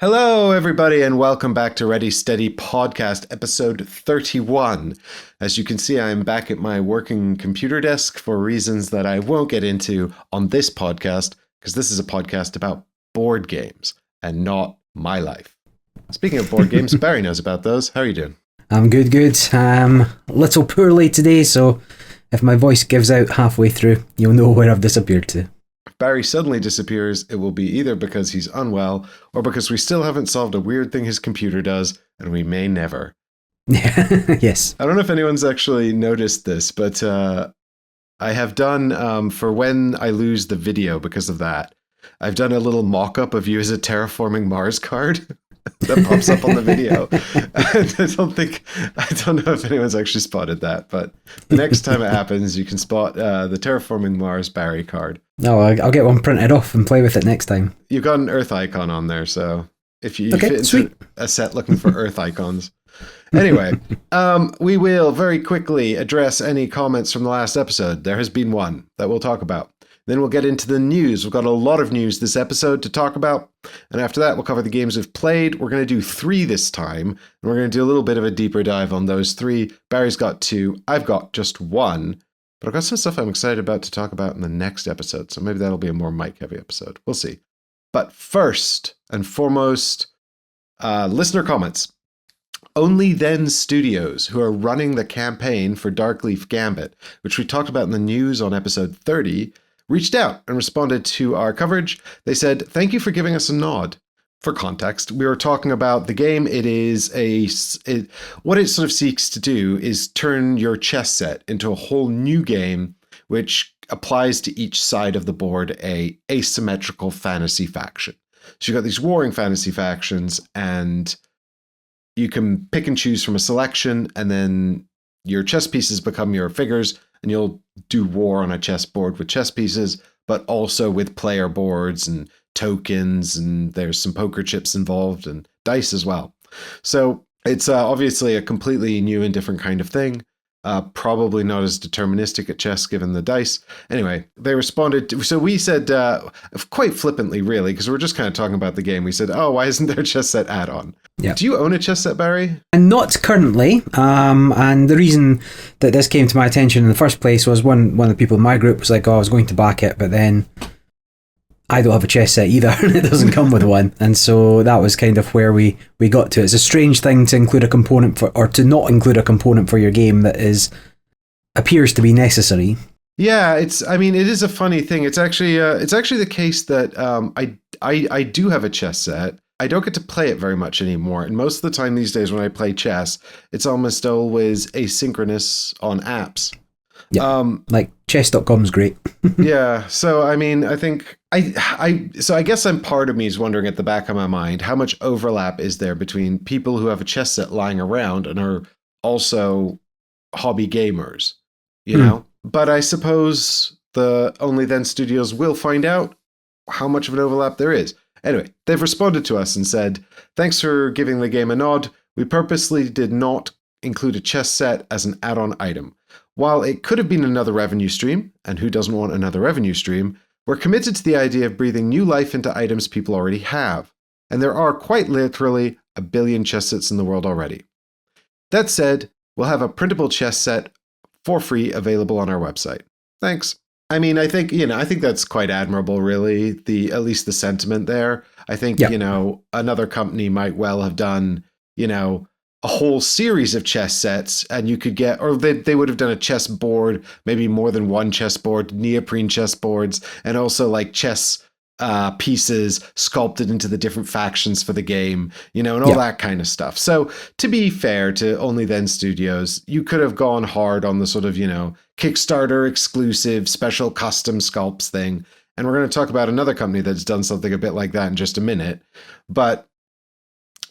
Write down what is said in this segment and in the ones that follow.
Hello, everybody, and welcome back to Ready Steady Podcast, episode 31. As you can see, I'm back at my working computer desk for reasons that I won't get into on this podcast, because this is a podcast about board games and not my life. Speaking of board games, Barry knows about those. How are you doing? I'm good. A little poorly today, so if my voice gives out halfway through, you'll know where I've disappeared to. If Barry suddenly disappears, it will be either because he's unwell or because we still haven't solved a weird thing his computer does, and we may never. Yes. I don't know if anyone's actually noticed this, but I have done, for when I lose the video because of that, I've done a little mock-up of you as a terraforming Mars card that pops up on the video. And I don't know if anyone's actually spotted that, but the next time it happens, you can spot the terraforming Mars Barry card. No, I'll get one printed off and play with it next time. You've got an Earth icon on there, so if you okay, fit into sweet. a set looking for Earth icons. Anyway, we will very quickly address any comments from the last episode. There has been one that we'll talk about. Then we'll get into the news. We've got a lot of news this episode to talk about. And after that, we'll cover the games we've played. We're going to do 3 this time. And we're going to do a little bit of a deeper dive on those 3. Barry's got 2. I've got just 1. But I've got some stuff I'm excited about to talk about in the next episode. So maybe that'll be a more mic-heavy episode. We'll see. But first and foremost, listener comments. Only Then Studios, who are running the campaign for Darkleaf Gambit, which we talked about in the news on episode 30, reached out and responded to our coverage. They said, "Thank you for giving us a nod." For context, we were talking about the game. It is what it sort of seeks to do is turn your chess set into a whole new game, which applies to each side of the board a asymmetrical fantasy faction. So you've got these warring fantasy factions, and you can pick and choose from a selection, and then your chess pieces become your figures, and you'll do war on a chessboard with chess pieces, but also with player boards and tokens, and there's some poker chips involved and dice as well. So it's obviously a completely new and different kind of thing. Probably not as deterministic at chess given the dice. Anyway, they responded. So we said, quite flippantly, really, because we're just kind of talking about the game. We said, "Oh, why isn't there a chess set add-on?" Yeah. Do you own a chess set, Barry? And not currently. And the reason that this came to my attention in the first place was one of the people in my group was like, "Oh, I was going to back it, but then I don't have a chess set either, and it doesn't come with one." And so that was kind of where we got to. It's a strange thing to include a component or to not include a component for your game that appears to be necessary. Yeah, it is a funny thing. It's actually the case that I do have a chess set. I don't get to play it very much anymore. And most of the time these days when I play chess, it's almost always asynchronous on apps. Yeah, like chess.com's great. Yeah, so I think I guess part of me is wondering at the back of my mind, how much overlap is there between people who have a chess set lying around and are also hobby gamers, you know? But I suppose the Only Then Studios will find out how much of an overlap there is. Anyway, they've responded to us and said, "Thanks for giving the game a nod. We purposely did not include a chess set as an add-on item. While it could have been another revenue stream, and who doesn't want another revenue stream, we're committed to the idea of breathing new life into items people already have. And there are quite literally a billion chess sets in the world already. That said, we'll have a printable chess set for free available on our website. Thanks." I think that's quite admirable, really, at least the sentiment there. I think, another company might well have done, a whole series of chess sets, and you could get, or they would have done a chess board, maybe more than one chess board, neoprene chess boards, and also like chess pieces sculpted into the different factions for the game, and all that kind of stuff. So to be fair to Only Then Studios, you could have gone hard on the sort of, Kickstarter exclusive special custom sculpts thing. And we're going to talk about another company that's done something a bit like that in just a minute. But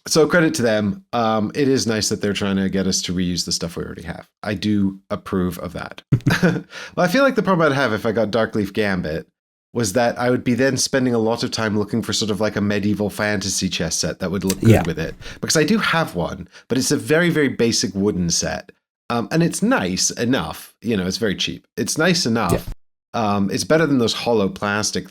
so credit to them. It is nice that they're trying to get us to reuse the stuff we already have. I do approve of that. Well, I feel like the problem I'd have if I got Darkleaf Gambit was that I would be then spending a lot of time looking for sort of like a medieval fantasy chess set that would look good with it. Because I do have one, but it's a very, very basic wooden set. And it's nice enough. It's very cheap. It's nice enough. Yeah. It's better than those hollow plastic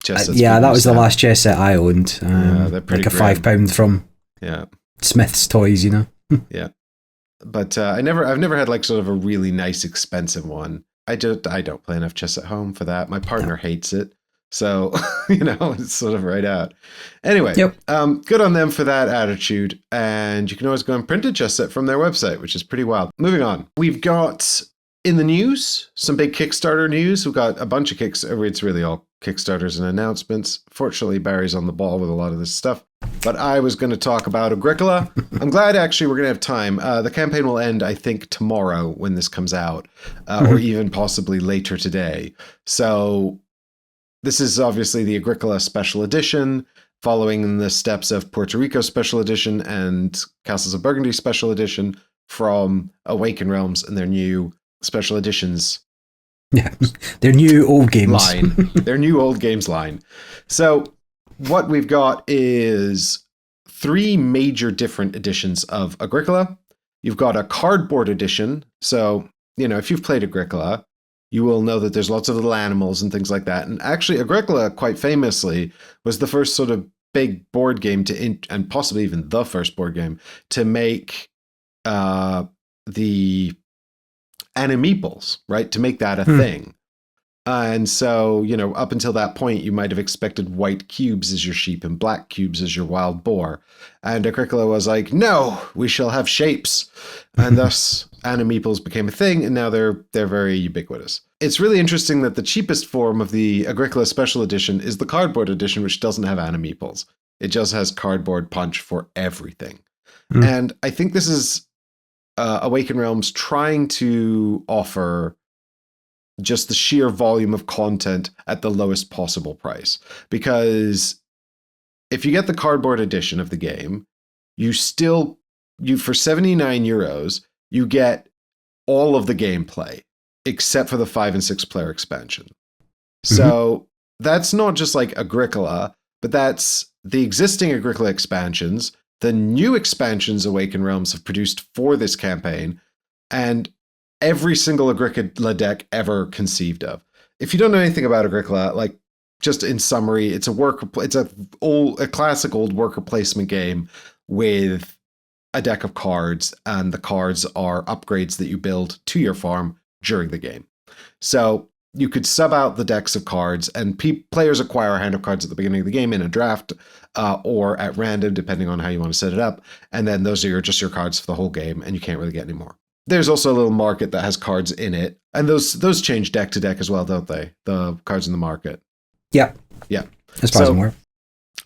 chess sets. Yeah, people that used was to the have. last chess set I owned. They're pretty like a grim. £5 from Yeah, Smith's Toys, you know. yeah. But I've never had like sort of a really nice expensive one. I don't play enough chess at home for that. My partner hates it, so it's sort of right out. Anyway, Yep. good on them for that attitude. And you can always go and print a chess set from their website, which is pretty wild. Moving on, we've got in the news some big Kickstarter news. We've got a bunch of Kickstarter. It's really all Kickstarters and announcements. Fortunately, Barry's on the ball with a lot of this stuff. But I was going to talk about Agricola. I'm glad actually we're going to have time. The campaign will end, I think, tomorrow when this comes out, or even possibly later today. So this is obviously the Agricola Special Edition, following in the steps of Puerto Rico Special Edition and Castles of Burgundy Special Edition from Awaken Realms and their new Special Editions. Yeah, their new old games line. Their new old games line. So what we've got is 3 major different editions of Agricola. You've got a cardboard edition. So, if you've played Agricola, you will know that there's lots of little animals and things like that. And actually, Agricola, quite famously, was the first sort of big board game and possibly even the first board game to make the animeeples, right? To make that a thing. And so, up until that point, you might have expected white cubes as your sheep and black cubes as your wild boar. And Agricola was like, no, we shall have shapes. And thus, animeeples became a thing, and now they're very ubiquitous. It's really interesting that the cheapest form of the Agricola Special Edition is the cardboard edition, which doesn't have animeeples. It just has cardboard punch for everything. And I think this is Awaken Realms trying to offer just the sheer volume of content at the lowest possible price. Because if you get the cardboard edition of the game, you for 79 euros, you get all of the gameplay except for the 5 and 6 player expansion. So that's not just like Agricola, but that's the existing Agricola expansions, the new expansions Awaken Realms have produced for this campaign, and every single Agricola deck ever conceived of. If you don't know anything about Agricola, like just in summary, it's a classic old worker placement game with a deck of cards, and the cards are upgrades that you build to your farm during the game. So you could sub out the decks of cards, and players acquire a hand of cards at the beginning of the game in a draft or at random, depending on how you want to set it up. And then those are just your cards for the whole game, and you can't really get any more. There's also a little market that has cards in it, and those change deck to deck as well, don't they? The cards in the market. Yeah. As far as I'm aware.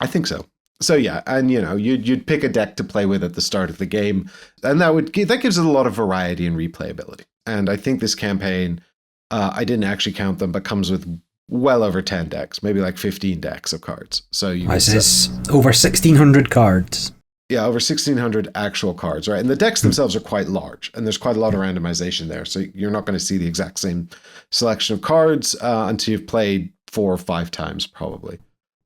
I think so. So yeah, and you'd pick a deck to play with at the start of the game, and that gives it a lot of variety and replayability. And I think this campaign, I didn't actually count them, but comes with well over 10 decks, maybe like 15 decks of cards. So it's over 1,600 cards. Yeah, over 1,600 actual cards, right? And the decks themselves are quite large, and there's quite a lot of randomization there. So you're not going to see the exact same selection of cards until you've played 4 or 5 times, probably.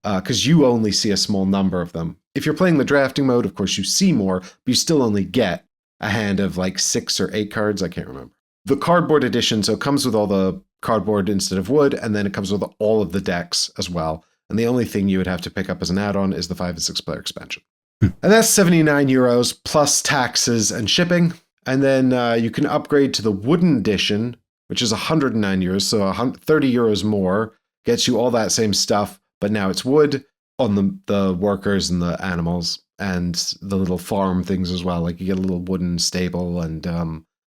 Because you only see a small number of them. If you're playing the drafting mode, of course, you see more, but you still only get a hand of like 6 or 8 cards. I can't remember. The cardboard edition, so it comes with all the cardboard instead of wood, and then it comes with all of the decks as well. And the only thing you would have to pick up as an add-on is the 5 and 6 player expansion. And that's 79 euros plus taxes and shipping. And then you can upgrade to the wooden edition, which is 109 euros. So 30 euros more gets you all that same stuff, but now it's wood on the workers and the animals and the little farm things as well. Like you get a little wooden stable and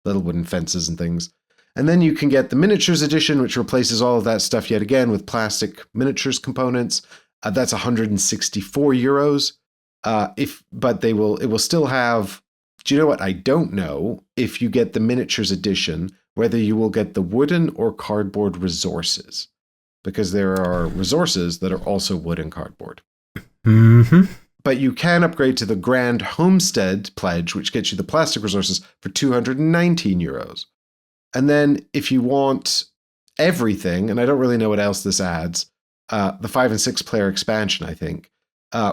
little wooden fences and things. And then you can get the miniatures edition, which replaces all of that stuff yet again with plastic miniatures components. That's 164 euros. But it will still have. Do you know what? I don't know if you get the miniatures edition, whether you will get the wooden or cardboard resources, because there are resources that are also wood and cardboard. But you can upgrade to the Grand Homestead Pledge, which gets you the plastic resources for 219 euros. And then if you want everything, and I don't really know what else this adds, the 5 and 6 player expansion, I think.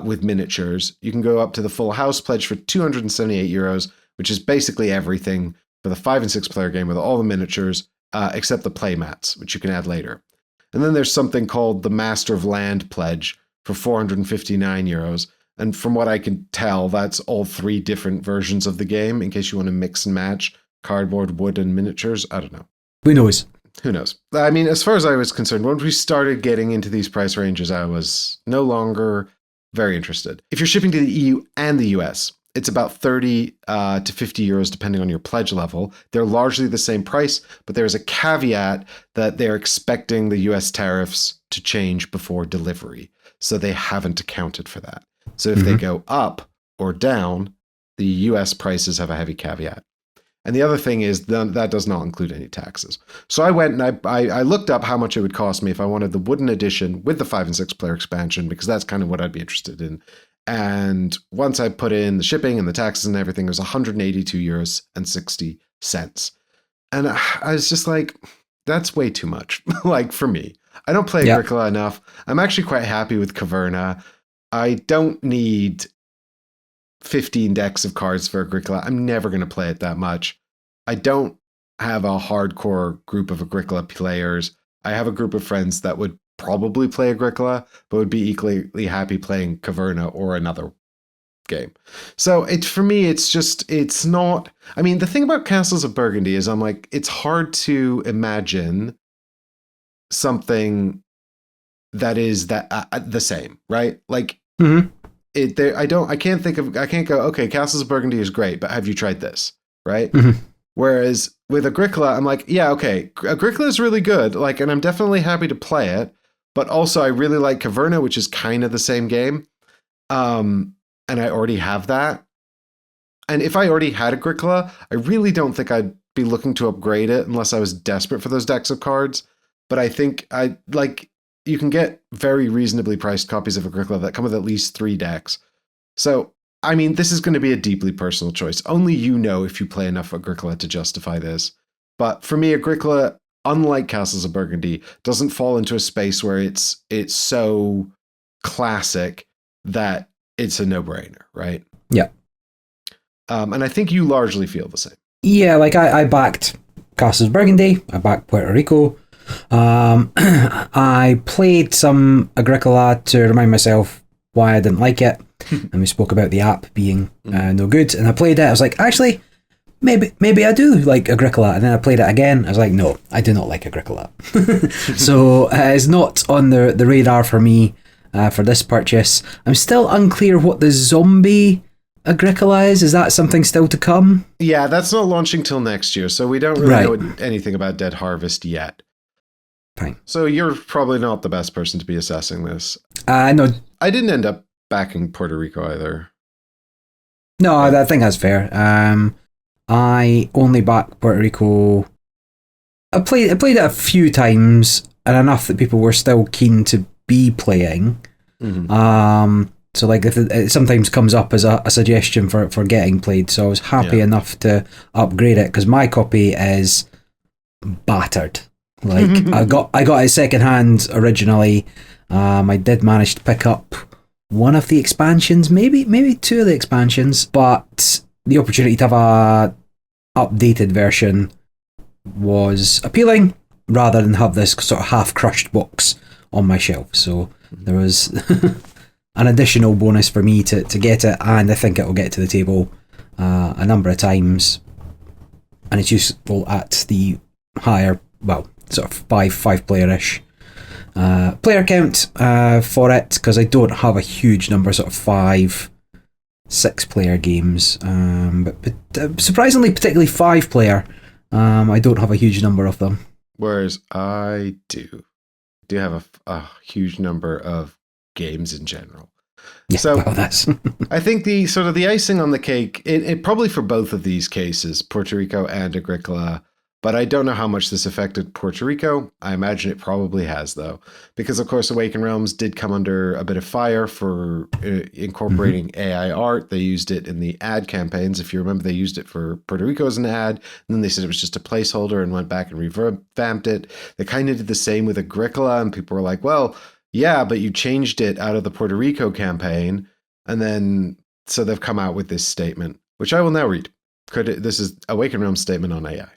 With miniatures, you can go up to the Full House Pledge for 278 euros, which is basically everything for the 5 and 6 player game with all the miniatures, except the play mats, which you can add later. And then there's something called the Master of Land Pledge for €459. And from what I can tell, that's all 3 different versions of the game in case you want to mix and match cardboard, wood, and miniatures. I don't know. Who knows? Who knows? I mean, as far as I was concerned, once we started getting into these price ranges, I was no longer very interested. If you're shipping to the EU and the US, it's about 30 to €50 depending on your pledge level. They're largely the same price, but there's a caveat that they're expecting the US tariffs to change before delivery. So they haven't accounted for that. So if they go up or down, the US prices have a heavy caveat. And the other thing is that does not include any taxes. So I went and I looked up how much it would cost me if I wanted the wooden edition with the 5 and 6 player expansion, because that's kind of what I'd be interested in. And once I put in the shipping and the taxes and everything, it was €182.60. And I was just like, that's way too much, like for me. I don't play Agricola enough. I'm actually quite happy with Caverna. I don't need 15 decks of cards for Agricola. I'm never going to play it that much. I don't have a hardcore group of Agricola players. I have a group of friends that would probably play Agricola, but would be equally happy playing Caverna or another game. So for me, it's not, I mean, the thing about Castles of Burgundy is I'm like, it's hard to imagine something that is the same, right? Like, I can't go, okay, Castles of Burgundy is great, but have you tried this? Right? Whereas with Agricola, I'm like, yeah, okay, Agricola is really good. Like, and I'm definitely happy to play it, but also I really like Caverna, which is kind of the same game. And I already have that. And if I already had Agricola, I really don't think I'd be looking to upgrade it unless I was desperate for those decks of cards. But I think you can get very reasonably priced copies of Agricola that come with at least 3 decks. So, I mean, this is going to be a deeply personal choice. Only you know if you play enough Agricola to justify this. But for me, Agricola, unlike Castles of Burgundy, doesn't fall into a space where it's so classic that it's a no-brainer, right? Yeah. And I think you largely feel the same. Yeah, like I backed Castles of Burgundy, I backed Puerto Rico. I played some Agricola to remind myself why I didn't like it. And we spoke about the app being no good. And I played it, I was like, actually, maybe I do like Agricola. And then I played it again, I was like, no, I do not like Agricola. So it's not on the radar for me for this purchase. I'm still unclear what the zombie Agricola is that something still to come? Yeah, that's not launching till next year, so we don't really know anything about Dead Harvest yet. Fine. So you're probably not the best person to be assessing this. No. I didn't end up backing Puerto Rico either. No, I think that's fair. I only backed Puerto Rico. I played it a few times, and enough that people were still keen to be playing. So like if it sometimes comes up as a suggestion for getting played, so I was happy enough to upgrade it because my copy is battered. Like I got it secondhand originally. I did manage to pick up one of the expansions, maybe 2 of the expansions, but the opportunity to have a updated version was appealing rather than have this sort of half crushed box on my shelf. So there was an additional bonus for me to get it, and I think it will get to the table a number of times, and it's useful at the higher, well, sort of five player-ish player count for it, because I don't have a huge number, sort of 5-6 player games, but surprisingly, particularly 5 player, I don't have a huge number of them. Whereas I do have a huge number of games in general. Yeah, so well, that's I think the sort of the icing on the cake, it probably for both of these cases, Puerto Rico and Agricola, but I don't know how much this affected Puerto Rico. I imagine it probably has, though, because of course Awakened Realms did come under a bit of fire for incorporating AI art. They used it in the ad campaigns. If you remember, they used it for Puerto Rico as an ad, and then they said it was just a placeholder and went back and revamped it. They kind of did the same with Agricola, and people were like, well, yeah, but you changed it out of the Puerto Rico campaign. And then, so they've come out with this statement, which I will now read. This is Awakened Realms' statement on AI.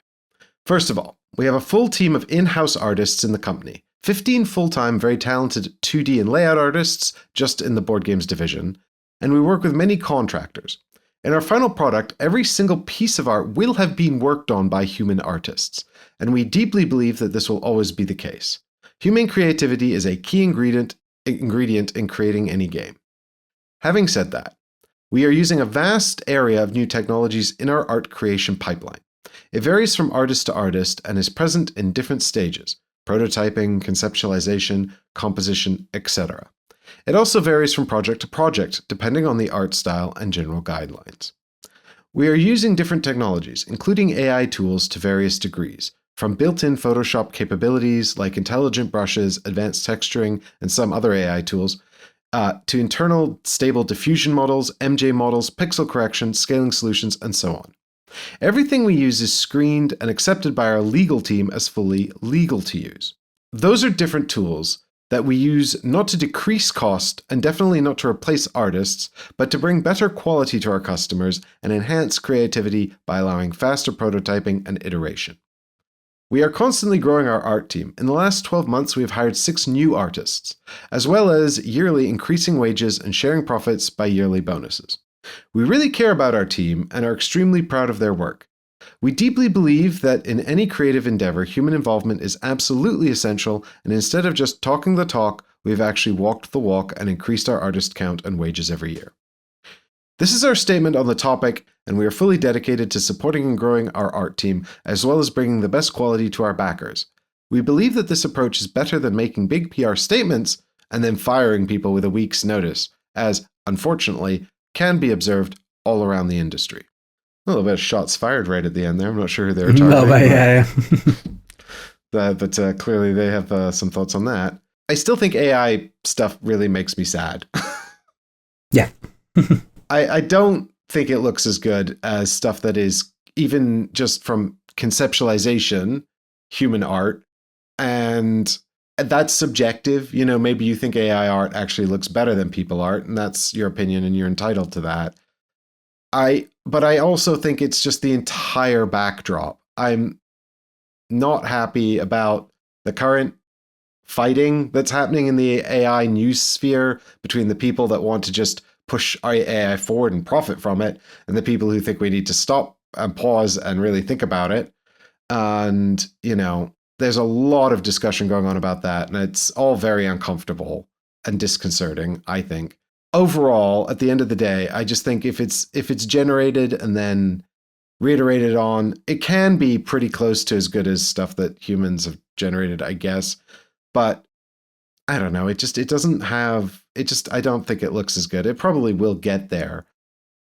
First of all, we have a full team of in-house artists in the company, 15 full-time, very talented 2D and layout artists just in the board games division, and we work with many contractors. In our final product, every single piece of art will have been worked on by human artists, and we deeply believe that this will always be the case. Human creativity is a key ingredient in creating any game. Having said that, we are using a vast area of new technologies in our art creation pipeline. It varies from artist to artist and is present in different stages: prototyping, conceptualization, composition, etc. It also varies from project to project, depending on the art style and general guidelines. We are using different technologies, including AI tools to various degrees, from built-in Photoshop capabilities like intelligent brushes, advanced texturing, and some other AI tools, to internal stable diffusion models, MJ models, pixel correction, scaling solutions, and so on. Everything we use is screened and accepted by our legal team as fully legal to use. Those are different tools that we use not to decrease cost and definitely not to replace artists, but to bring better quality to our customers and enhance creativity by allowing faster prototyping and iteration. We are constantly growing our art team. In the last 12 months, we have hired 6 new artists, as well as yearly increasing wages and sharing profits by yearly bonuses. We really care about our team and are extremely proud of their work. We deeply believe that in any creative endeavor, human involvement is absolutely essential, and instead of just talking the talk, we've actually walked the walk and increased our artist count and wages every year. This is our statement on the topic, and we are fully dedicated to supporting and growing our art team, as well as bringing the best quality to our backers. We believe that this approach is better than making big PR statements and then firing people with a week's notice, as, unfortunately, can be observed all around the industry. A little bit of shots fired right at the end there. I'm not sure who they were targeting. But clearly they have some thoughts on that. I still think AI stuff really makes me sad. Yeah. I don't think it looks as good as stuff that is even just from conceptualization, human art. And that's subjective. You know, maybe you think AI art actually looks better than people art, and that's your opinion and you're entitled to that. But I also think it's just the entire backdrop. I'm not happy about the current fighting that's happening in the AI news sphere between the people that want to just push AI forward and profit from it, and the people who think we need to stop and pause and really think about it. And, you know, there's a lot of discussion going on about that, and it's all very uncomfortable and disconcerting, I think. Overall, at the end of the day, I just think if it's generated and then reiterated on, it can be pretty close to as good as stuff that humans have generated, I guess. But I don't know. I don't think it looks as good. It probably will get there.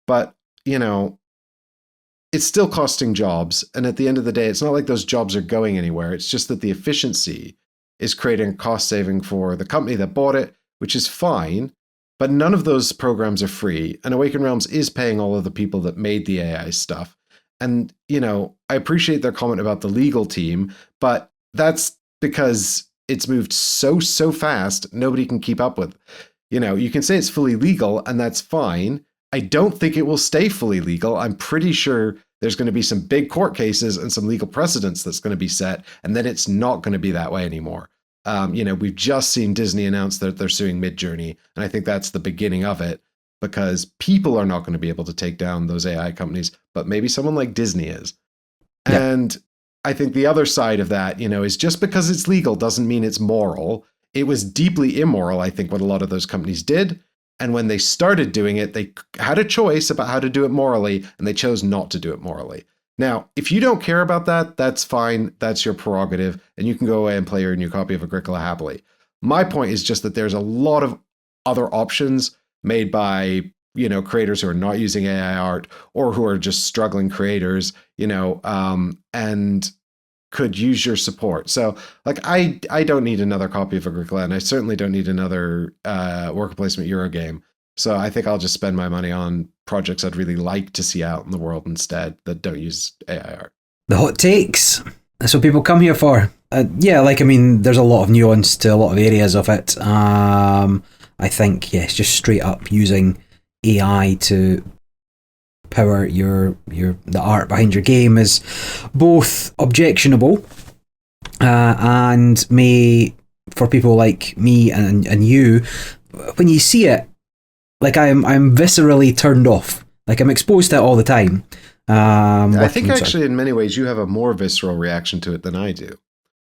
But, you know, it's still costing jobs. And at the end of the day, it's not like those jobs are going anywhere. It's just that the efficiency is creating a cost saving for the company that bought it, which is fine. But none of those programs are free. And Awaken Realms is paying all of the people that made the AI stuff. And, you know, I appreciate their comment about the legal team, but that's because it's moved so fast, nobody can keep up with. You know, you can say it's fully legal, and that's fine. I don't think it will stay fully legal. I'm pretty sure there's going to be some big court cases and some legal precedents that's going to be set, and then it's not going to be that way anymore. You know, we've just seen Disney announce that they're suing Midjourney, and I think that's the beginning of it, because people are not going to be able to take down those AI companies, but maybe someone like Disney is. Yep. And I think the other side of that, you know, is just because it's legal doesn't mean it's moral. It was deeply immoral, I think, what a lot of those companies did. And when they started doing it, they had a choice about how to do it morally, and they chose not to do it morally. Now, if you don't care about that, that's fine. That's your prerogative, and you can go away and play your new copy of Agricola happily. My point is just that there's a lot of other options made by, you know, creators who are not using AI art or who are just struggling creators, you know, and could use your support. So, like, I don't need another copy of Agricola, and I certainly don't need another worker placement Eurogame. So I think I'll just spend my money on projects I'd really like to see out in the world instead that don't use AI art. The hot takes. That's what people come here for. Yeah, like, I mean, there's a lot of nuance to a lot of areas of it. I think, yes, just straight up using AI to power the art behind your game is both objectionable and may for people like me and you, when you see it, like I'm viscerally turned off. Like I'm exposed to it all the time. I think actually in many ways you have a more visceral reaction to it than I do.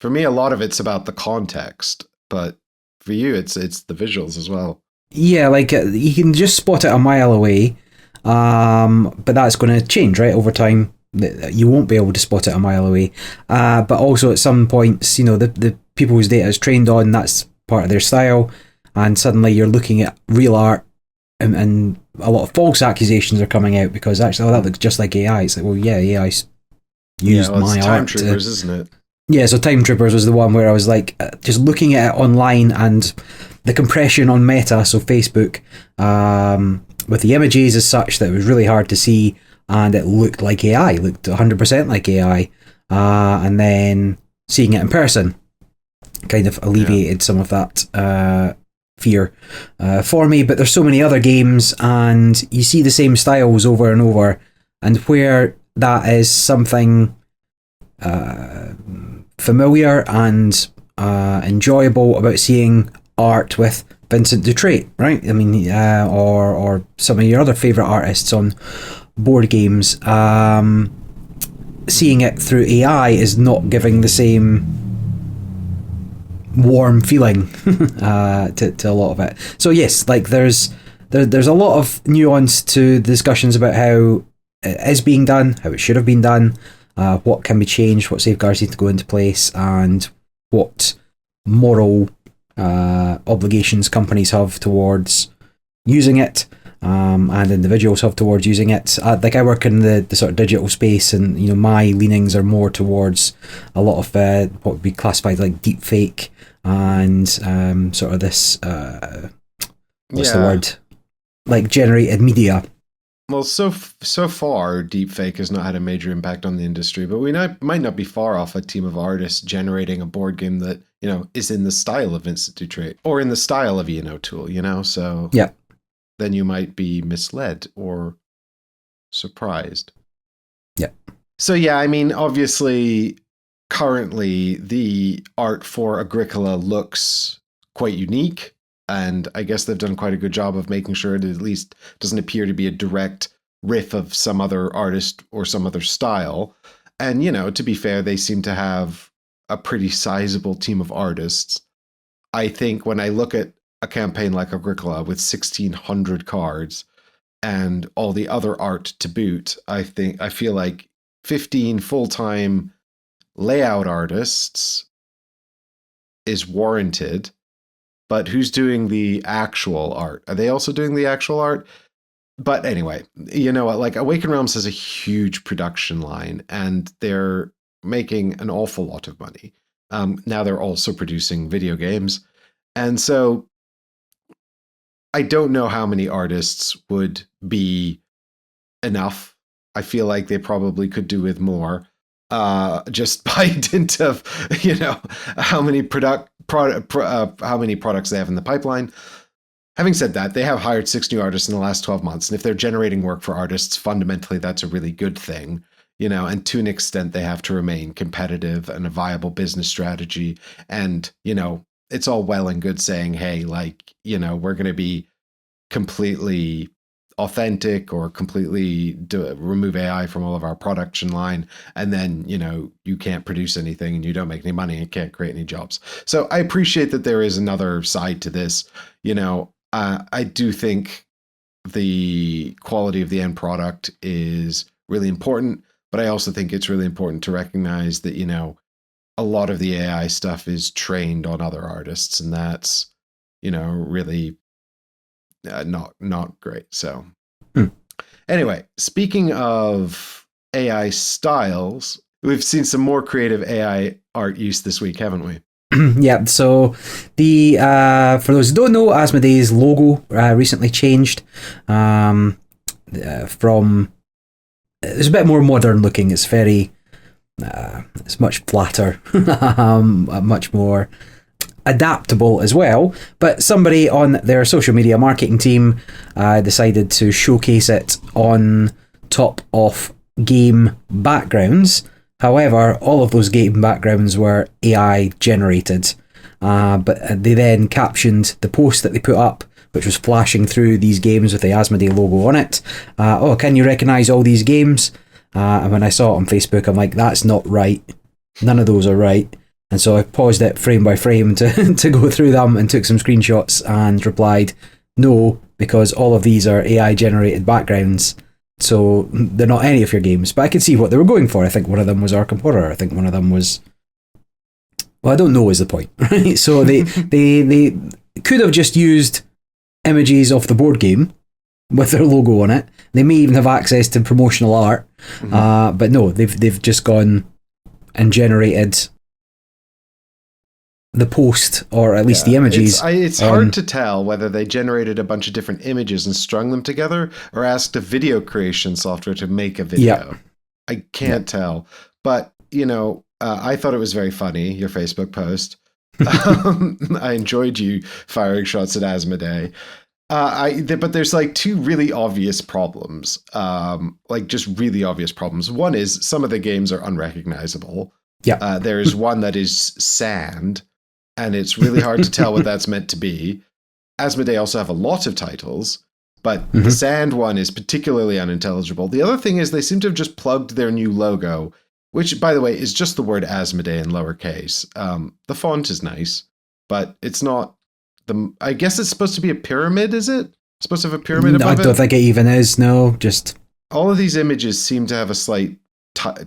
For me, a lot of it's about the context, but for you, it's the visuals as well. Yeah, like you can just spot it a mile away, but that's going to change, right, over time. You won't be able to spot it a mile away. But also at some points, the people whose data is trained on, that's part of their style, and suddenly you're looking at real art, and a lot of false accusations are coming out because actually, that looks just like AI. It's like, well, yeah, AI's used my Time art. Troopers, isn't it? Yeah, so Time Troopers was the one where I was like, just looking at it online and the compression on Meta, so Facebook, with the images as such that it was really hard to see, and it looked like AI, looked 100% like AI, and then seeing it in person kind of alleviated some of that fear for me. But there's so many other games, and you see the same styles over and over, and where that is something familiar and enjoyable about seeing art with Vincent Dutrait, right? I mean, or some of your other favourite artists on board games. Seeing it through AI is not giving the same warm feeling to a lot of it. So yes, like there's a lot of nuance to the discussions about how it is being done, how it should have been done, what can be changed, what safeguards need to go into place, and what moral obligations companies have towards using it, and individuals have towards using it. Like I work in the sort of digital space, and my leanings are more towards a lot of what would be classified like deep fake and sort of this what's the word, like generated media. Well, so far, deepfake has not had a major impact on the industry, but we might not be far off a team of artists generating a board game that is in the style of Vincent Dutrait or in the style of Ian O'Toole. So yeah, then you might be misled or surprised. Yeah. So yeah, I mean, obviously, currently the art for Agricola looks quite unique. And I guess they've done quite a good job of making sure it at least doesn't appear to be a direct riff of some other artist or some other style. And, to be fair, they seem to have a pretty sizable team of artists. I think when I look at a campaign like Agricola with 1,600 cards and all the other art to boot, I feel like 15 full-time layout artists is warranted. But who's doing the actual art? Are they also doing the actual art? But anyway, you know what? Like Awaken Realms has a huge production line, and they're making an awful lot of money. Now they're also producing video games. And so I don't know how many artists would be enough. I feel like they probably could do with more. Just by dint of how many how many products they have in the pipeline. Having said that, they have hired 6 new artists in the last 12 months, and if they're generating work for artists, fundamentally that's a really good thing. And to an extent they have to remain competitive and a viable business strategy. And it's all well and good saying, hey, like we're going to be completely authentic or completely remove AI from all of our production line, and then you can't produce anything and you don't make any money and can't create any jobs. So I appreciate that there is another side to this. I do think the quality of the end product is really important, but I also think it's really important to recognize that a lot of the AI stuff is trained on other artists, and that's really not great. So anyway, speaking of AI styles, we've seen some more creative AI art use this week, haven't we? Yeah, so the for those who don't know, Asmodee's logo recently changed from it's a bit more modern looking. It's very it's much flatter, much more adaptable as well. But somebody on their social media marketing team decided to showcase it on top of game backgrounds. However, all of those game backgrounds were AI generated, but they then captioned the post that they put up, which was flashing through these games with the Asmodee logo on it. Oh, can you recognise all these games? And when I saw it on Facebook, I'm like, that's not right. None of those are right. And so I paused it frame by frame to go through them and took some screenshots and replied, no, because all of these are AI generated backgrounds. So they're not any of your games. But I could see what they were going for. I think one of them was Arkham Horror. I think one of them was... Well, I don't know is the point, right? So they could have just used images of the board game with their logo on it. They may even have access to promotional art. But no, they've just gone and generated the post, or at least the images. It's hard to tell whether they generated a bunch of different images and strung them together or asked a video creation software to make a video. Yeah. I can't tell. But, I thought it was very funny, your Facebook post. I enjoyed you firing shots at Asmodee. But there's like two really obvious problems, just really obvious problems. One is some of the games are unrecognizable. Yeah. There is one that is sand, and it's really hard to tell what that's meant to be. Asmodee also have a lot of titles, but the sand one is particularly unintelligible. The other thing is they seem to have just plugged their new logo, which, by the way, is just the word Asmodee in lowercase. The font is nice, but it's not I guess it's supposed to be a pyramid, is it? Supposed to have a pyramid above it? I don't think it even is, no. Just all of these images seem to have a slight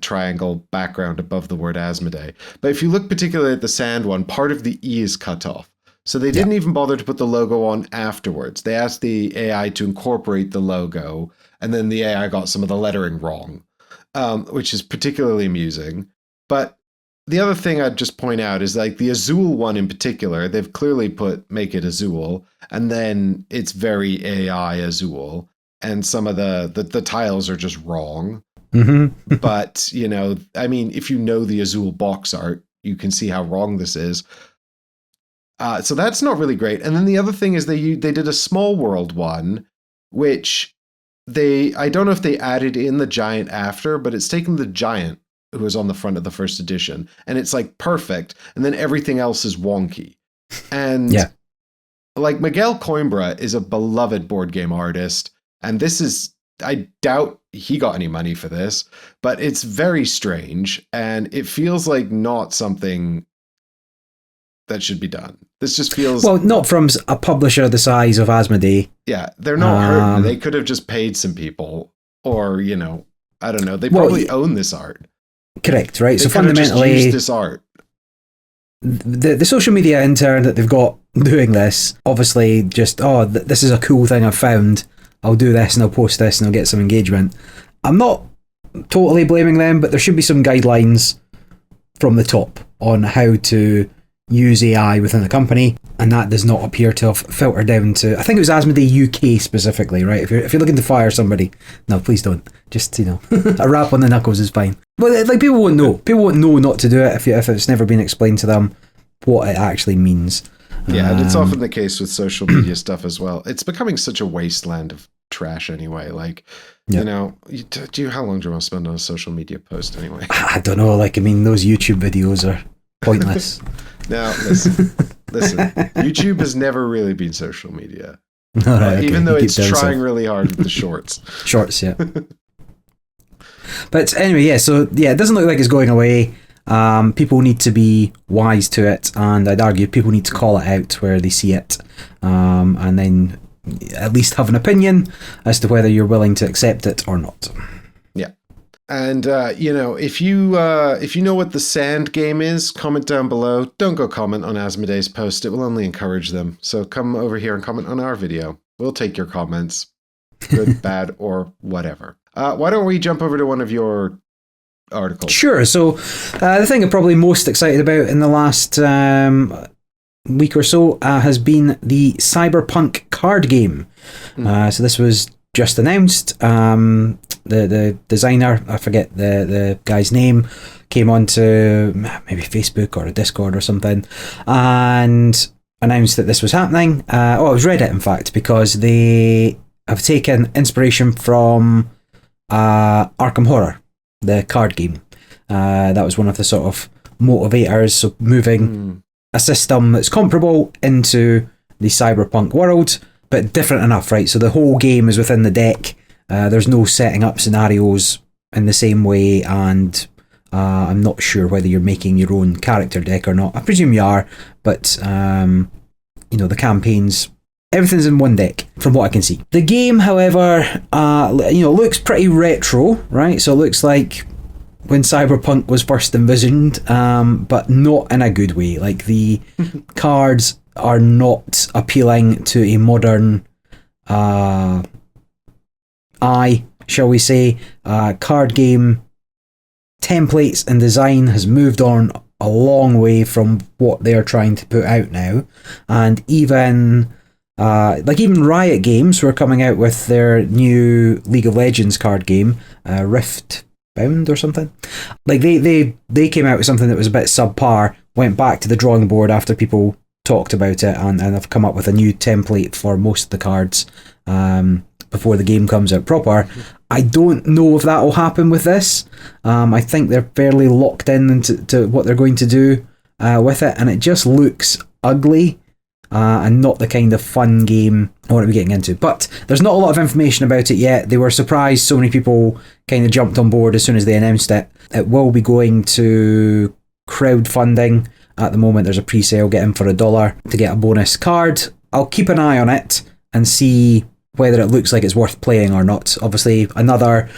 triangle background above the word Asmodee. But if you look particularly at the sand one, part of the E is cut off. So they didn't even bother to put the logo on afterwards. They asked the AI to incorporate the logo, and then the AI got some of the lettering wrong, which is particularly amusing. But the other thing I'd just point out is like the Azul one in particular, they've clearly make it Azul, and then it's very AI Azul, and some of the tiles are just wrong. But, if you know the Azul box art, you can see how wrong this is. So that's not really great. And then the other thing is they did a small world one, which I don't know if they added in the giant after, but it's taken the giant who was on the front of the first edition, and it's like perfect, and then everything else is wonky. And like Miguel Coimbra is a beloved board game artist, and this is, I doubt he got any money for this, but it's very strange, and it feels like not something that should be done. This just feels... Well, not from a publisher the size of Asmodee. Yeah, they're not hurting. They could have just paid some people, or, I don't know. They probably own this art. Correct, right? They so fundamentally, just used this art. The social media intern that they've got doing this, obviously just, this is a cool thing I've found. I'll do this and I'll post this and I'll get some engagement. I'm not totally blaming them, but there should be some guidelines from the top on how to use AI within the company, and that does not appear to have filtered down to, I think it was Asmodee UK specifically, right? If you're looking to fire somebody, no, please don't. Just, a rap on the knuckles is fine. But like, people won't know. People won't know not to do it if it's never been explained to them what it actually means. Yeah, and it's often the case with social media stuff as well. It's becoming such a wasteland of trash anyway. Like, how long do you want to spend on a social media post anyway? I don't know. Like, those YouTube videos are pointless. Now, listen. YouTube has never really been social media. Right, even though it's trying really hard with the shorts. Shorts, yeah. But anyway, it doesn't look like it's going away. People need to be wise to it, and I'd argue people need to call it out where they see it, and then at least have an opinion as to whether you're willing to accept it or not. Yeah. And, if you know what the sand game is, comment down below. Don't go comment on Asmodee's post. It will only encourage them. So come over here and comment on our video. We'll take your comments, good, bad, or whatever. Why don't we jump over to one of your articles? Sure. So the thing I'm probably most excited about in the last week or so has been the Cyberpunk card game. So this was just announced. The designer, I forget the guy's name, came onto maybe Facebook or a Discord or something and announced that this was happening. It was Reddit, in fact, because they have taken inspiration from Arkham Horror, the card game. That was one of the sort of motivators, so moving a system that's comparable into the Cyberpunk world, but different enough, right? So the whole game is within the deck. There's no setting up scenarios in the same way, and I'm not sure whether you're making your own character deck or not. I presume you are, but the campaigns, everything's in one deck from what I can see. The game, however, looks pretty retro, right? So it looks like when Cyberpunk was first envisioned, but not in a good way. Like, the cards are not appealing to a modern eye, shall we say. Card game templates and design has moved on a long way from what they're trying to put out now, and even Riot Games were coming out with their new League of Legends card game, Rift Bound or something. Like, they came out with something that was a bit subpar, went back to the drawing board after people talked about it, and have come up with a new template for most of the cards before the game comes out proper. I don't know if that will happen with this. I think they're fairly locked into what they're going to do with it, and it just looks ugly and not the kind of fun game I want to be getting into. But there's not a lot of information about it yet. They were surprised so many people kind of jumped on board as soon as they announced it. It will be going to crowdfunding. At the moment, there's a pre-sale, get in for $1 to get a bonus card. I'll keep an eye on it and see whether it looks like it's worth playing or not. Obviously, another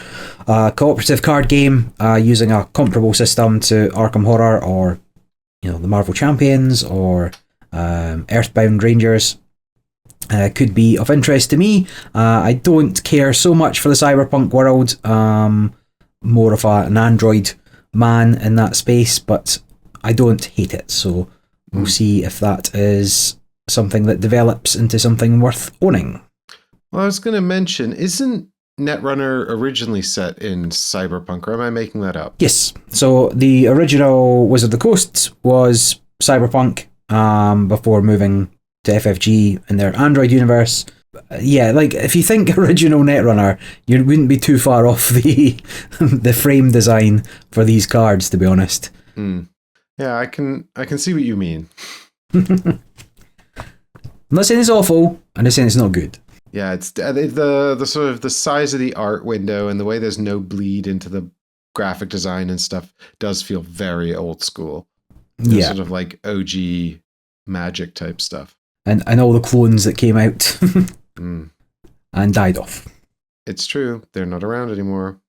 cooperative card game using a comparable system to Arkham Horror or the Marvel Champions or Earthbound Rangers could be of interest to me. I don't care so much for the Cyberpunk world. More of an Android man in that space, but I don't hate it. So we'll see if that is something that develops into something worth owning. Well, I was going to mention, isn't Netrunner originally set in Cyberpunk, or am I making that up? Yes. So the original Wizard of the Coast was Cyberpunk before moving to FFG in their Android universe. Yeah, like, if you think original Netrunner, you wouldn't be too far off the frame design for these cards, to be honest. Yeah, I can see what you mean. I'm not saying it's awful, I'm just saying it's not good. Yeah, it's the sort of the size of the art window and the way there's no bleed into the graphic design and stuff does feel very old school. Yeah, sort of like OG Magic type stuff. And all the clones that came out and died off. It's true, they're not around anymore.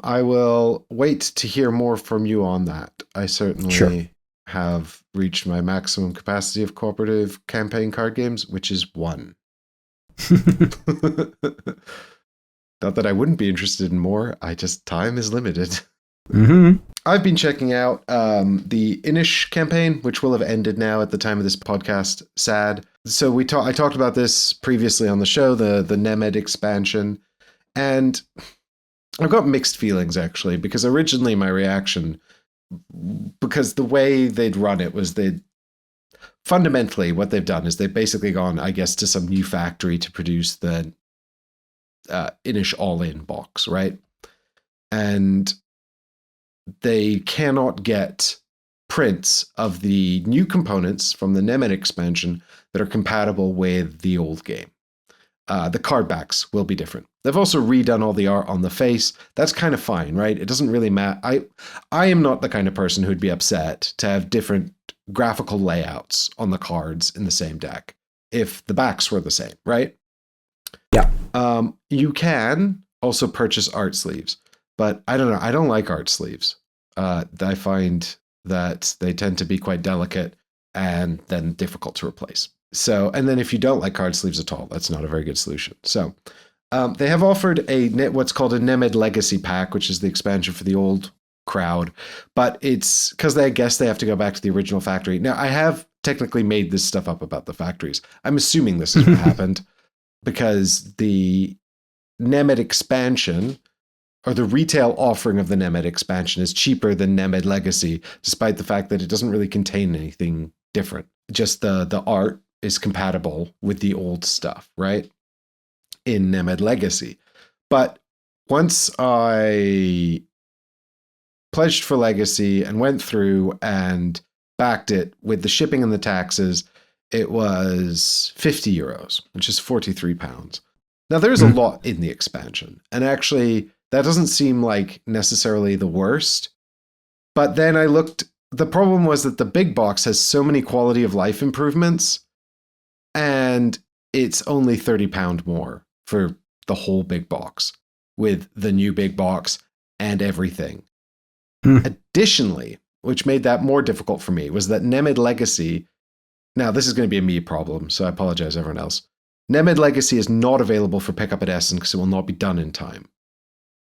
I will wait to hear more from you on that. I certainly have reached my maximum capacity of cooperative campaign card games, which is 1. Not that I wouldn't be interested in more, time is limited. I've been checking out the Inish campaign, which will have ended now at the time of this podcast. Sad. So I talked about this previously on the show, the Nemed expansion, and I've got mixed feelings, actually, because originally my reaction, because the way they'd run it was fundamentally what they've done is they've basically gone, I guess, to some new factory to produce the Inish All-In box, right? And they cannot get prints of the new components from the Nemed expansion that are compatible with the old game. The card backs will be different. They've also redone all the art on the face. That's kind of fine, right? It doesn't really matter. I am not the kind of person who'd be upset to have different graphical layouts on the cards in the same deck if the backs were the same, right? Yeah. You can also purchase art sleeves, but I don't know. I don't like art sleeves. I find that they tend to be quite delicate and then difficult to replace. So, and then if you don't like card sleeves at all, that's not a very good solution. So they have offered what's called a Nemed Legacy Pack, which is the expansion for the old crowd, but it's because I guess they have to go back to the original factory. Now, I have technically made this stuff up about the factories. I'm assuming this is what happened because the Nemed expansion, or the retail offering of the Nemed expansion, is cheaper than Nemed Legacy, despite the fact that it doesn't really contain anything different. Just the art is compatible with the old stuff, right? In Nemed Legacy. But once I pledged for Legacy and went through and backed it with the shipping and the taxes, it was €50, which is £43. Now, there's a lot in the expansion, and actually, that doesn't seem like necessarily the worst. But then I looked, the problem was that the big box has so many quality of life improvements, and it's only £30 more for the whole big box with the new big box and everything. Additionally, which made that more difficult for me, was that Nemid Legacy, now this is going to be a me problem, so I apologize everyone else. Nemid Legacy is not available for pickup at Essen because it will not be done in time.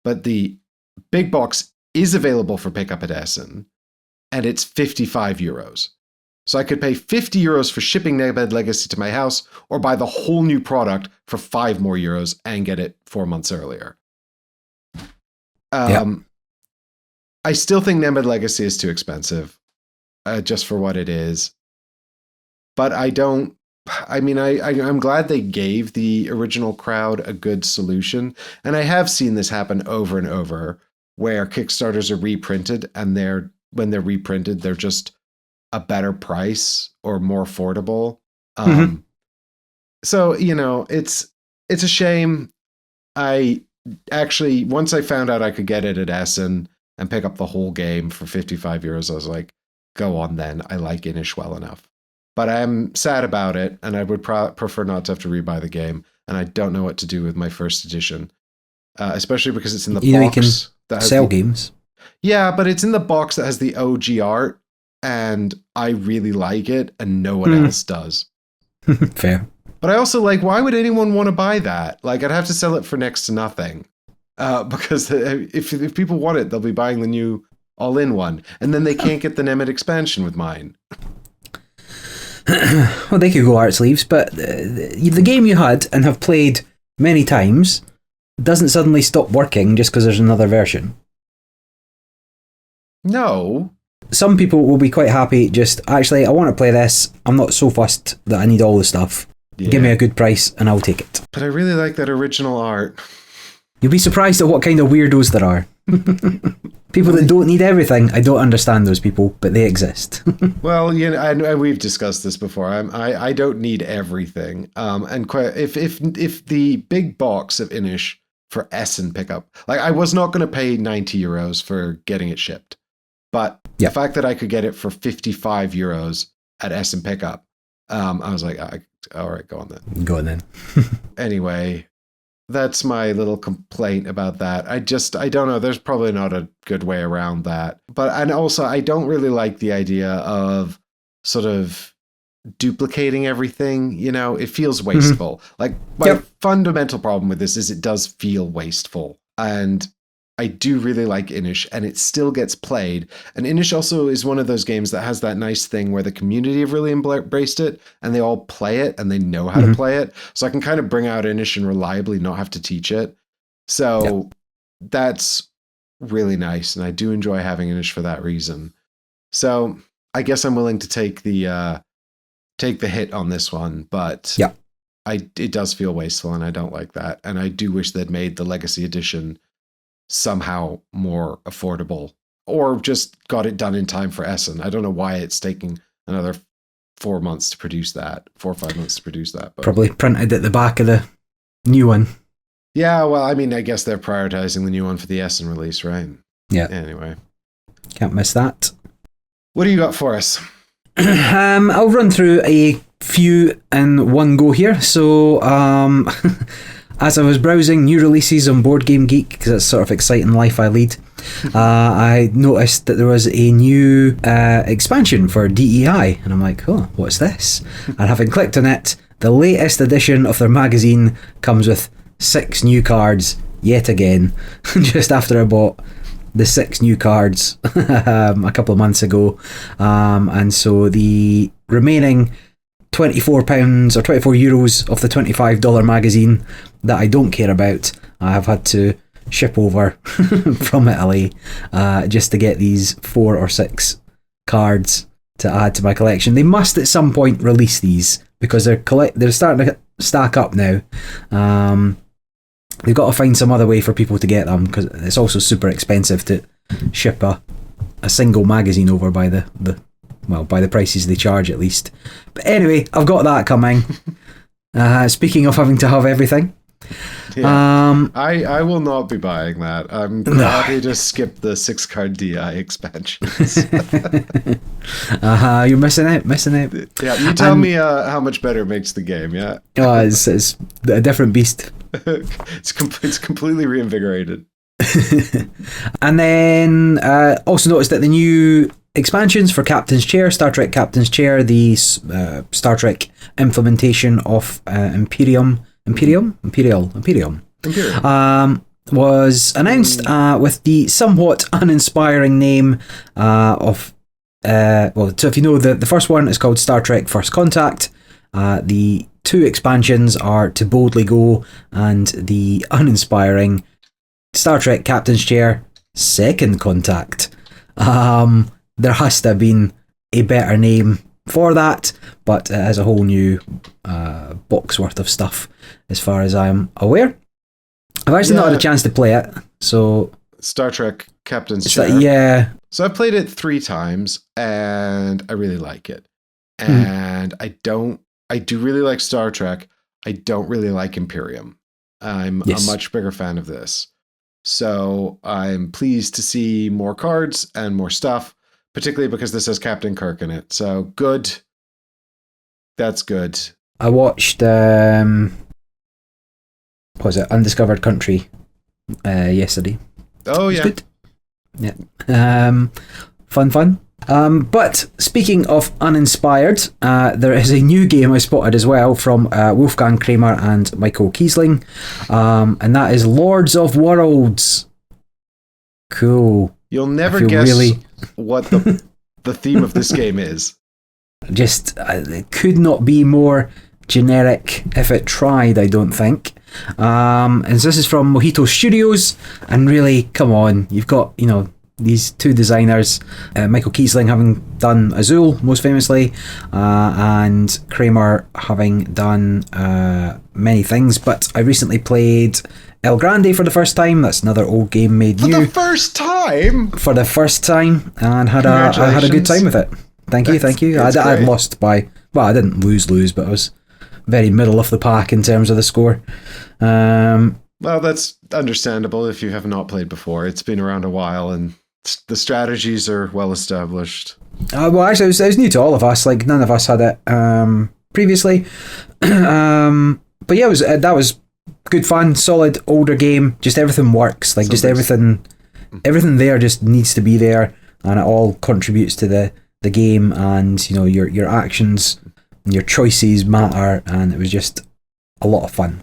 But the big box is available for pickup at Essen, and it's €55. So I could pay €50 for shipping Nemid Legacy to my house, or buy the whole new product for €5 more and get it 4 months earlier. I still think Nemid Legacy is too expensive, just for what it is. But I'm glad they gave the original crowd a good solution. And I have seen this happen over and over, where Kickstarters are reprinted, and when they're reprinted, they're just a better price or more affordable. So, it's a shame. I actually, once I found out I could get it at Essen and pick up the whole game for €55, I was like, go on then. I like Inish well enough. But I'm sad about it, and I would prefer not to have to rebuy the game. And I don't know what to do with my first edition, especially because it's in the box. You can that sell games. Yeah, but it's in the box that has the OG art, and I really like it, and no one else does. Fair. But I also why would anyone want to buy that? I'd have to sell it for next to nothing. Because if people want it, they'll be buying the new all-in one, and then they can't get the Nemid expansion with mine. Well, they could go art sleeves, but the game you had and have played many times doesn't suddenly stop working just because there's another version. No. Some people will be quite happy actually, I want to play this. I'm not so fussed that I need all the stuff. Yeah. Give me a good price and I'll take it. But I really like that original art. You'll be surprised at what kind of weirdos there are. People that don't need everything. I don't understand those people, but they exist. Well, and we've discussed this before. I don't need everything. And if the big box of Inish for Essen pickup, I was not going to pay €90 for getting it shipped, but the fact that I could get it for €55 at Essen pickup, I was like, all right, go on then. Go on then. Anyway. That's my little complaint about that. I don't know. There's probably not a good way around that. And also, I don't really like the idea of sort of duplicating everything. It feels wasteful. My fundamental problem with this is it does feel wasteful. And I do really like Inish, and it still gets played. And Inish also is one of those games that has that nice thing where the community have really embraced it, and they all play it, and they know how to play it. So I can kind of bring out Inish and reliably not have to teach it. So that's really nice, and I do enjoy having Inish for that reason. So I guess I'm willing to take the hit on this one, but it does feel wasteful, and I don't like that. And I do wish they'd made the Legacy Edition somehow more affordable, or just got it done in time for Essen. I don't know why it's taking another 4 months to produce that, 4 or 5 months to produce that. But probably printed at the back of the new one. Yeah, well, I guess they're prioritizing the new one for the Essen release, right? Yeah. Anyway. Can't miss that. What do you got for us? I'll run through a few in one go here. So, as I was browsing new releases on Board Game Geek, because it's sort of exciting life I lead, I noticed that there was a new expansion for DEI, and I'm like, oh, what's this? And having clicked on it, the latest edition of their magazine comes with 6 new cards yet again, just after I bought the 6 new cards a couple of months ago. And so the remaining £24 or €24 of the $25 magazine that I don't care about, I have had to ship over from Italy just to get these 4 or 6 cards to add to my collection. They must at some point release these because they're starting to stack up now. They've got to find some other way for people to get them, because it's also super expensive to ship a single magazine over by the well, by the prices they charge at least. But anyway, I've got that coming. Speaking of having to have everything. Yeah. I will not be buying that. I'm happy to skip the 6-card DI expansions. You're missing out. Yeah, you tell me how much better it makes the game, yeah? Oh, it's a different beast. It's completely reinvigorated. And then also noticed that the new expansions for Captain's Chair, Star Trek Captain's Chair, the Star Trek implementation of Imperium, was announced with the somewhat uninspiring name of so if you know, the first one is called Star Trek First Contact. The two expansions are To Boldly Go and the uninspiring Star Trek Captain's Chair Second Contact. There has to have been a better name for that, but it has a whole new box worth of stuff as far as I'm aware. I've actually not had a chance to play it, so... Star Trek Captain's Chair. Yeah. So I played it 3 times, and I really like it. And I do really like Star Trek. I don't really like Imperium. I'm a much bigger fan of this. So I'm pleased to see more cards and more stuff, particularly because this has Captain Kirk in it. So good. That's good. I watched, what was it, Undiscovered Country yesterday. Oh, yeah. Good. Yeah. Fun. But speaking of uninspired, there is a new game I spotted as well from Wolfgang Kramer and Michael Kiesling, and that is Lords of Worlds. Cool. You'll never guess what the theme of this game is. Just, it could not be more generic if it tried, I don't think. And this is from Mojito Studios, and really, come on, you've got, these two designers, Michael Kiesling having done Azul most famously, and Kramer having done many things, but I recently played El Grande for the first time. That's another old game made new. For the first time? For the first time, and I had a good time with it. Thank you. I lost by, well, I didn't lose, but I was very middle of the pack in terms of the score. Well, that's understandable if you have not played before. It's been around a while, and the strategies are well established. Well, actually, it was new to all of us. Like, none of us had it previously. But yeah, that was good fun, solid, older game. Just everything works. Like, just everything there just needs to be there, and it all contributes to the game. And your actions and your choices matter, and it was just a lot of fun.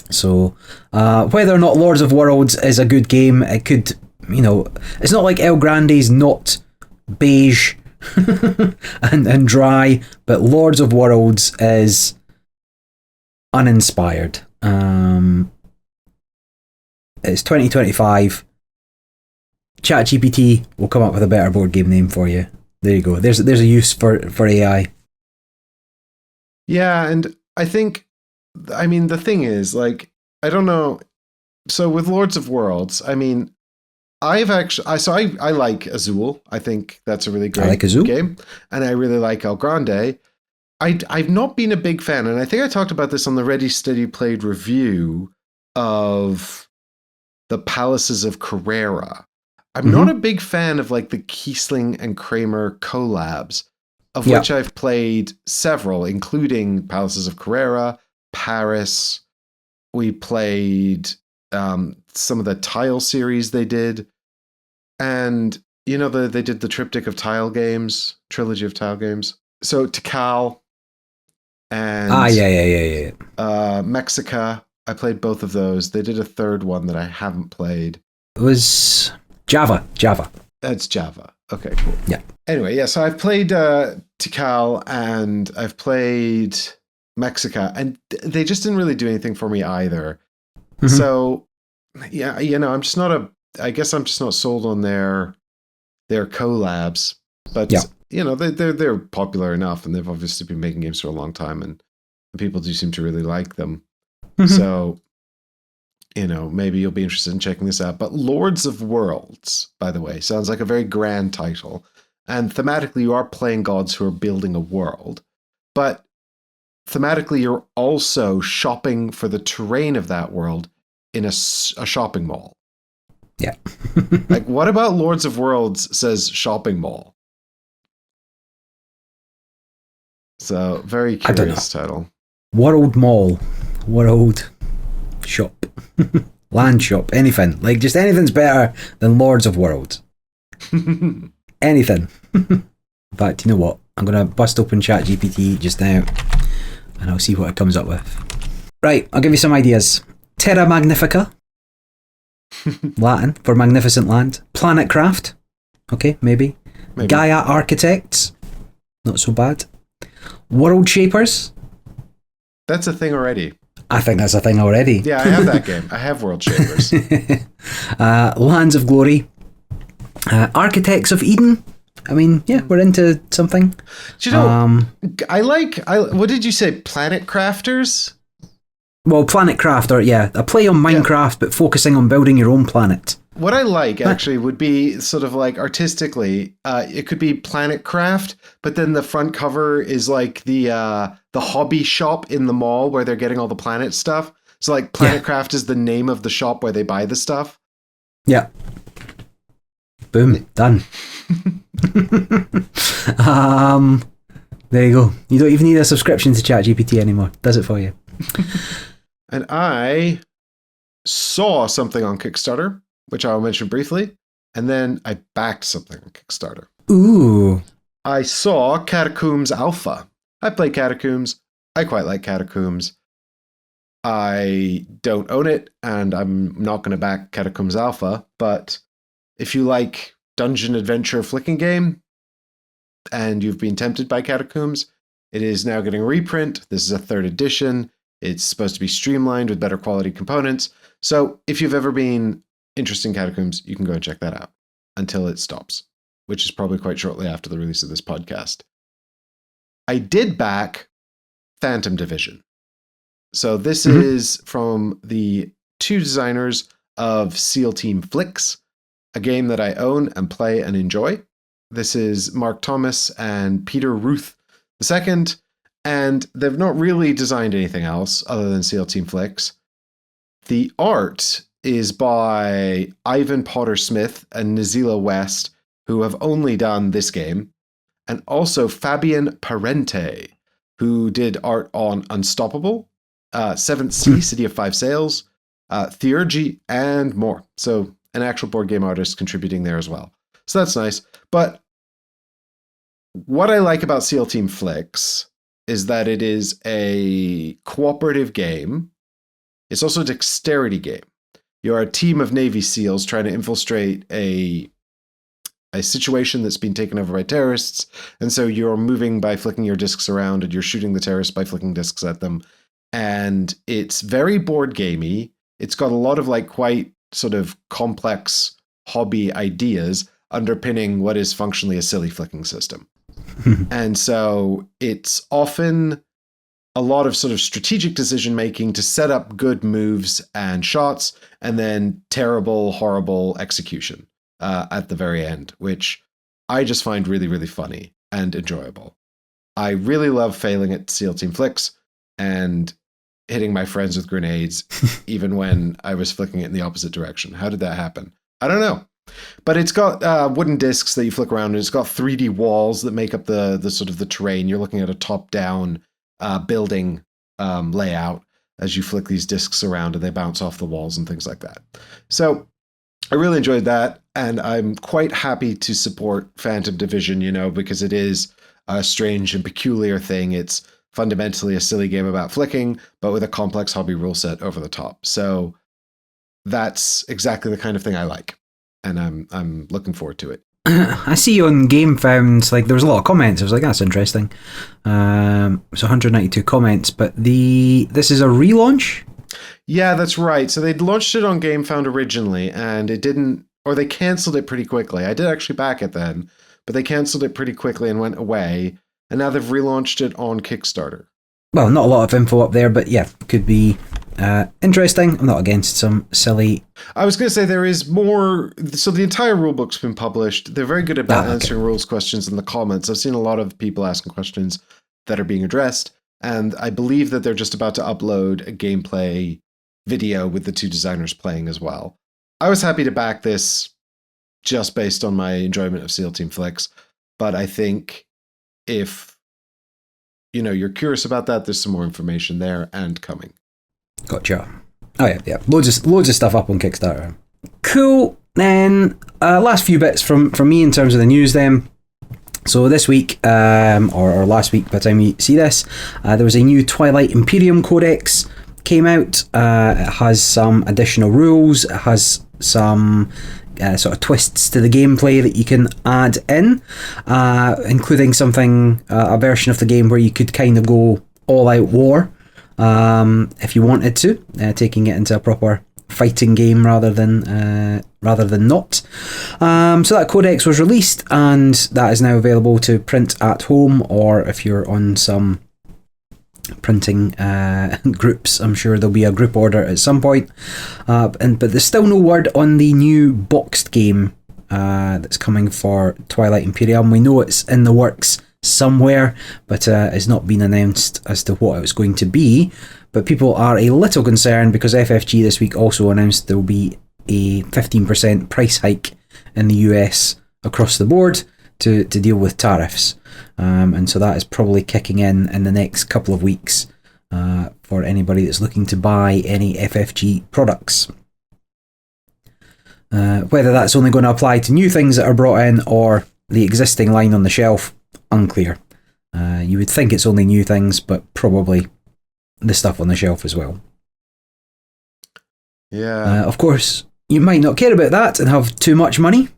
So, whether or not Lords of Worlds is a good game, it could. It's not like El Grande's not beige and dry, but Lords of Worlds is uninspired. It's 2025. ChatGPT will come up with a better board game name for you. There you go. There's a use for AI. Yeah, and I think, the thing is, like, I don't know. So with Lords of Worlds, I like Azul. I think that's a really great game, and I really like El Grande. I've not been a big fan, and I think I talked about this on the Ready Steady Played review of the Palaces of Carrera. I'm not a big fan of like the Kiesling and Kramer collabs, of which I've played several, including Palaces of Carrera, Paris. We played some of the Tile series they did. And, they did the triptych of Tile games, trilogy of Tile games. So Tikal and Mexica, I played both of those. They did a third one that I haven't played. It was Java. That's Java. Okay, cool. Yeah. Anyway, so I've played Tikal and I've played Mexica, and they just didn't really do anything for me either. Mm-hmm. So, yeah, I'm just not I guess I'm just not sold on their collabs, but they're popular enough, and they've obviously been making games for a long time, and people do seem to really like them. Mm-hmm. So, maybe you'll be interested in checking this out. But Lords of Worlds, by the way, sounds like a very grand title, And thematically, you are playing gods who are building a world. But thematically, you're also shopping for the terrain of that world in a shopping mall. Yeah. Like, what about Lords of Worlds says shopping mall? So, very curious title. World Mall. World Shop. Land Shop. Anything. Like, just anything's better than Lords of Worlds. Anything. But you know what? I'm going to bust open ChatGPT just now and I'll see what it comes up with. Right, I'll give you some ideas. Terra Magnifica. Latin for magnificent land. Planetcraft. Okay, maybe. Gaia Architects. Not so bad. World Shapers. That's a thing already. I think that's a thing already. Yeah, I have that game. I have World Shapers. Lands of Glory. Architects of Eden. I mean, yeah, we're into something. Do you know, what did you say? Planet Crafters? Well, Planetcraft, or yeah, a play on Minecraft, but focusing on building your own planet. What I like, actually, would be sort of like artistically, it could be Planetcraft, but then the front cover is like the hobby shop in the mall where they're getting all the planet stuff. So like Planetcraft is the name of the shop where they buy the stuff. Yeah. Boom. Done. There you go. You don't even need a subscription to ChatGPT anymore. Does it for you. And I saw something on Kickstarter, which I'll mention briefly, and then I backed something on Kickstarter. Ooh. I saw Catacombs Alpha. I play Catacombs. I quite like Catacombs. I don't own it, and I'm not going to back Catacombs Alpha, but if you like dungeon adventure flicking game, and you've been tempted by Catacombs, it is now getting a reprint. This is a 3rd edition. It's supposed to be streamlined with better quality components. So if you've ever been interested in Catacombs, you can go and check that out until it stops, which is probably quite shortly after the release of this podcast. I did back Phantom Division. So this is from the 2 designers of SEAL Team Flicks, a game that I own and play and enjoy. This is Mark Thomas and Peter Ruth II, and they've not really designed anything else other than SEAL Team Flicks. The art is by Ivan Potter Smith and Nazila West, who have only done this game, and also Fabian Parente, who did art on Unstoppable, 7th Sea, City of Five Sails, Theurgy, and more. So an actual board game artist contributing there as well. So that's nice. But what I like about SEAL Team Flicks is that it is a cooperative game. It's also a dexterity game. You're a team of Navy SEALs trying to infiltrate a situation that's been taken over by terrorists. And so you're moving by flicking your discs around, and you're shooting the terrorists by flicking discs at them. And it's very board gamey. It's got a lot of like quite sort of complex hobby ideas underpinning what is functionally a silly flicking system. And so it's often a lot of sort of strategic decision making to set up good moves and shots, and then terrible, horrible execution at the very end, which I just find really, really funny and enjoyable. I really love failing at SEAL Team Flicks and hitting my friends with grenades, even when I was flicking it in the opposite direction. How did that happen? I don't know. But it's got wooden discs that you flick around, and it's got 3D walls that make up the sort of the terrain. You're looking at a top-down building layout as you flick these discs around, and they bounce off the walls and things like that. So I really enjoyed that, and I'm quite happy to support Phantom Division, because it is a strange and peculiar thing. It's fundamentally a silly game about flicking, but with a complex hobby rule set over the top. So that's exactly the kind of thing I like, and I'm looking forward to it. I see on GameFound, like there was a lot of comments. I was like, that's interesting. It's 192 comments, but this is a relaunch? Yeah, that's right. So they'd launched it on GameFound originally, and it didn't, or they canceled it pretty quickly. I did actually back it then, but they canceled it pretty quickly and went away, and now they've relaunched it on Kickstarter. Well, not a lot of info up there, but yeah, could be interesting. I'm not against some silly. I was going to say there is more. So the entire rulebook's been published. They're very good about answering rules questions in the comments. I've seen a lot of people asking questions that are being addressed. And I believe that they're just about to upload a gameplay video with the two designers playing as well. I was happy to back this just based on my enjoyment of SEAL Team Flicks. But I think if you're curious about that, there's some more information there and coming. Gotcha. Oh yeah. Loads of stuff up on Kickstarter. Cool. Then last few bits from me in terms of the news then. So this week, or last week by the time you see this, there was a new Twilight Imperium Codex came out. It has some additional rules. It has some sort of twists to the gameplay that you can add in, including a version of the game where you could kind of go all out war if you wanted to, taking it into a proper fighting game rather than not. So that codex was released, and that is now available to print at home, or if you're on some printing groups, I'm sure there'll be a group order at some point. But there's still no word on the new boxed game that's coming for Twilight Imperium. We know it's in the works somewhere, but it's not been announced as to what it was going to be. But people are a little concerned because FFG this week also announced there will be a 15% price hike in the US across the board to deal with tariffs. And so that is probably kicking in the next couple of weeks for anybody that's looking to buy any FFG products. Whether that's only going to apply to new things that are brought in or the existing line on the shelf, unclear. You would think it's only new things, but probably the stuff on the shelf as well. Yeah. Of course, you might not care about that and have too much money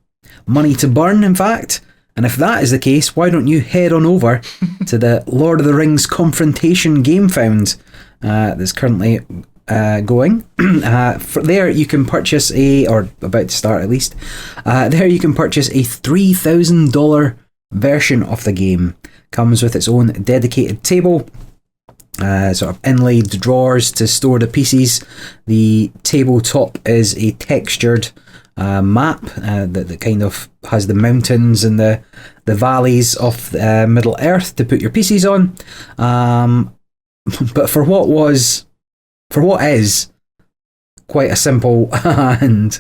to burn, in fact. And if that is the case, why don't you head on over to the Lord of the Rings Confrontation game found that's currently going. There you can purchase or about to start at least, there you can purchase a $3,000 version of the game. Comes with its own dedicated table, sort of inlaid drawers to store the pieces. The tabletop is a textured map that kind of has the mountains and the valleys of Middle Earth to put your pieces on. But for what is quite a simple and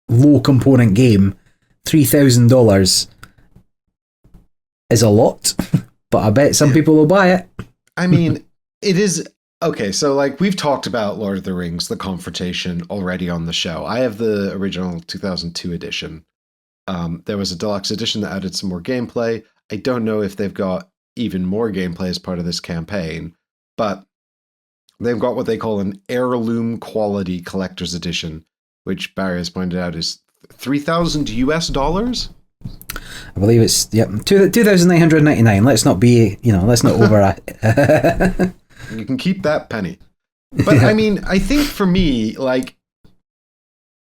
low component game, $3,000 is a lot, but I bet some people will buy it. I mean, it is. Okay, so we've talked about Lord of the Rings, the Confrontation, already on the show. I have the original 2002 edition. There was a deluxe edition that added some more gameplay. I don't know if they've got even more gameplay as part of this campaign, but they've got what they call an heirloom quality collector's edition, which Barry has pointed out is $3,000 US. I believe it's 2,999. Let's not be, let's not over. You can keep that penny. But I mean, I think for me,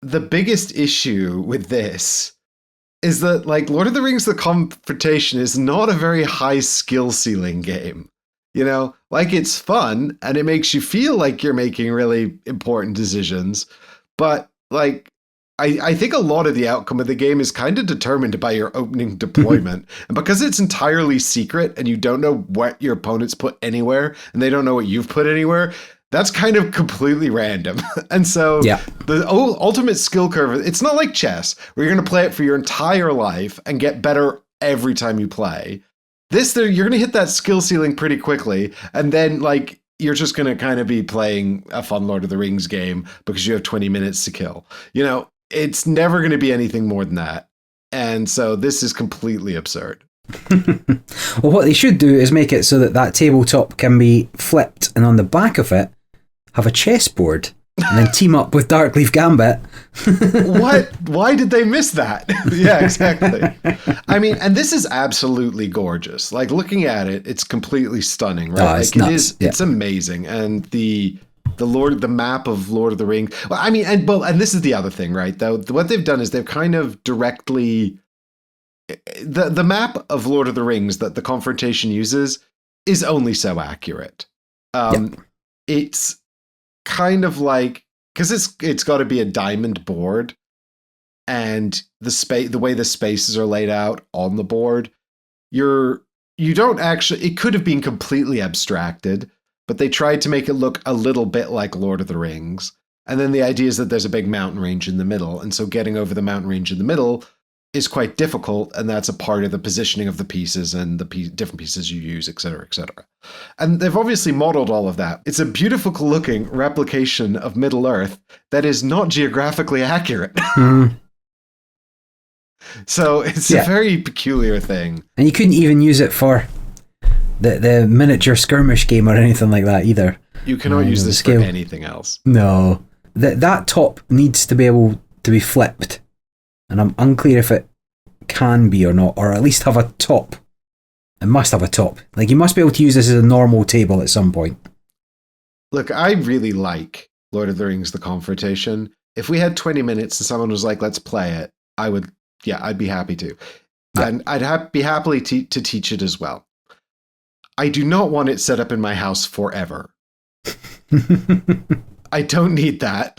the biggest issue with this is that Lord of the Rings: The Confrontation is not a very high skill ceiling game. It's fun and it makes you feel like you're making really important decisions, but I think a lot of the outcome of the game is kind of determined by your opening deployment. And because it's entirely secret and you don't know what your opponents put anywhere and they don't know what you've put anywhere, that's kind of completely random. And so the ultimate skill curve, it's not like chess where you're going to play it for your entire life and get better every time you play. You're going to hit that skill ceiling pretty quickly. And then you're just going to kind of be playing a fun Lord of the Rings game because you have 20 minutes to kill. It's never going to be anything more than that. And so this is completely absurd. Well, what they should do is make it so that tabletop can be flipped, and on the back of it, have a chessboard, and then team up with Darkleaf Gambit. What? Why did they miss that? Yeah, exactly. I mean, and this is absolutely gorgeous. Looking at it, it's completely stunning, right? Oh, it's nuts. It's amazing. And the map of Lord of the Rings. Well, I mean, and this is the other thing, right? Though what they've done is they've kind of directly the map of Lord of the Rings that the Confrontation uses is only so accurate. it's kind of like, because it's got to be a diamond board, and the way the spaces are laid out on the board, you don't actually, it could have been completely abstracted, but they tried to make it look a little bit like Lord of the Rings. And then the idea is that there's a big mountain range in the middle, and so getting over the mountain range in the middle is quite difficult, and that's a part of the positioning of the pieces and the different pieces you use, etc., etc. And they've obviously modeled all of that. It's a beautiful looking replication of Middle Earth that is not geographically accurate. So it's a very peculiar thing. And you couldn't even use it for the miniature skirmish game or anything like that either. You cannot use this for anything else. No. That top needs to be able to be flipped. And I'm unclear if it can be or not, or at least have a top. It must have a top. Like, you must be able to use this as a normal table at some point. Look, I really like Lord of the Rings, The Confrontation. If we had 20 minutes and someone was like, let's play it, I'd be happy to. Yeah. And I'd be happily to teach it as well. I do not want it set up in my house forever. I don't need that.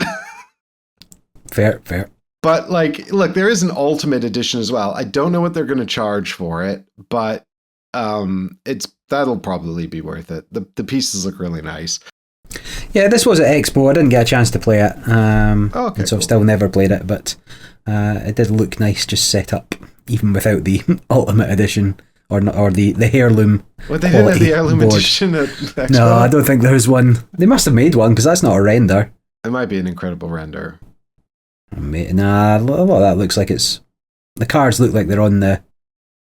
Fair. But, like, look, there is an Ultimate Edition as well. I don't know what they're going to charge for it, but that'll probably be worth it. The pieces look really nice. Yeah, this was at Expo. I didn't get a chance to play it. Okay, so I've still never played it, but it did look nice just set up, even without the Ultimate Edition or the heirloom. What, they didn't have the heirloom edition at Expo? No, I don't think there's one. They must have made one, because that's not a render. It might be an incredible render. Nah, a lot of that looks like it's... The cards look like they're on the...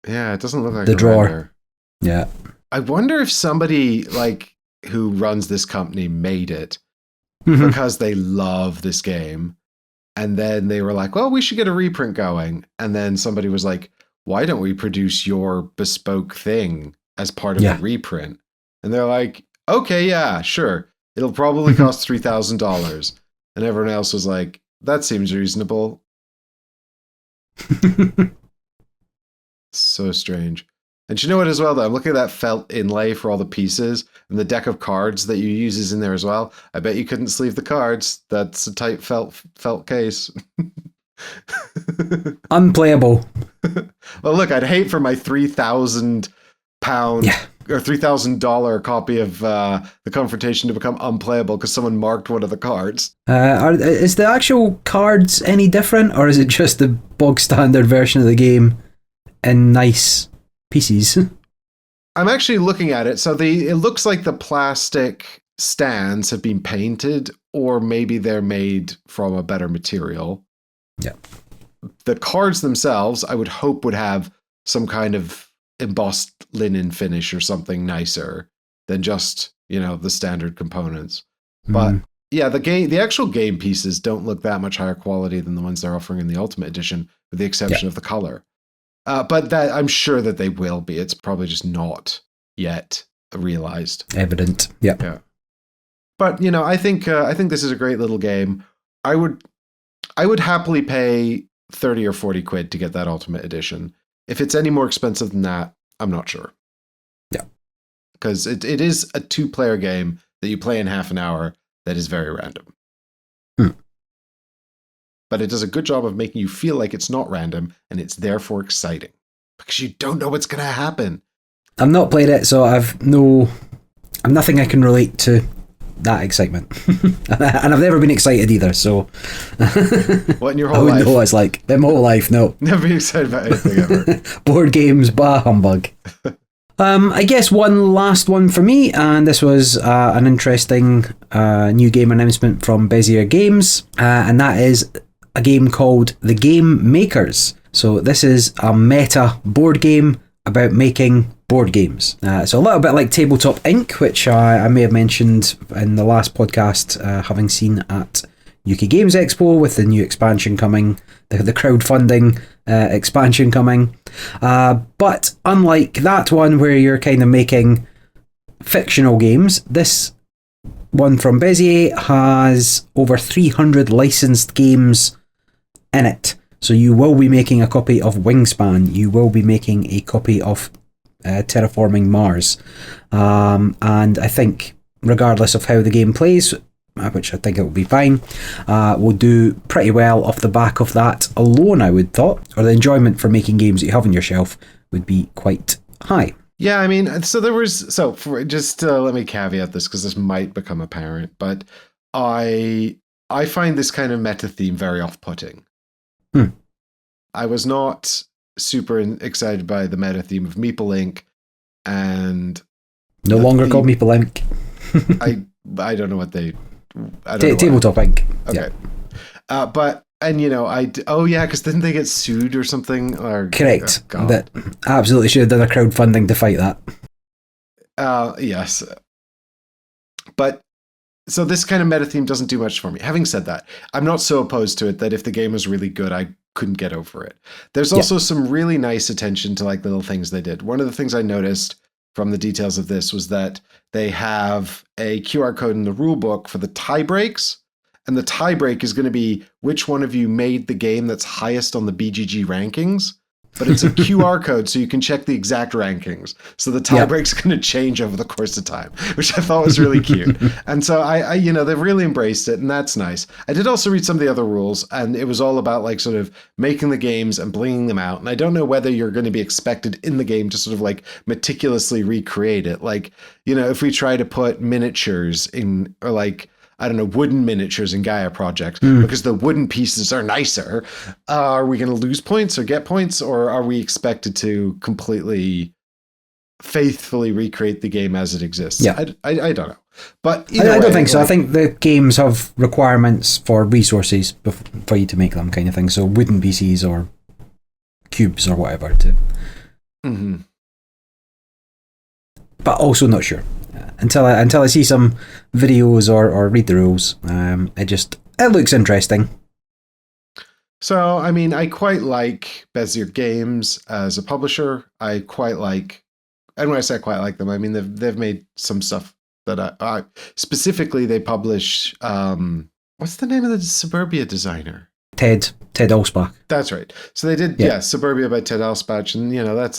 Yeah, it doesn't look like the a drawer. render. Yeah. I wonder if somebody, like, who runs this company made it because they love this game. And then they were like, well, we should get a reprint going. And then somebody was like, why don't we produce your bespoke thing as part of the reprint? And they're like, okay, yeah, sure. It'll probably cost $3,000. And everyone else was like, that seems reasonable. So strange. And you know what as well, though? I'm looking at that felt inlay for all the pieces, and the deck of cards that you use is in there as well. I bet you couldn't sleeve the cards. That's a tight felt case. Unplayable. Well, look, I'd hate for my £3,000 or $3,000 copy of the Confrontation to become unplayable because someone marked one of the cards. Is the actual cards any different, or is it just the bog standard version of the game in nice pieces? I'm actually looking at it. So it looks like the plastic stands have been painted, or maybe they're made from a better material. Yeah. The cards themselves, I would hope, would have some kind of embossed linen finish or something nicer than just, the standard components. But yeah, the actual game pieces don't look that much higher quality than the ones they're offering in the Ultimate Edition, with the exception of the color. But that, I'm sure that they will be. It's probably just not yet realized. Evident. Yeah. But I think this is a great little game. I would happily pay 30 or 40 quid to get that Ultimate Edition. If it's any more expensive than that, I'm not sure. Yeah. Because it is a 2-player game that you play in half an hour that is very random. But it does a good job of making you feel like it's not random, and it's therefore exciting. Because you don't know what's going to happen. I've not played it, so I've nothing I can relate to that excitement. And I've never been excited either, so... What, in your whole life? I wouldn't know what it's like. In my whole life, no. Never been excited about anything ever. Board games, bah humbug. I guess one last one for me, and this was an interesting new game announcement from Bezier Games, and that is a game called The Game Makers. So this is a meta board game about making board games. So a little bit like Tabletop Inc., which I may have mentioned in the last podcast, having seen at UK Games Expo with the new expansion coming, the crowdfunding expansion coming. But unlike that one where you're kind of making fictional games, this one from Bezier has over 300 licensed games in it. So you will be making a copy of Wingspan, you will be making a copy of Terraforming Mars, and I think regardless of how the game plays, which I think it will be fine, will do pretty well off the back of that alone, I would thought, or the enjoyment for making games that you have on your shelf would be quite high. Yeah, I mean, so there was, so for just let me caveat this because this might become apparent, but I find this kind of meta theme very off-putting. I was not super excited by the meta theme of Meeple Link, and no longer called Meeple Link. I don't know what they. Tabletop Inc. Okay, yeah. But and because didn't they get sued or something? Or, correct. That absolutely should have done a crowdfunding to fight that. Yes, but. So this kind of meta theme doesn't do much for me. Having said that, I'm not so opposed to it that if the game was really good, I couldn't get over it. There's also some really nice attention to like little things they did. One of the things I noticed from the details of this was that they have a QR code in the rule book for the tie breaks. And the tie break is going to be which one of you made the game that's highest on the BGG rankings. But it's a QR code, so you can check the exact rankings. So the tiebreak's going to change over the course of time, which I thought was really cute. And so I they've really embraced it, and that's nice. I did also read some of the other rules, and it was all about like sort of making the games and blinging them out. And I don't know whether you're going to be expected in the game to sort of like meticulously recreate it. Like, if we try to put miniatures in, or like, I don't know, wooden miniatures in Gaia Project because the wooden pieces are nicer. Are we going to lose points or get points, or are we expected to completely faithfully recreate the game as it exists? Yeah. I don't know. But I don't think so. I think the games have requirements for resources for you to make them, kind of thing. So wooden pieces or cubes or whatever. Mm-hmm. But also not sure. Until I see some videos or read the rules, it looks interesting. So, I mean, I quite like Bezier Games as a publisher. I quite like, and when I say I quite like them, I mean they've made some stuff that I specifically they publish. What's the name of the Suburbia designer? Ted Alspach. That's right. So they did, Suburbia by Ted Alspach, and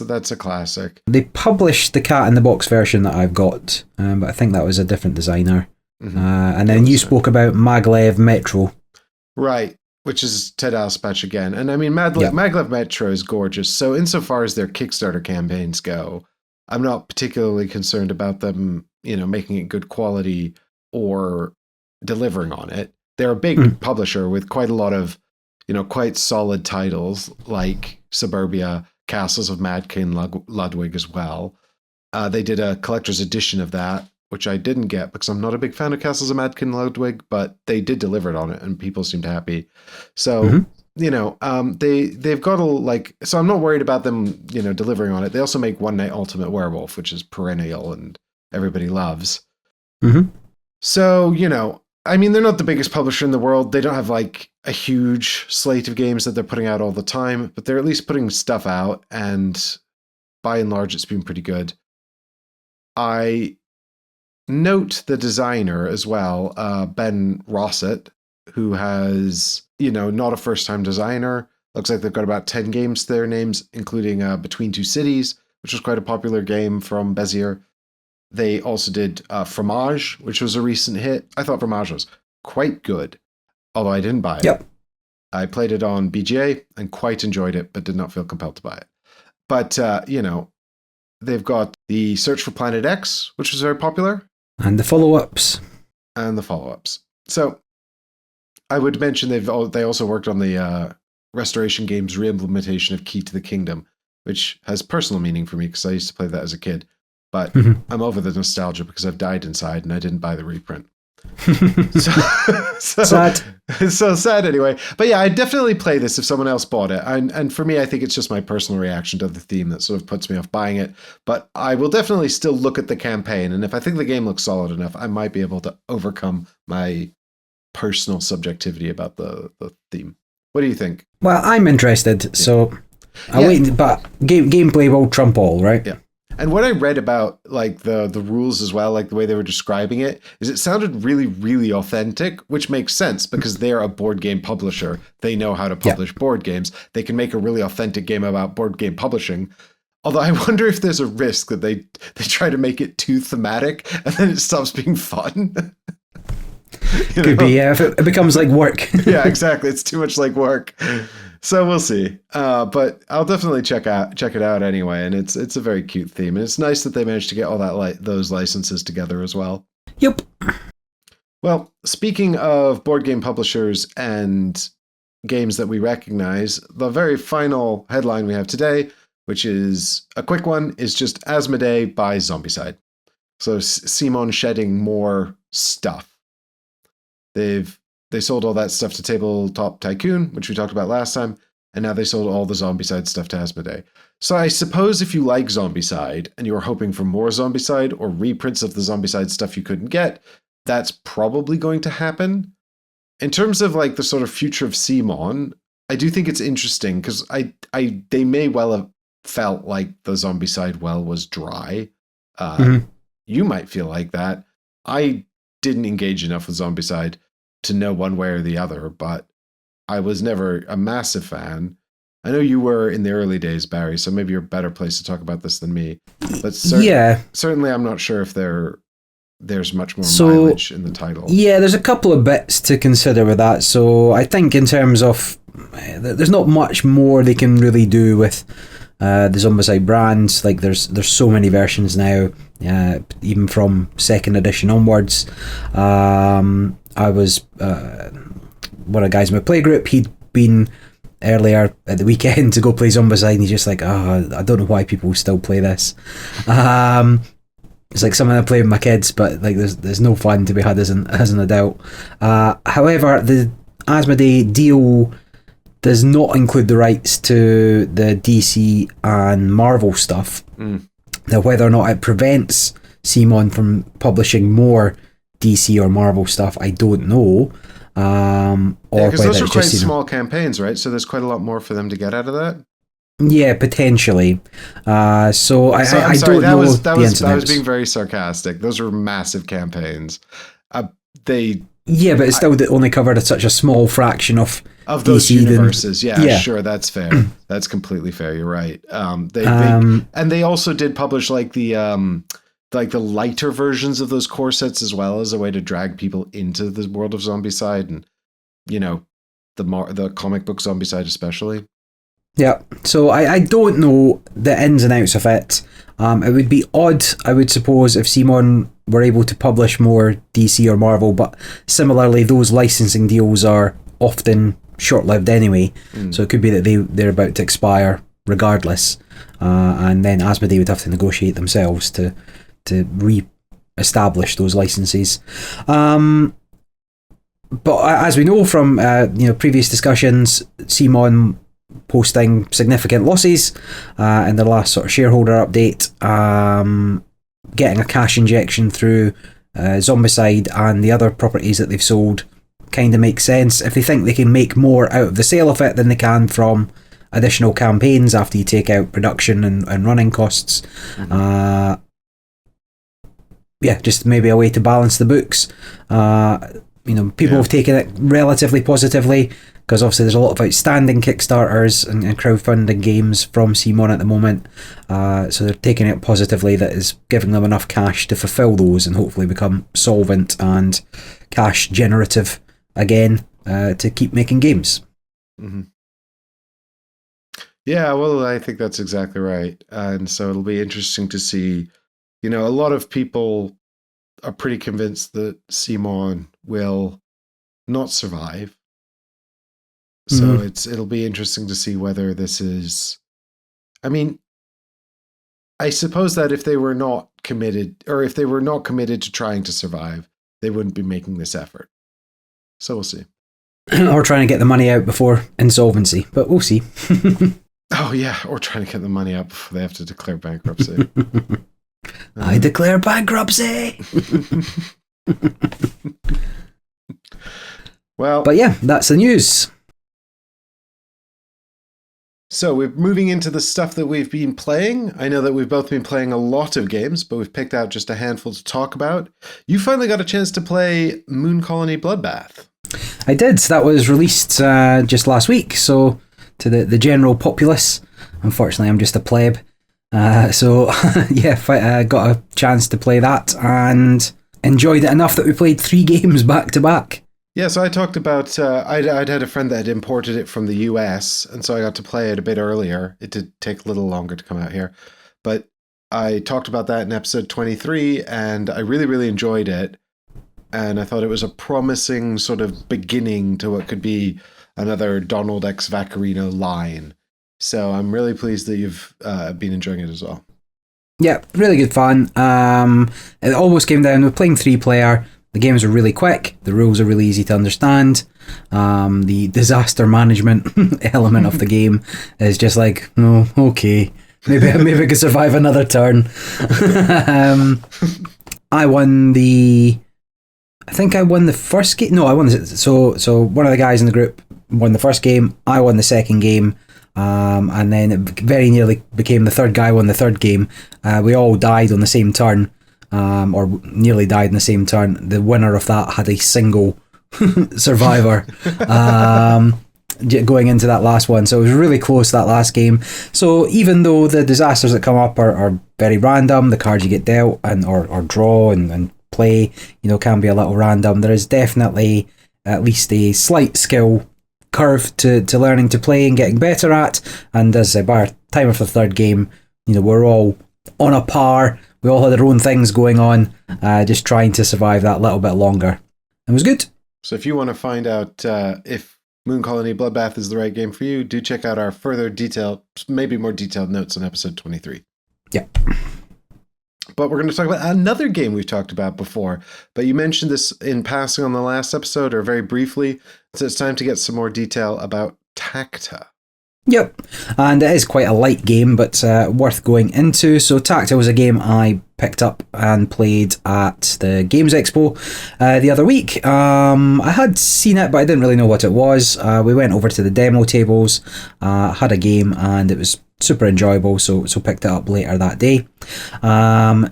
that's a classic. They published the Cat in the Box version that I've got, but I think that was a different designer. Mm-hmm. And then you spoke about Maglev Metro, right? Which is Ted Alspach again. And I mean, Maglev Metro is gorgeous. So insofar as their Kickstarter campaigns go, I'm not particularly concerned about them, making it good quality or delivering on it. They're a big publisher with quite a lot of quite solid titles like Suburbia, Castles of Mad King Ludwig as well. They did a collector's edition of that, which I didn't get because I'm not a big fan of Castles of Mad King Ludwig, but they did deliver it on it and people seemed happy. So, they've got so I'm not worried about them, delivering on it. They also make One Night Ultimate Werewolf, which is perennial and everybody loves. Mm-hmm. So, I mean, they're not the biggest publisher in the world. They don't have like a huge slate of games that they're putting out all the time, but they're at least putting stuff out. And by and large, it's been pretty good. I note the designer as well, Ben Rossett, who has, not a first-time designer. Looks like they've got about 10 games to their names, including Between Two Cities, which was quite a popular game from Bezier. They also did Fromage, which was a recent hit. I thought Fromage was quite good, although I didn't buy it. Yep. I played it on BGA and quite enjoyed it, but did not feel compelled to buy it. But, they've got the Search for Planet X, which was very popular. And the follow-ups. So I would mention they also worked on the Restoration Games reimplementation of Key to the Kingdom, which has personal meaning for me because I used to play that as a kid. But I'm over the nostalgia because I've died inside and I didn't buy the reprint. so sad. It's so sad anyway. But yeah, I'd definitely play this if someone else bought it. And for me, I think it's just my personal reaction to the theme that sort of puts me off buying it. But I will definitely still look at the campaign. And if I think the game looks solid enough, I might be able to overcome my personal subjectivity about the theme. What do you think? Well, I'm interested. So I'll wait. But gameplay will trump all, right? Yeah. And what I read about like the rules as well, like the way they were describing it, is it sounded really, really authentic, which makes sense because they're a board game publisher. They know how to publish board games. They can make a really authentic game about board game publishing. Although I wonder if there's a risk that they try to make it too thematic and then it stops being fun. Could be, yeah, if it becomes like work. Yeah, exactly. It's too much like work. So we'll see. But I'll definitely check it out anyway. And it's a very cute theme. And it's nice that they managed to get all that those licenses together as well. Yep. Well, speaking of board game publishers and games that we recognize, the very final headline we have today, which is a quick one, is just Asmodee buys Zombicide. So Simon shedding more stuff. They sold all that stuff to Tabletop Tycoon, which we talked about last time, and now they sold all the Zombicide stuff to Asmodee. So I suppose if you like Zombicide and you were hoping for more Zombicide or reprints of the Zombicide stuff you couldn't get, that's probably going to happen. In terms of like the sort of future of Simon, I do think it's interesting because they may well have felt like the Zombicide well was dry. You might feel like that. I didn't engage enough with Zombicide to know one way or the other, but I was never a massive fan. I know you were in the early days, Barry, so maybe you're a better place to talk about this than me. But certainly I'm not sure if there's much more mileage in the title. Yeah, there's a couple of bits to consider with that. So I think in terms of, there's not much more they can really do with the Zombicide brands. Like there's so many versions now, even from 2nd edition onwards. I was one of the guys in my playgroup. He'd been earlier at the weekend to go play Zombicide, and he's just like, I don't know why people still play this. It's like something I play with my kids, but like there's no fun to be had as an adult. However, the Asmodee deal does not include the rights to the DC and Marvel stuff. Now, whether or not it prevents Simon from publishing more DC or Marvel stuff, I don't know. Because those are quite small campaigns, right? So there's quite a lot more for them to get out of that. Yeah, potentially. I don't know the ins and outs. I was being very sarcastic. Those were massive campaigns. Yeah, but it's still only covered such a small fraction of those DC universes. Yeah, sure, that's fair. That's completely fair. You're right. They also did publish like the lighter versions of those core sets as well, as a way to drag people into the world of Zombicide, and the comic book Zombicide especially. Yeah, so I don't know the ins and outs of it. It would be odd, I would suppose, if Simon were able to publish more DC or Marvel, but similarly, those licensing deals are often short-lived anyway, so it could be that they're about to expire regardless, and then Asmodee would have to negotiate themselves to re-establish those licenses. But as we know from previous discussions, Simon posting significant losses in the last sort of shareholder update, getting a cash injection through Zombicide and the other properties that they've sold kind of makes sense. If they think they can make more out of the sale of it than they can from additional campaigns after you take out production and running costs. Just maybe a way to balance the books. People have taken it relatively positively, because obviously there's a lot of outstanding Kickstarters and crowdfunding games from Simon at the moment. So they're taking it positively, that is giving them enough cash to fulfill those and hopefully become solvent and cash generative again to keep making games. Mm-hmm. Yeah, well, I think that's exactly right. And so it'll be interesting to see. A lot of people are pretty convinced that Simon will not survive. So it'll be interesting to see whether this is. I mean, I suppose that if they were not committed to trying to survive, they wouldn't be making this effort. So we'll see. Or trying to get the money out before insolvency, but we'll see. Oh yeah, or trying to get the money out before they have to declare bankruptcy. I declare bankruptcy. Well, but yeah, that's the news. So we're moving into the stuff that we've been playing. I know that we've both been playing a lot of games, but we've picked out just a handful to talk about. You finally got a chance to play Moon Colony Bloodbath. I did. That was released just last week, so to the general populace. Unfortunately, I'm just a pleb. So yeah, got a chance to play that and enjoyed it enough that we played 3 games back to back. Yeah, so I talked about, I'd had a friend that had imported it from the US, and so I got to play it a bit earlier. It did take a little longer to come out here. But I talked about that in episode 23, and I really, really enjoyed it. And I thought it was a promising sort of beginning to what could be another Donald X Vaccarino line. So I'm really pleased that you've been enjoying it as well. Yeah, really good fun. It almost came down, we're playing 3-player. The games are really quick. The rules are really easy to understand. The disaster management element of the game is just like, oh, okay, maybe I could survive another turn. I won the first game. No, I won. So one of the guys in the group won the first game. I won the second game. And then it very nearly became the third guy won the third game. We all died on the same turn. Or nearly died in the same turn. The winner of that had a single survivor going into that last one. So it was really close, that last game. So even though the disasters that come up are very random, the cards you get dealt and or draw and play, can be a little random, there is definitely at least a slight skill curve to learning to play and getting better at. And as I say, by our time of the third game, we're all on a par. We all had our own things going on, just trying to survive that little bit longer. It was good. So if you want to find out if Moon Colony Bloodbath is the right game for you, do check out our further detailed, maybe more detailed notes on episode 23. Yeah. But we're going to talk about another game we've talked about before. But you mentioned this in passing on the last episode, or very briefly. So it's time to get some more detail about Tacta. Yep, and it is quite a light game, but worth going into. So Tacta was a game I picked up and played at the Games Expo the other week. I had seen it, but I didn't really know what it was. We went over to the demo tables, had a game, and it was super enjoyable, so picked it up later that day.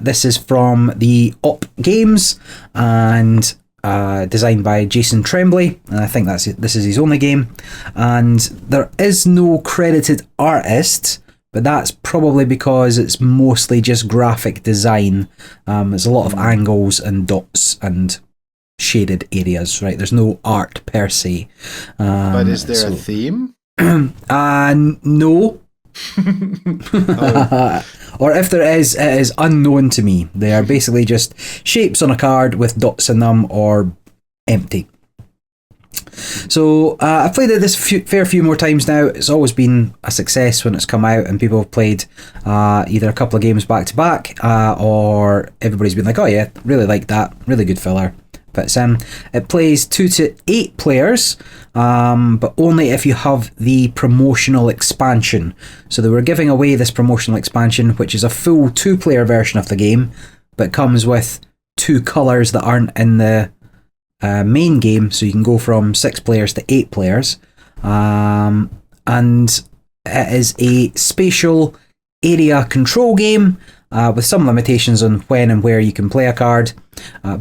This is from the Op Games, and designed by Jason Tremblay, and I think this is his only game. And there is no credited artist, but that's probably because it's mostly just graphic design. There's a lot of angles and dots and shaded areas, right? There's no art per se. But is there a theme? No. Or if there is, it is unknown to me. They are basically just shapes on a card with dots in them or empty. So I've played it this fair few more times now. It's always been a success when it's come out, and people have played either a couple of games back to back, or everybody's been like, oh yeah, really like that, really good filler. But it plays 2 to 8 players, but only if you have the promotional expansion. So they were giving away this promotional expansion, which is a full 2-player version of the game, but comes with 2 colours that aren't in the main game, so you can go from 6 players to 8 players. And it is a spatial area control game, with some limitations on when and where you can play a card.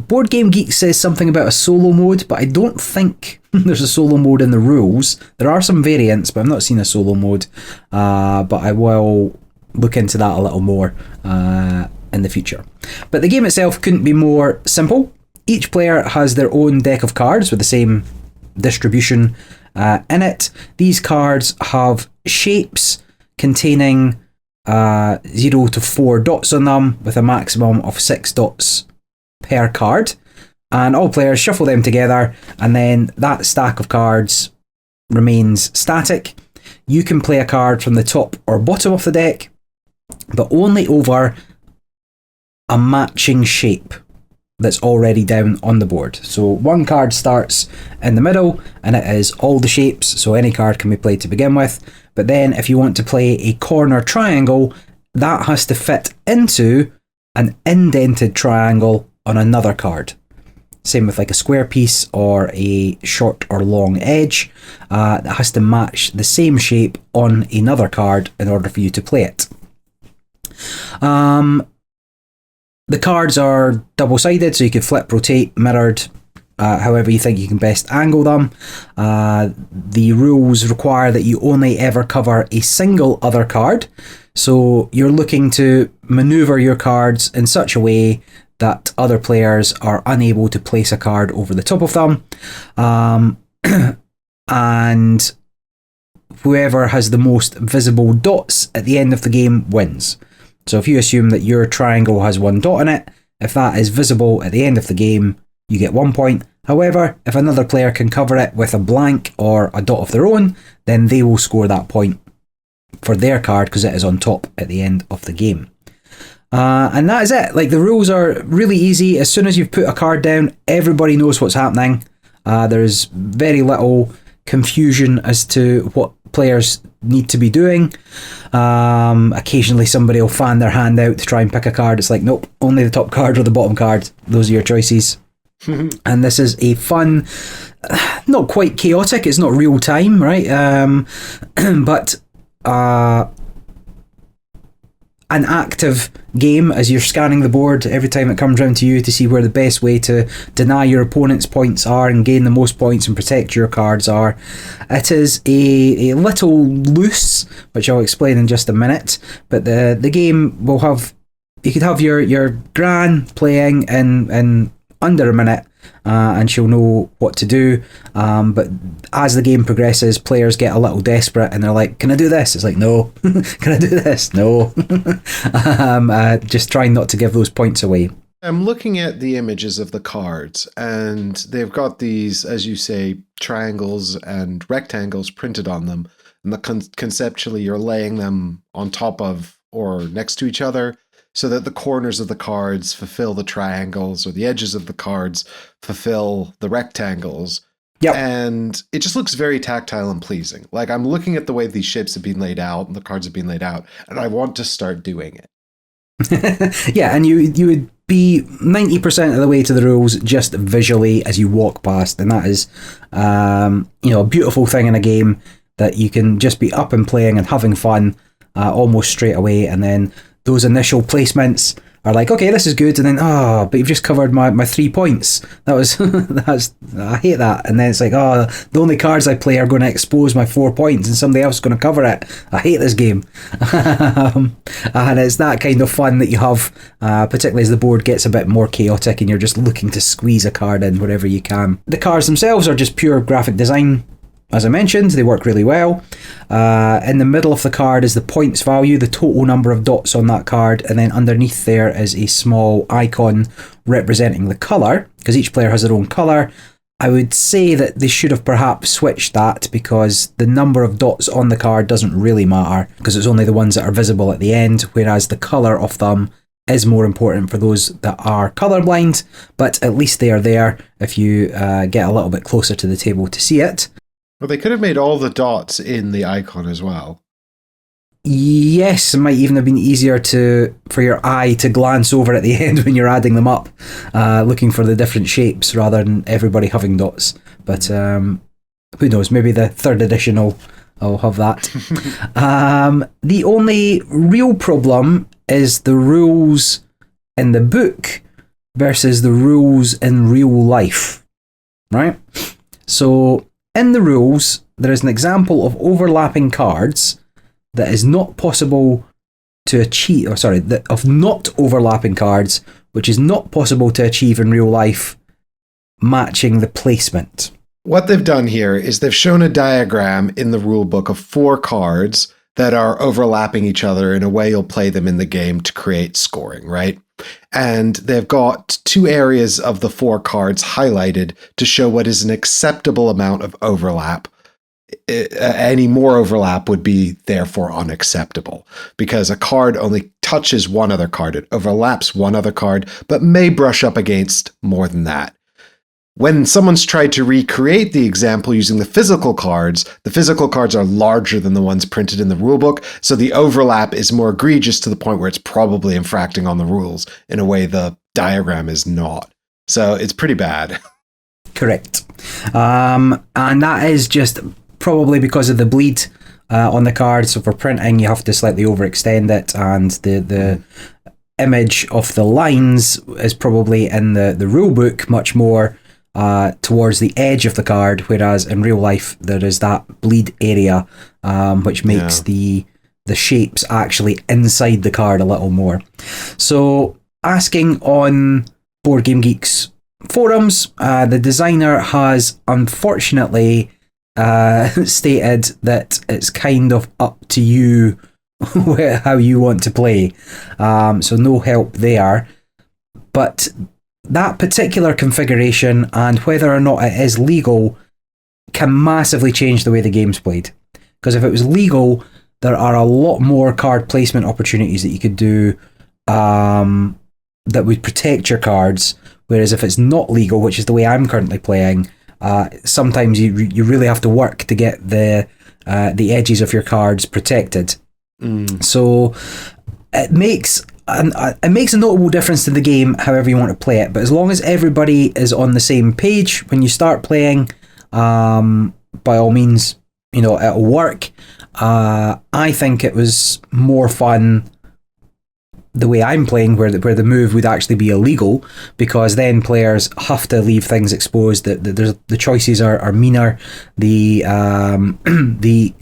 Board Game Geek says something about a solo mode, but I don't think there's a solo mode in the rules. There are some variants, but I've not seen a solo mode. But I will look into that a little more in the future. But the game itself couldn't be more simple. Each player has their own deck of cards with the same distribution in it. These cards have shapes containing 0 to 4 dots on them, with a maximum of 6 dots per card, and all players shuffle them together, and then that stack of cards remains static. You can play a card from the top or bottom of the deck, but only over a matching shape that's already down on the board. So one card starts in the middle, and it is all the shapes, so any card can be played to begin with. But then if you want to play a corner triangle, that has to fit into an indented triangle on another card. Same with like a square piece or a short or long edge. That has to match the same shape on another card in order for you to play it. The cards are double-sided, so you can flip, rotate, mirrored, however you think you can best angle them. The rules require that you only ever cover a single other card. So you're looking to maneuver your cards in such a way that other players are unable to place a card over the top of them. And whoever has the most visible dots at the end of the game wins. So if you assume that your triangle has one dot in it, if that is visible at the end of the game, you get 1 point. However, if another player can cover it with a blank or a dot of their own, then they will score that point for their card because it is on top at the end of the game. And that is it. Like, the rules are really easy. As soon as you've put a card down, everybody knows what's happening. There's very little confusion as to what players need to be doing. Occasionally somebody will fan their hand out to try and pick a card. It's like, nope, only the top card or the bottom card. Those are your choices. And this is a fun, not quite chaotic, it's not real time, right? But an active game as you're scanning the board every time it comes round to you to see where the best way to deny your opponent's points are and gain the most points and protect your cards are. It is a little loose, which I'll explain in just a minute, but the game will have, you could have your Gran playing in under a minute, and she'll know what to do. But as the game progresses, players get a little desperate and they're like, can I do this? It's like, no. Can I do this? No. Just trying not to give those points away. I'm looking at the images of the cards, and they've got these, as you say, triangles and rectangles printed on them. And conceptually, you're laying them on top of or next to each other, so that the corners of the cards fulfill the triangles or the edges of the cards fulfill the rectangles. Yep. And it just looks very tactile and pleasing. Like, I'm looking at the way these shapes have been laid out and the cards have been laid out, and I want to start doing it. Yeah, and you would be 90% of the way to the rules just visually as you walk past, and that is a beautiful thing in a game, that you can just be up and playing and having fun almost straight away, and then those initial placements are like, okay, this is good, and then, but you've just covered my 3 points. I hate that. And then it's like, the only cards I play are going to expose my 4 points and somebody else is going to cover it. I hate this game. And it's that kind of fun that you have, particularly as the board gets a bit more chaotic and you're just looking to squeeze a card in wherever you can. The cards themselves are just pure graphic design. As I mentioned, they work really well. In the middle of the card is the points value, the total number of dots on that card, and then underneath there is a small icon representing the colour, because each player has their own colour. I would say that they should have perhaps switched that, because the number of dots on the card doesn't really matter, because it's only the ones that are visible at the end, whereas the colour of them is more important for those that are colourblind, but at least they are there if you get a little bit closer to the table to see it. Well, they could have made all the dots in the icon as well. Yes, it might even have been easier for your eye to glance over at the end when you're adding them up, looking for the different shapes rather than everybody having dots. But who knows, maybe the 3rd edition will have that. The only real problem is the rules in the book versus the rules in real life, right? So in the rules, there is an example of overlapping cards that is not possible to achieve, of not overlapping cards, which is not possible to achieve in real life, matching the placement. What they've done here is they've shown a diagram in the rule book of 4 cards that are overlapping each other in a way you'll play them in the game to create scoring, right? And they've got 2 areas of the 4 cards highlighted to show what is an acceptable amount of overlap. Any more overlap would be therefore unacceptable, because a card only touches one other card. It overlaps one other card, but may brush up against more than that. When someone's tried to recreate the example using the physical cards are larger than the ones printed in the rulebook, so the overlap is more egregious to the point where it's probably infracting on the rules in a way the diagram is not. So it's pretty bad. Correct. And that is just probably because of the bleed on the card. So for printing, you have to slightly overextend it, and the image of the lines is probably in the rule book much more towards the edge of the card, whereas in real life there is that bleed area, which makes the shapes actually inside the card a little more. So, asking on Board Game Geek's forums, the designer has unfortunately stated that it's kind of up to you how you want to play. So no help there. But that particular configuration and whether or not it is legal can massively change the way the game's played. Because if it was legal, there are a lot more card placement opportunities that you could do that would protect your cards. Whereas if it's not legal, which is the way I'm currently playing, sometimes you really have to work to get the edges of your cards protected. So it makes a notable difference to the game, however you want to play it. But as long as everybody is on the same page when you start playing, by all means, it'll work. I think it was more fun the way I'm playing, where the move would actually be illegal, because then players have to leave things exposed. That the choices are meaner. The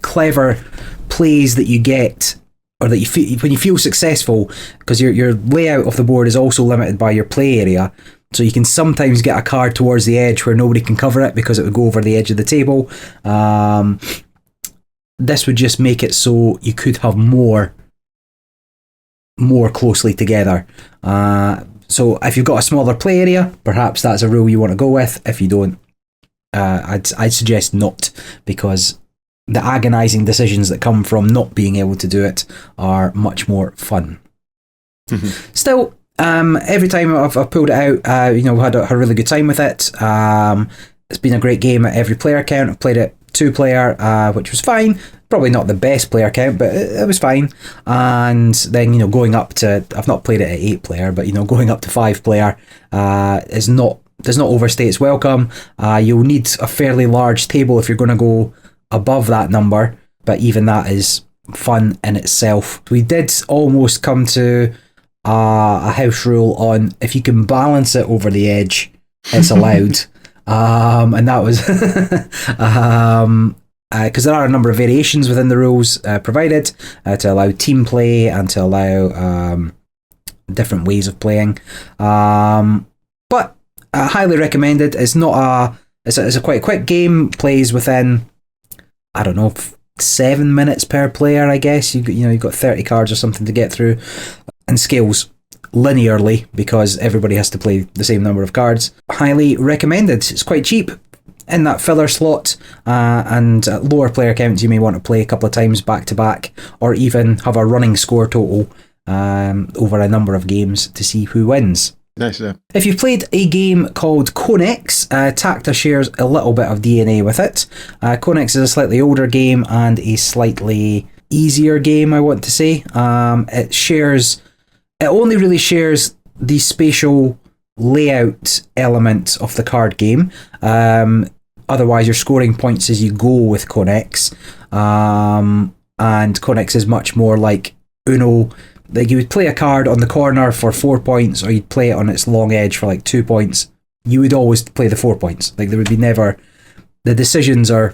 clever plays that you get, or that you feel when you feel successful, because your layout of the board is also limited by your play area. So you can sometimes get a card towards the edge where nobody can cover it because it would go over the edge of the table. This would just make it so you could have more closely together. So if you've got a smaller play area, perhaps that's a rule you want to go with. If you don't, I'd suggest not, because the agonising decisions that come from not being able to do it are much more fun. Still, every time I've pulled it out, we had a really good time with it. It's been a great game at every player count. I've played it 2-player, which was fine. Probably not the best player count, but it was fine. And then, going up to, I've not played it at 8-player, but, going up to 5-player does not overstay its welcome. You'll need a fairly large table if you're going to go above that number, but even that is fun in itself. We did almost come to a house rule on if you can balance it over the edge, it's allowed. And that was because there are a number of variations within the rules provided to allow team play and to allow different ways of playing. But highly recommended. It's not it's a quite quick game. Plays within, I don't know, 7 minutes per player. I guess you've got 30 cards or something to get through, and scales linearly because everybody has to play the same number of cards. Highly recommended. It's quite cheap in that filler slot, and at lower player counts you may want to play a couple of times back to back, or even have a running score total over a number of games to see who wins. Nice, yeah. If you've played a game called Codex, Tacta shares a little bit of DNA with it. Codex is a slightly older game and a slightly easier game, I want to say. It only really shares the spatial layout element of the card game. Otherwise, you're scoring points as you go with Codex. And Codex is much more like Uno. Like, you would play a card on the corner for 4 points, or you'd play it on its long edge for 2 points. You would always play the 4 points. There would be never... The decisions are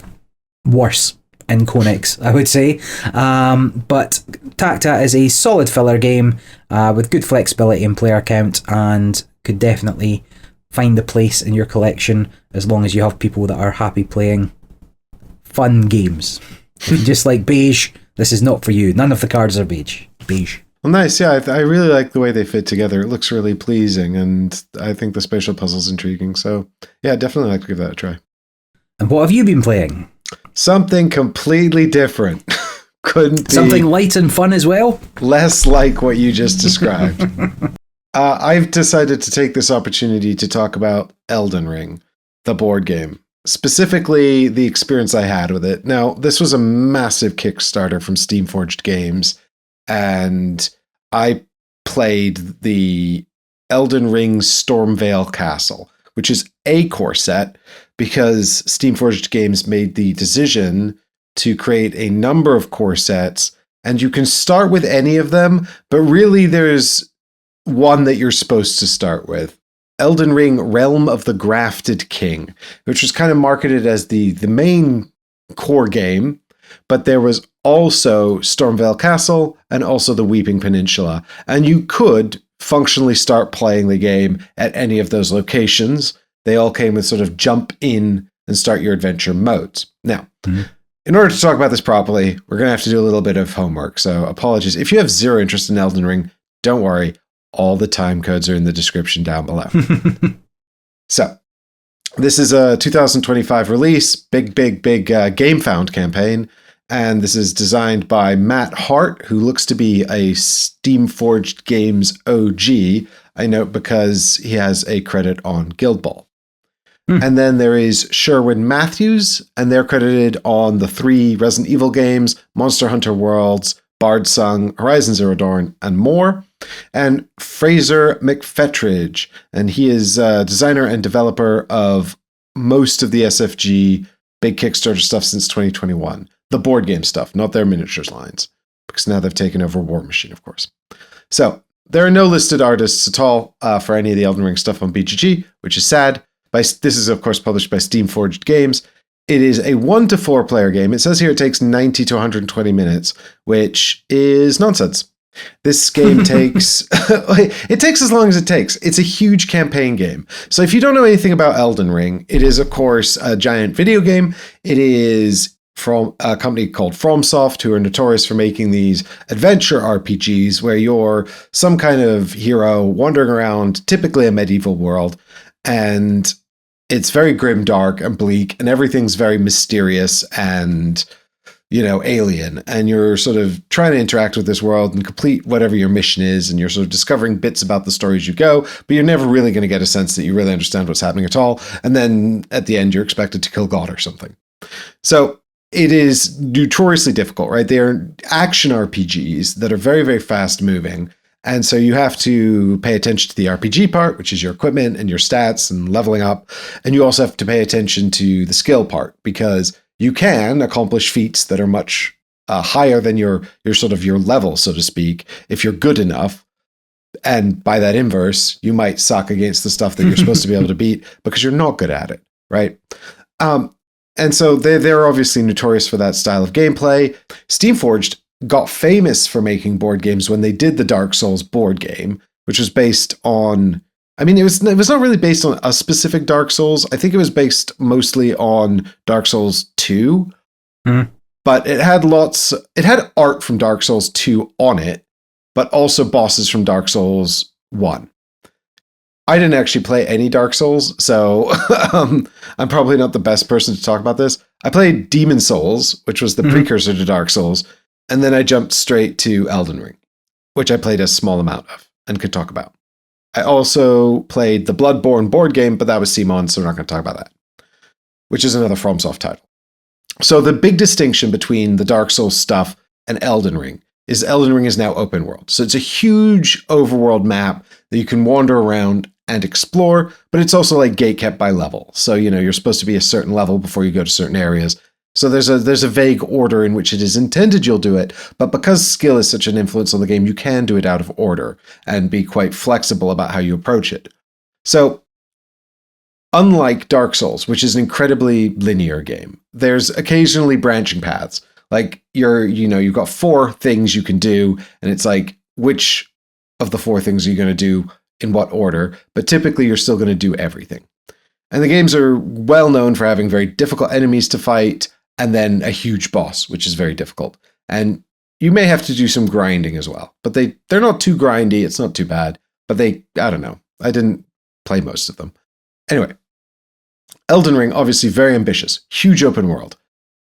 worse in Codex, I would say. But Tacta is a solid filler game with good flexibility in player count, and could definitely find a place in your collection as long as you have people that are happy playing fun games. If you just like beige, this is not for you. None of the cards are beige. Well, nice. Yeah, I really like the way they fit together. It looks really pleasing, and I think the spatial puzzle's intriguing. So, yeah, definitely like to give that a try. And what have you been playing? Something completely different. Couldn't be something light and fun as well? Less like what you just described. I've decided to take this opportunity to talk about Elden Ring, the board game. Specifically, the experience I had with it. Now, this was a massive Kickstarter from Steamforged Games, and I played the Elden Ring Stormveil Castle, which is a core set, because Steamforged Games made the decision to create a number of core sets, and you can start with any of them, but really there's one that you're supposed to start with. Elden Ring Realm of the Grafted King, which was kind of marketed as the main core game, but there was also Stormveil Castle and also the Weeping Peninsula. And you could functionally start playing the game at any of those locations. They all came with sort of jump in and start your adventure modes. Now, in order to talk about this properly, we're going to have to do a little bit of homework. So apologies. If you have zero interest in Elden Ring, don't worry. All the time codes are in the description down below. So, this is a 2025 release, big GameFound campaign. And this is designed by Matt Hart, who looks to be a Steamforged Games OG. I note because he has a credit on Guild Ball. And then there is Sherwin Matthews, and they're credited on the 3 Resident Evil games, Monster Hunter Worlds, Bard Sung, Horizon Zero Dawn, and more. And Fraser McFettridge, and he is a designer and developer of most of the SFG big Kickstarter stuff since 2021. The board game stuff, not their miniatures lines, because now they've taken over War Machine, of course. So there are no listed artists at all for any of the Elden Ring stuff on BGG, which is sad. This is, of course, published by Steamforged Games. It is a 1 to 4 player game. It says here it takes 90 to 120 minutes, which is nonsense. This game takes it takes as long as it takes. It's a huge campaign game. So if you don't know anything about Elden Ring, it is, of course, a giant video game. It is from a company called FromSoft, who are notorious for making these adventure RPGs where you're some kind of hero wandering around, typically a medieval world, and it's very grim, dark, and bleak, and everything's very mysterious and, alien. And you're sort of trying to interact with this world and complete whatever your mission is, and you're sort of discovering bits about the story as you go, but you're never really going to get a sense that you really understand what's happening at all. And then at the end, you're expected to kill God or something. So it is notoriously difficult, right? They are action RPGs that are very, very fast moving. And so you have to pay attention to the RPG part, which is your equipment and your stats and leveling up. And you also have to pay attention to the skill part, because you can accomplish feats that are much higher than your sort of your level, so to speak, if you're good enough. And by that inverse, you might suck against the stuff that you're supposed to be able to beat because you're not good at it, right? And so they're obviously notorious for that style of gameplay. Steamforged got famous for making board games when they did the Dark Souls board game, which was based on, it was not really based on a specific Dark Souls. I think it was based mostly on Dark Souls 2, but it had art from Dark Souls 2 on it, but also bosses from Dark Souls 1. I didn't actually play any Dark Souls, so I'm probably not the best person to talk about this. I played Demon Souls, which was the precursor to Dark Souls, and then I jumped straight to Elden Ring, which I played a small amount of and could talk about. I also played the Bloodborne board game, but that was CMON, so we're not going to talk about that, which is another FromSoft title. So the big distinction between the Dark Souls stuff and Elden Ring is Elden Ring is now open world. So it's a huge overworld map that you can wander around and explore, but it's also like gate kept by level. So, you're supposed to be a certain level before you go to certain areas. So there's a vague order in which it is intended you'll do it, but because skill is such an influence on the game, you can do it out of order and be quite flexible about how you approach it. So unlike Dark Souls, which is an incredibly linear game, there's occasionally branching paths. Like you've got 4 things you can do, and it's like, which of the 4 things are you going to do in what order? But typically you're still going to do everything. And the games are well known for having very difficult enemies to fight, and then a huge boss, which is very difficult. And you may have to do some grinding as well, but they're not too grindy. It's not too bad, but I don't know. I didn't play most of them. Anyway, Elden Ring, obviously very ambitious, huge open world.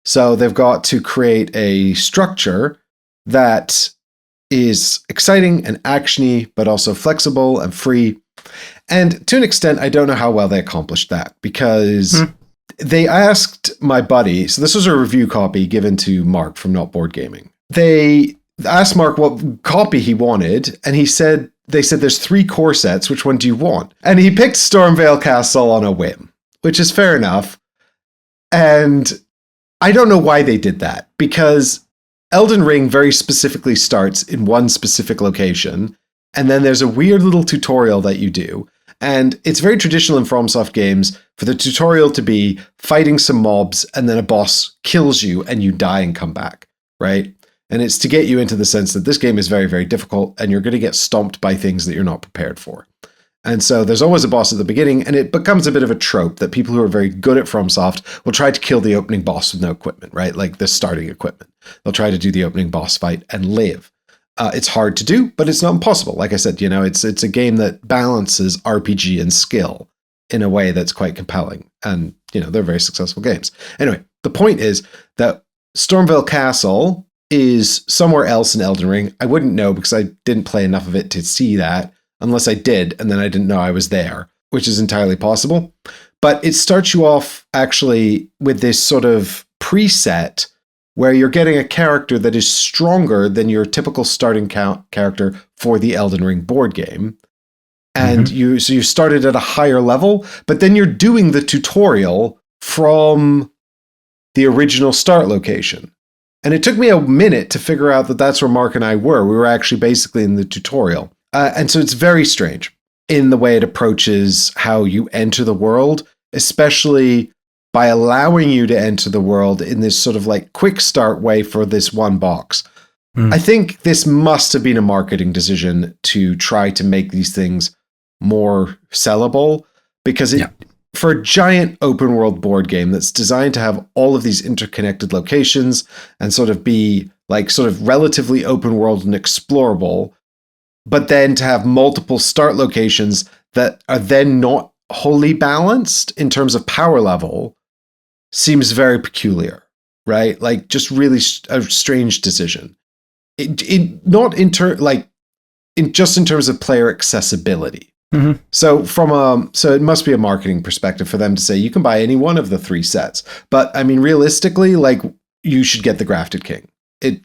So they've got to create a structure that is exciting and actiony, but also flexible and free. And to an extent, I don't know how well they accomplished that, because they asked my buddy, so this was a review copy given to Mark from Not Board Gaming. They asked Mark what copy he wanted, and they said there's 3 core sets, which one do you want? And he picked Stormveil Castle on a whim, which is fair enough. And I don't know why they did that, because Elden Ring very specifically starts in one specific location, and then there's a weird little tutorial that you do, And it's very traditional in FromSoft games for the tutorial to be fighting some mobs and then a boss kills you and you die and come back, right? And it's to get you into the sense that this game is very, very difficult and you're going to get stomped by things that you're not prepared for. And so there's always a boss at the beginning, and it becomes a bit of a trope that people who are very good at FromSoft will try to kill the opening boss with no equipment, right? Like the starting equipment. They'll try to do the opening boss fight and live. It's hard to do, but it's not impossible. Like I said, it's a game that balances RPG and skill in a way that's quite compelling. And, they're very successful games. Anyway, the point is that Stormveil Castle is somewhere else in Elden Ring. I wouldn't know because I didn't play enough of it to see that. Unless I did, and then I didn't know I was there, which is entirely possible. But it starts you off actually with this sort of preset where you're getting a character that is stronger than your typical starting character for the Elden Ring board game. And you started at a higher level, but then you're doing the tutorial from the original start location. And it took me a minute to figure out that that's where Mark and I were. We were actually basically in the tutorial. And so it's very strange in the way it approaches how you enter the world, especially by allowing you to enter the world in this sort of like quick start way for this one box. I think this must have been a marketing decision to try to make these things more sellable, because for a giant open world board game that's designed to have all of these interconnected locations and sort of be like sort of relatively open world and explorable, but then to have multiple start locations that are then not wholly balanced in terms of power level seems very peculiar, right? Like just really a strange decision. Not in just in terms of player accessibility. So so it must be a marketing perspective for them to say you can buy any one of the 3 sets, but I mean realistically, like you should get the Grafted King.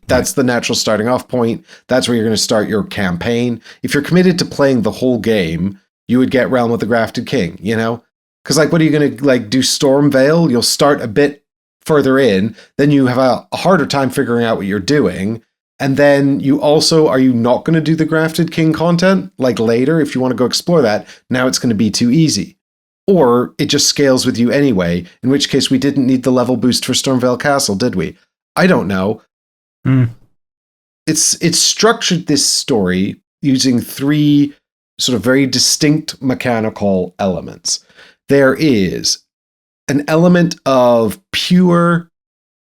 That's the natural starting off point. That's where you're going to start your campaign. If you're committed to playing the whole game, you would get Realm of the Grafted King, Because like, what are you going to like do Stormveil? You'll start a bit further in, then you have a harder time figuring out what you're doing. And then are you not going to do the Grafted King content like later? If you want to go explore that, now it's going to be too easy. Or it just scales with you anyway, in which case we didn't need the level boost for Stormveil Castle, did we? I don't know. It's structured this story using 3 sort of very distinct mechanical elements. There is an element of pure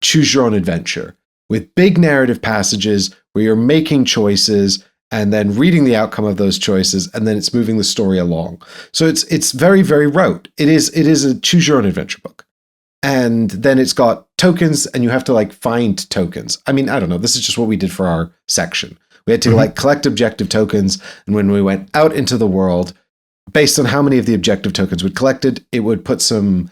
choose your own adventure with big narrative passages where you're making choices and then reading the outcome of those choices, and then it's moving the story along. So it's very, very rote. It is a choose your own adventure book. And then it's got tokens, and you have to like find tokens. I mean, I don't know. This is just what we did for our section. We had to like collect objective tokens. And when we went out into the world, based on how many of the objective tokens we'd collected, it would put some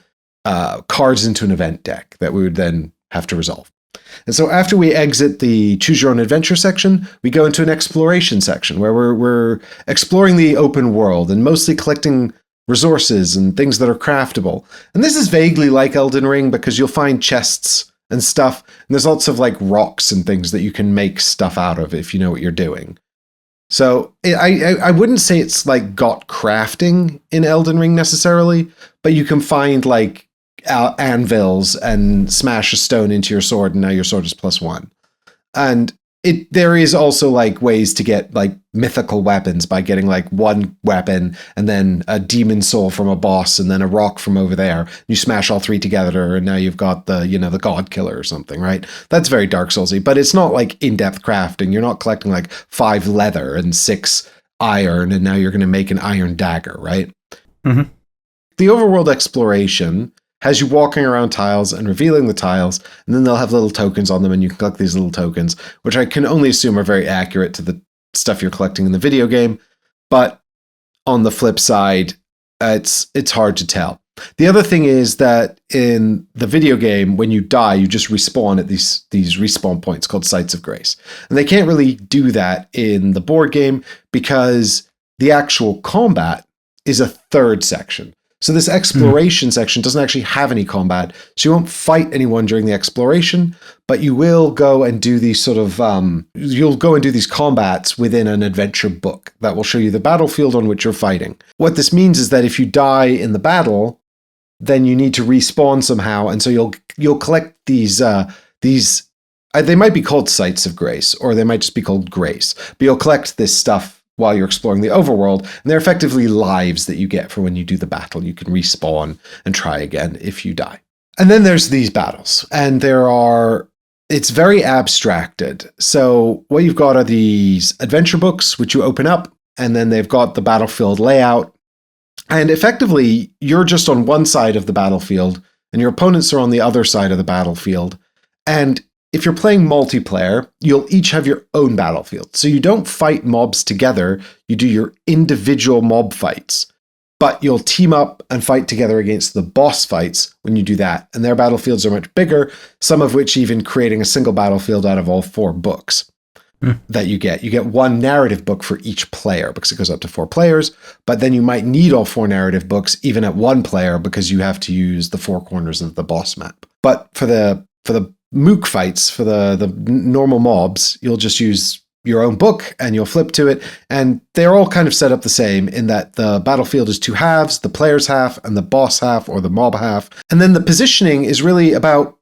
cards into an event deck that we would then have to resolve. And so after we exit the choose your own adventure section, we go into an exploration section where we're exploring the open world and mostly collecting resources and things that are craftable. And this is vaguely like Elden Ring because you'll find chests and stuff, and there's lots of like rocks and things that you can make stuff out of if you know what you're doing. So I wouldn't say it's like got crafting in Elden Ring necessarily, but you can find like anvils and smash a stone into your sword, and now your sword is +1. And there is also like ways to get like mythical weapons by getting like one weapon and then a demon soul from a boss and then a rock from over there. You smash all 3 together and now you've got the god killer or something, right? That's very Dark Soulsy, but it's not like in-depth crafting. You're not collecting like 5 leather and 6 iron and now you're going to make an iron dagger, right? The overworld exploration has you walking around tiles and revealing the tiles, and then they'll have little tokens on them, and you can collect these little tokens, which I can only assume are very accurate to the stuff you're collecting in the video game. But on the flip side, it's hard to tell. The other thing is that in the video game, when you die, you just respawn at these respawn points called Sites of Grace. And they can't really do that in the board game because the actual combat is a third section. So this exploration section doesn't actually have any combat. So you won't fight anyone during the exploration, but you will go and do these sort of, you'll go and do these combats within an adventure book that will show you the battlefield on which you're fighting. What this means is that if you die in the battle, then you need to respawn somehow. And so you'll collect these, they might be called Sites of Grace, or they might just be called Grace, but you'll collect this stuff while you're exploring the overworld, and they're effectively lives that you get for when you do the battle. You can respawn and try again if you die. And then there's these battles, and it's very abstracted. So what you've got are these adventure books, which you open up, and then they've got the battlefield layout. And effectively, you're just on one side of the battlefield, and your opponents are on the other side of the battlefield. And if you're playing multiplayer, you'll each have your own battlefield. So you don't fight mobs together, you do your individual mob fights. But you'll team up and fight together against the boss fights when you do that. And their battlefields are much bigger, some of which even creating a single battlefield out of all 4 books that you get. You get 1 narrative book for each player because it goes up to 4 players. But then you might need all 4 narrative books even at 1 player because you have to use the 4 corners of the boss map. But for the mook fights, for the normal mobs, you'll just use your own book and you'll flip to it. And they're all kind of set up the same in that the battlefield is 2 halves, the player's half and the boss half or the mob half. And then the positioning is really about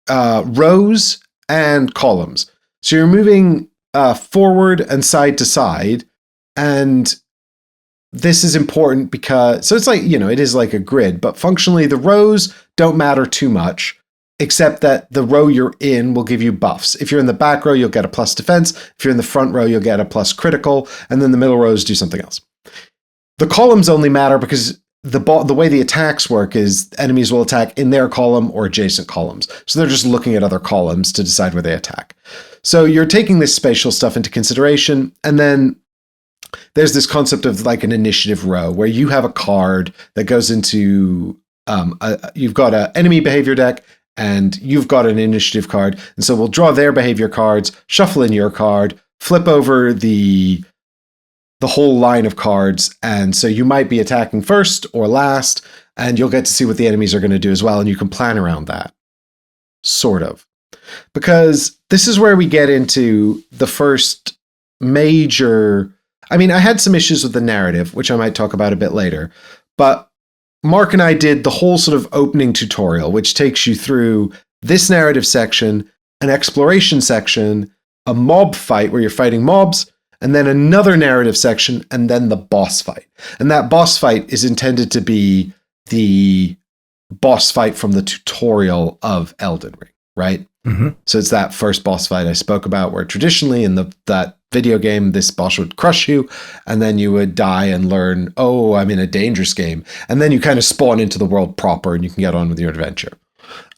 rows and columns. So you're moving forward and side to side. And this is important because, so it's like, it is like a grid, but functionally the rows don't matter too much, except that the row you're in will give you buffs. If you're in the back row, you'll get a plus defense. If you're in the front row, you'll get a plus critical. And then the middle rows do something else. The columns only matter because the way the attacks work is enemies will attack in their column or adjacent columns. So they're just looking at other columns to decide where they attack. So you're taking this spatial stuff into consideration. And then there's this concept of like an initiative row where you have a card that goes into, you've got an enemy behavior deck, and you've got an initiative card. And so we'll draw their behavior cards, shuffle in your card, flip over the whole line of cards. And so you might be attacking first or last, and you'll get to see what the enemies are going to do as well. And you can plan around that. Sort of. Because this is where we get into the first major... I mean, I had some issues with the narrative, which I might talk about a bit later. But Mark and I did the whole sort of opening tutorial, which takes you through this narrative section, an exploration section, a mob fight where you're fighting mobs, and then another narrative section, and then the boss fight. And that boss fight is intended to be the boss fight from the tutorial of Elden Ring, right? Mm-hmm. So it's that first boss fight I spoke about where traditionally in that video game, this boss would crush you, and then you would die and learn, oh, I'm in a dangerous game. And then you kind of spawn into the world proper and you can get on with your adventure.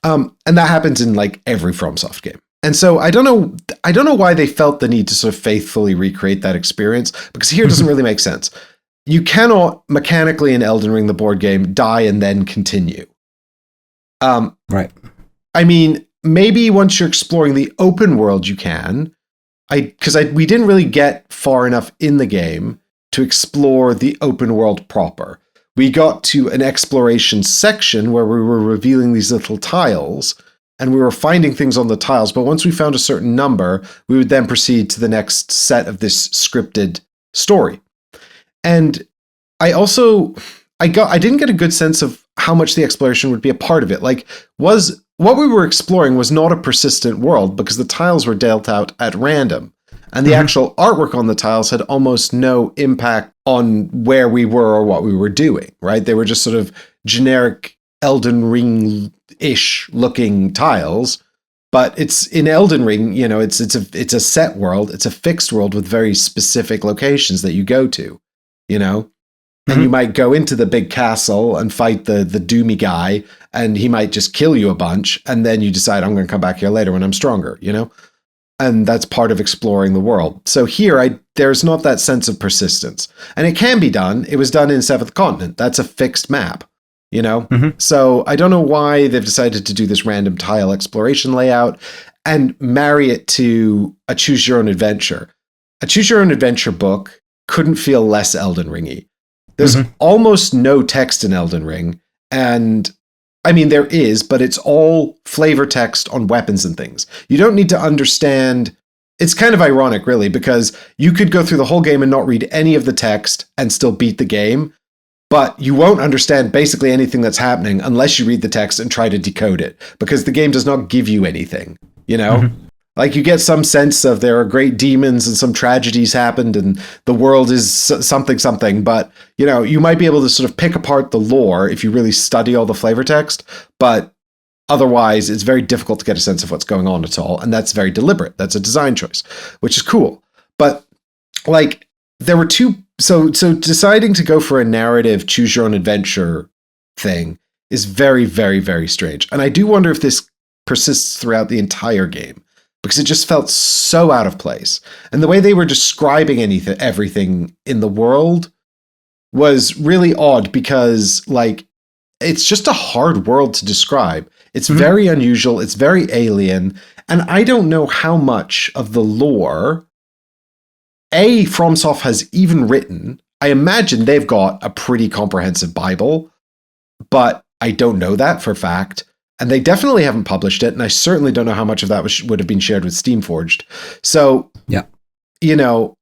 And that happens in like every FromSoft game. And so I don't know why they felt the need to sort of faithfully recreate that experience, because here it doesn't really make sense. You cannot mechanically in Elden Ring, the board game, die and then continue. Right. I mean, maybe once you're exploring the open world, you can. We didn't really get far enough in the game to explore the open world proper. We got to an exploration section where we were revealing these little tiles, and we were finding things on the tiles. But once we found a certain number, we would then proceed to the next set of this scripted story. And I didn't get a good sense of how much the exploration would be a part of it. Like, what we were exploring was not a persistent world because the tiles were dealt out at random. And the actual artwork on the tiles had almost no impact on where we were or what we were doing, right? They were just sort of generic Elden Ring-ish looking tiles. But it's in Elden Ring, it's a set world. It's a fixed world with very specific locations that you go to, And you might go into the big castle and fight the doomy guy, and he might just kill you a bunch, and then you decide, I'm going to come back here later when I'm stronger, And that's part of exploring the world. So here, there's not that sense of persistence. And it can be done. It was done in Seventh Continent. That's a fixed map, So I don't know why they've decided to do this random tile exploration layout and marry it to a choose-your-own-adventure. A choose-your-own-adventure book couldn't feel less Elden Ring-y. There's almost no text in Elden Ring. And I mean, there is, but it's all flavor text on weapons and things. You don't need to understand. It's kind of ironic, really, because you could go through the whole game and not read any of the text and still beat the game. But you won't understand basically anything that's happening unless you read the text and try to decode it, because the game does not give you anything, you know? Like, you get some sense of there are great demons and some tragedies happened and the world is something, but, you know, you might be able to sort of pick apart the lore if you really study all the flavor text, but otherwise it's very difficult to get a sense of what's going on at all, and that's very deliberate. That's a design choice, which is cool. But, like, there were two... So deciding to go for a narrative, choose your own adventure thing is very, very, very strange. And I do wonder if this persists throughout the entire game, because it just felt so out of place. And the way they were describing everything in the world was really odd, because, like, it's just a hard world to describe. It's very unusual. It's very alien. And I don't know how much of the lore FromSoft has even written. I imagine they've got a pretty comprehensive Bible, but I don't know that for a fact. And they definitely haven't published it, and I certainly don't know how much of that would have been shared with Steamforged. So, yeah, you know,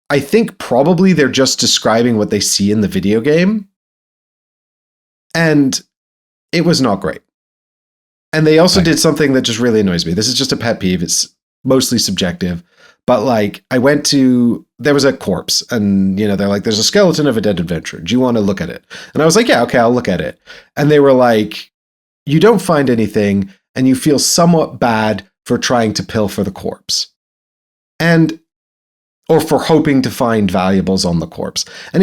I think probably they're just describing what they see in the video game. And it was not great. And they also did something that just really annoys me. This is just a pet peeve. It's mostly subjective. But, like, there was a corpse, and, you know, they're like, there's a skeleton of a dead adventurer. Do you want to look at it? And I was like, yeah, okay, I'll look at it. And they were like, you don't find anything, and you feel somewhat bad for trying to pilfer the corpse. Or for hoping to find valuables on the corpse. And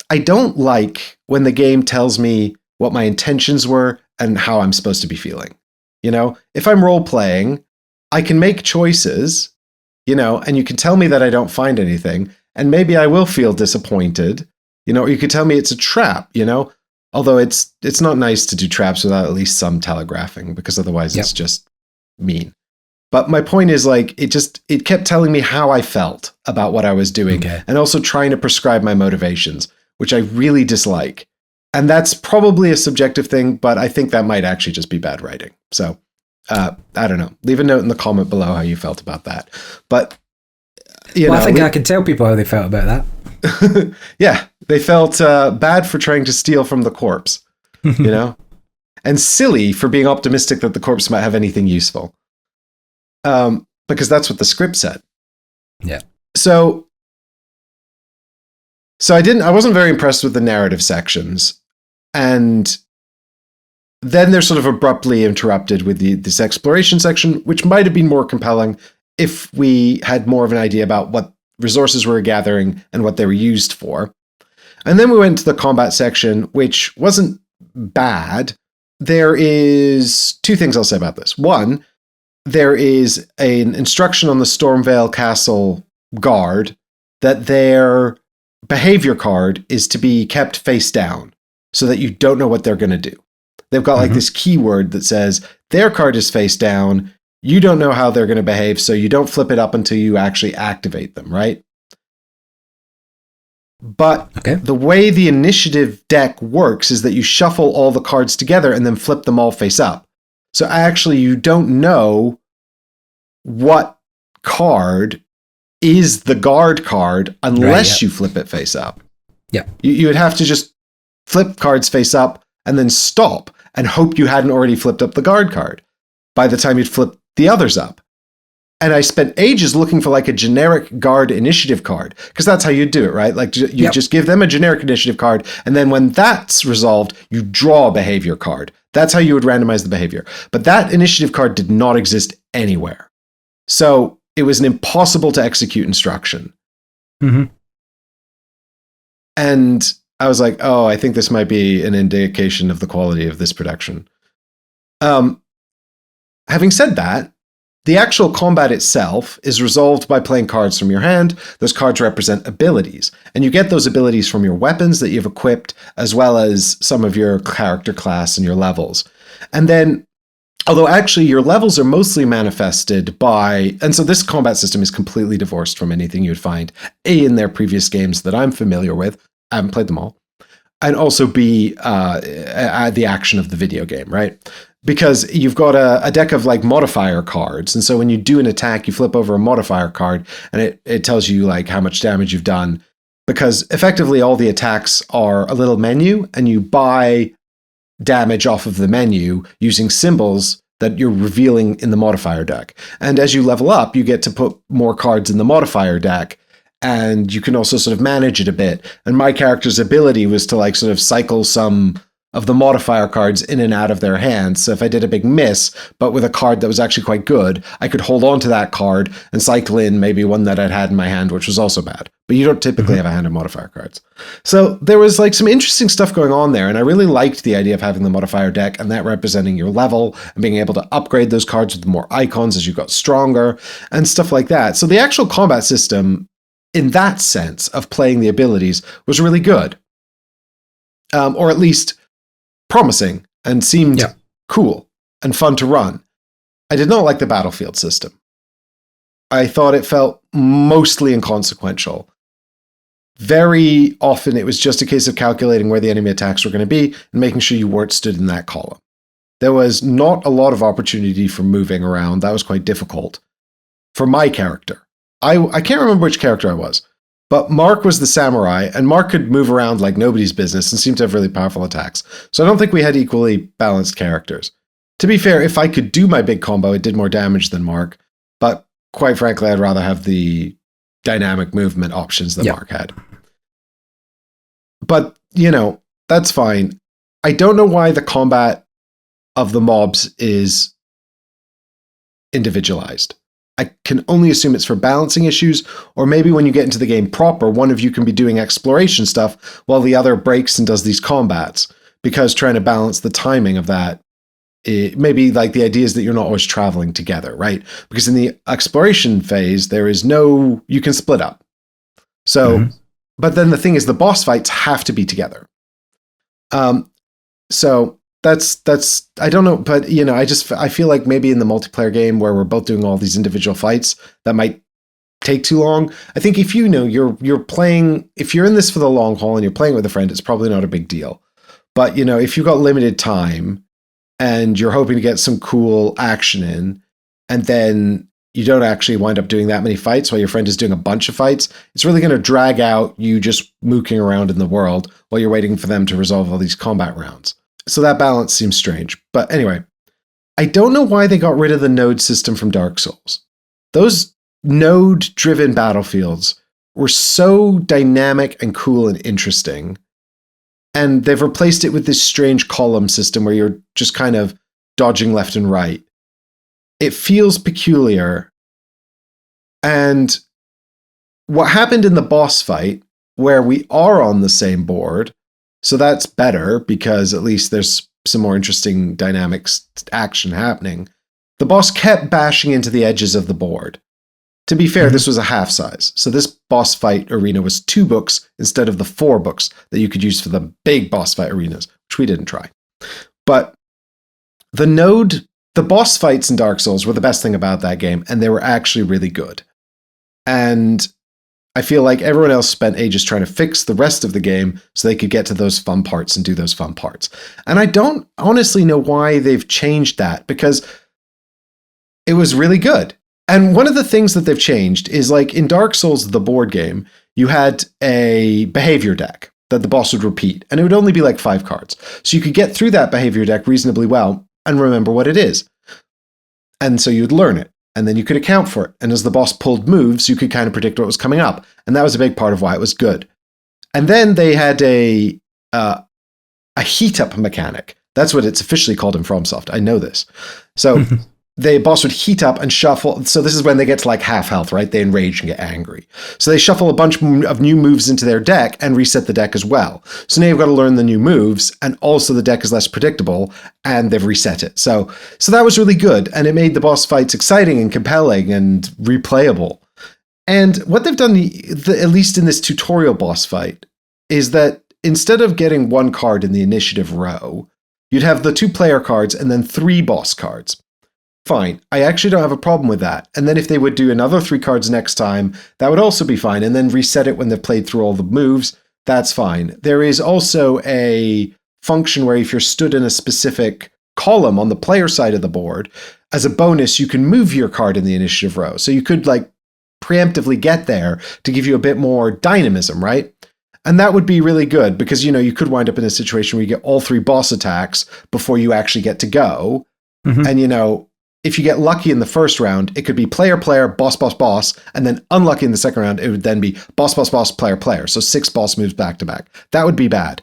I don't like when the game tells me what my intentions were and how I'm supposed to be feeling. You know, if I'm role-playing, I can make choices, you know, and you can tell me that I don't find anything, and maybe I will feel disappointed, you know, or you could tell me it's a trap, you know, although it's not nice to do traps without at least some telegraphing, because otherwise it's just mean. But my point is, like, it kept telling me how I felt about what I was doing, and also trying to prescribe my motivations, which I really dislike. And that's probably a subjective thing, but I think that might actually just be bad writing. So, I don't know. Leave a note in the comment below how you felt about that. But, you know, I think I can tell people how they felt about that. Yeah, they felt bad for trying to steal from the corpse, you know, and silly for being optimistic that the corpse might have anything useful, because that's what the script said. Yeah. So I wasn't very impressed with the narrative sections, and then they're sort of abruptly interrupted with this exploration section, which might have been more compelling if we had more of an idea about what resources we were gathering and what they were used for. And then we went to the combat section, which wasn't bad. There is two things I'll say about this. One, there is an instruction on the Stormveil Castle guard that their behavior card is to be kept face down so that you don't know what they're going to do. They've got like this keyword that says their card is face down. You don't know how they're going to behave, so you don't flip it up until you actually activate them, right? But the way the initiative deck works is that you shuffle all the cards together and then flip them all face up. So actually, you don't know what card is the guard card unless you flip it face up. Yeah. You would have to just flip cards face up and then stop and hope you hadn't already flipped up the guard card by the time you'd flip the others up. And I spent ages looking for like a generic guard initiative card, because that's how you do it, right? Like you just give them a generic initiative card, and then when that's resolved, you draw a behavior card. That's how you would randomize the behavior. But that initiative card did not exist anywhere. So it was an impossible to execute instruction. And I was like, oh, I think this might be an indication of the quality of this production. Having said that, the actual combat itself is resolved by playing cards from your hand. Those cards represent abilities, and you get those abilities from your weapons that you've equipped, as well as some of your character class and your levels. And then, although actually your levels are mostly manifested by, and so this combat system is completely divorced from anything you would find in their previous games that I'm familiar with. I haven't played them all. and also B, the action of the video game, right? Because you've got a deck of like modifier cards. And so when you do an attack, you flip over a modifier card and it tells you like how much damage you've done. Because effectively all the attacks are a little menu and you buy damage off of the menu using symbols that you're revealing in the modifier deck. And as you level up, you get to put more cards in the modifier deck. And you can also sort of manage it a bit. And my character's ability was to like sort of cycle some of the modifier cards in and out of their hands. So if I did a big miss, but with a card that was actually quite good, I could hold on to that card and cycle in maybe one that I'd had in my hand, which was also bad. But you don't typically have a hand of modifier cards. So there was like some interesting stuff going on there. And I really liked the idea of having the modifier deck and that representing your level and being able to upgrade those cards with more icons as you got stronger and stuff like that. So the actual combat system in that sense of playing the abilities was really good. Or at least promising and seemed cool and fun to run. I did not like the battlefield system. I thought it felt mostly inconsequential. Very often it was just a case of calculating where the enemy attacks were going to be and making sure you weren't stood in that column. There was not a lot of opportunity for moving around. That was quite difficult for my character. I can't remember which character I was, but Mark was the samurai, and Mark could move around like nobody's business and seemed to have really powerful attacks. So I don't think we had equally balanced characters. To be fair, if I could do my big combo, it did more damage than Mark, but quite frankly, I'd rather have the dynamic movement options that Mark had. But, you know, that's fine. I don't know why the combat of the mobs is individualized. I can only assume it's for balancing issues, or maybe when you get into the game proper, one of you can be doing exploration stuff while the other breaks and does these combats, because trying to balance the timing of that, maybe like the idea is that you're not always traveling together, right? Because in the exploration phase, there is no, you can split up. So, but then the thing is the boss fights have to be together. So that's I don't know, but you know, I feel like maybe in the multiplayer game where we're both doing all these individual fights, that might take too long. I think if you know you're playing, if you're in this for the long haul and you're playing with a friend, it's probably not a big deal. But you know, if you've got limited time and you're hoping to get some cool action in, and then you don't actually wind up doing that many fights while your friend is doing a bunch of fights, it's really going to drag out you just mooking around in the world while you're waiting for them to resolve all these combat rounds. So that balance seems strange. But anyway, I don't know why they got rid of the node system from Dark Souls. Those node-driven battlefields were so dynamic and cool and interesting. And they've replaced it with this strange column system where you're just kind of dodging left and right. It feels peculiar. And what happened in the boss fight, where we are on the same board, so that's better because at least there's some more interesting dynamics action happening. The boss kept bashing into the edges of the board. To be fair, this was a half size. So this boss fight arena was 2 books instead of the 4 books that you could use for the big boss fight arenas, which we didn't try. But the boss fights in Dark Souls were the best thing about that game, and they were actually really good. And I feel like everyone else spent ages trying to fix the rest of the game so they could get to those fun parts and do those fun parts. And I don't honestly know why they've changed that, because it was really good. And one of the things that they've changed is, like in Dark Souls, the board game, you had a behavior deck that the boss would repeat, and it would only be like 5 cards. So you could get through that behavior deck reasonably well and remember what it is. And so you'd learn it. And then you could account for it. And as the boss pulled moves, you could kind of predict what was coming up. And that was a big part of why it was good. And then they had a heat-up mechanic. That's what it's officially called in FromSoft. I know this. So the boss would heat up and shuffle. So this is when they get to like half health, right? They enrage and get angry. So they shuffle a bunch of new moves into their deck and reset the deck as well. So now you've got to learn the new moves, and also the deck is less predictable, and they've reset it. So that was really good, and it made the boss fights exciting and compelling and replayable. And what they've done, at least in this tutorial boss fight, is that instead of getting 1 card in the initiative row, you'd have the 2 player cards and then 3 boss cards. Fine. I actually don't have a problem with that. And then if they would do another 3 cards next time, that would also be fine. And then reset it when they've played through all the moves. that's fine. There is also a function where if you're stood in a specific column on the player side of the board, as a bonus, you can move your card in the initiative row. So you could like preemptively get there to give you a bit more dynamism, right? And that would be really good because, you could wind up in a situation where you get all 3 boss attacks before you actually get to go. Mm-hmm. And, if you get lucky in the first round, it could be player, player, boss, boss, boss. And then unlucky in the second round, it would then be boss, boss, boss, player, player. So 6 boss moves back to back. That would be bad.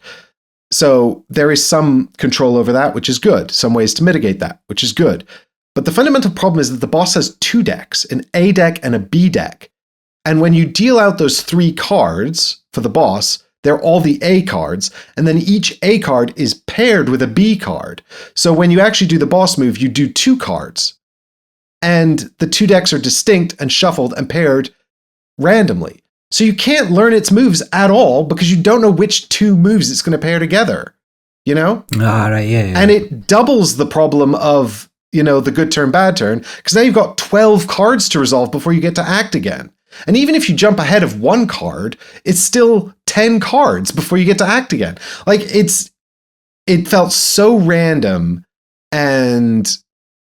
So there is some control over that, which is good. Some ways to mitigate that, which is good. But the fundamental problem is that the boss has 2 decks, an A deck and a B deck. And when you deal out those 3 cards for the boss, they're all the A cards, and then each A card is paired with a B card. So when you actually do the boss move, you do 2 cards. And the 2 decks are distinct and shuffled and paired randomly. So you can't learn its moves at all because you don't know which 2 moves it's going to pair together. Ah, right, yeah. And it doubles the problem of, the good turn, bad turn, because now you've got 12 cards to resolve before you get to act again. And even if you jump ahead of 1 card, it's still 10 cards before you get to act again. Like, it felt so random, and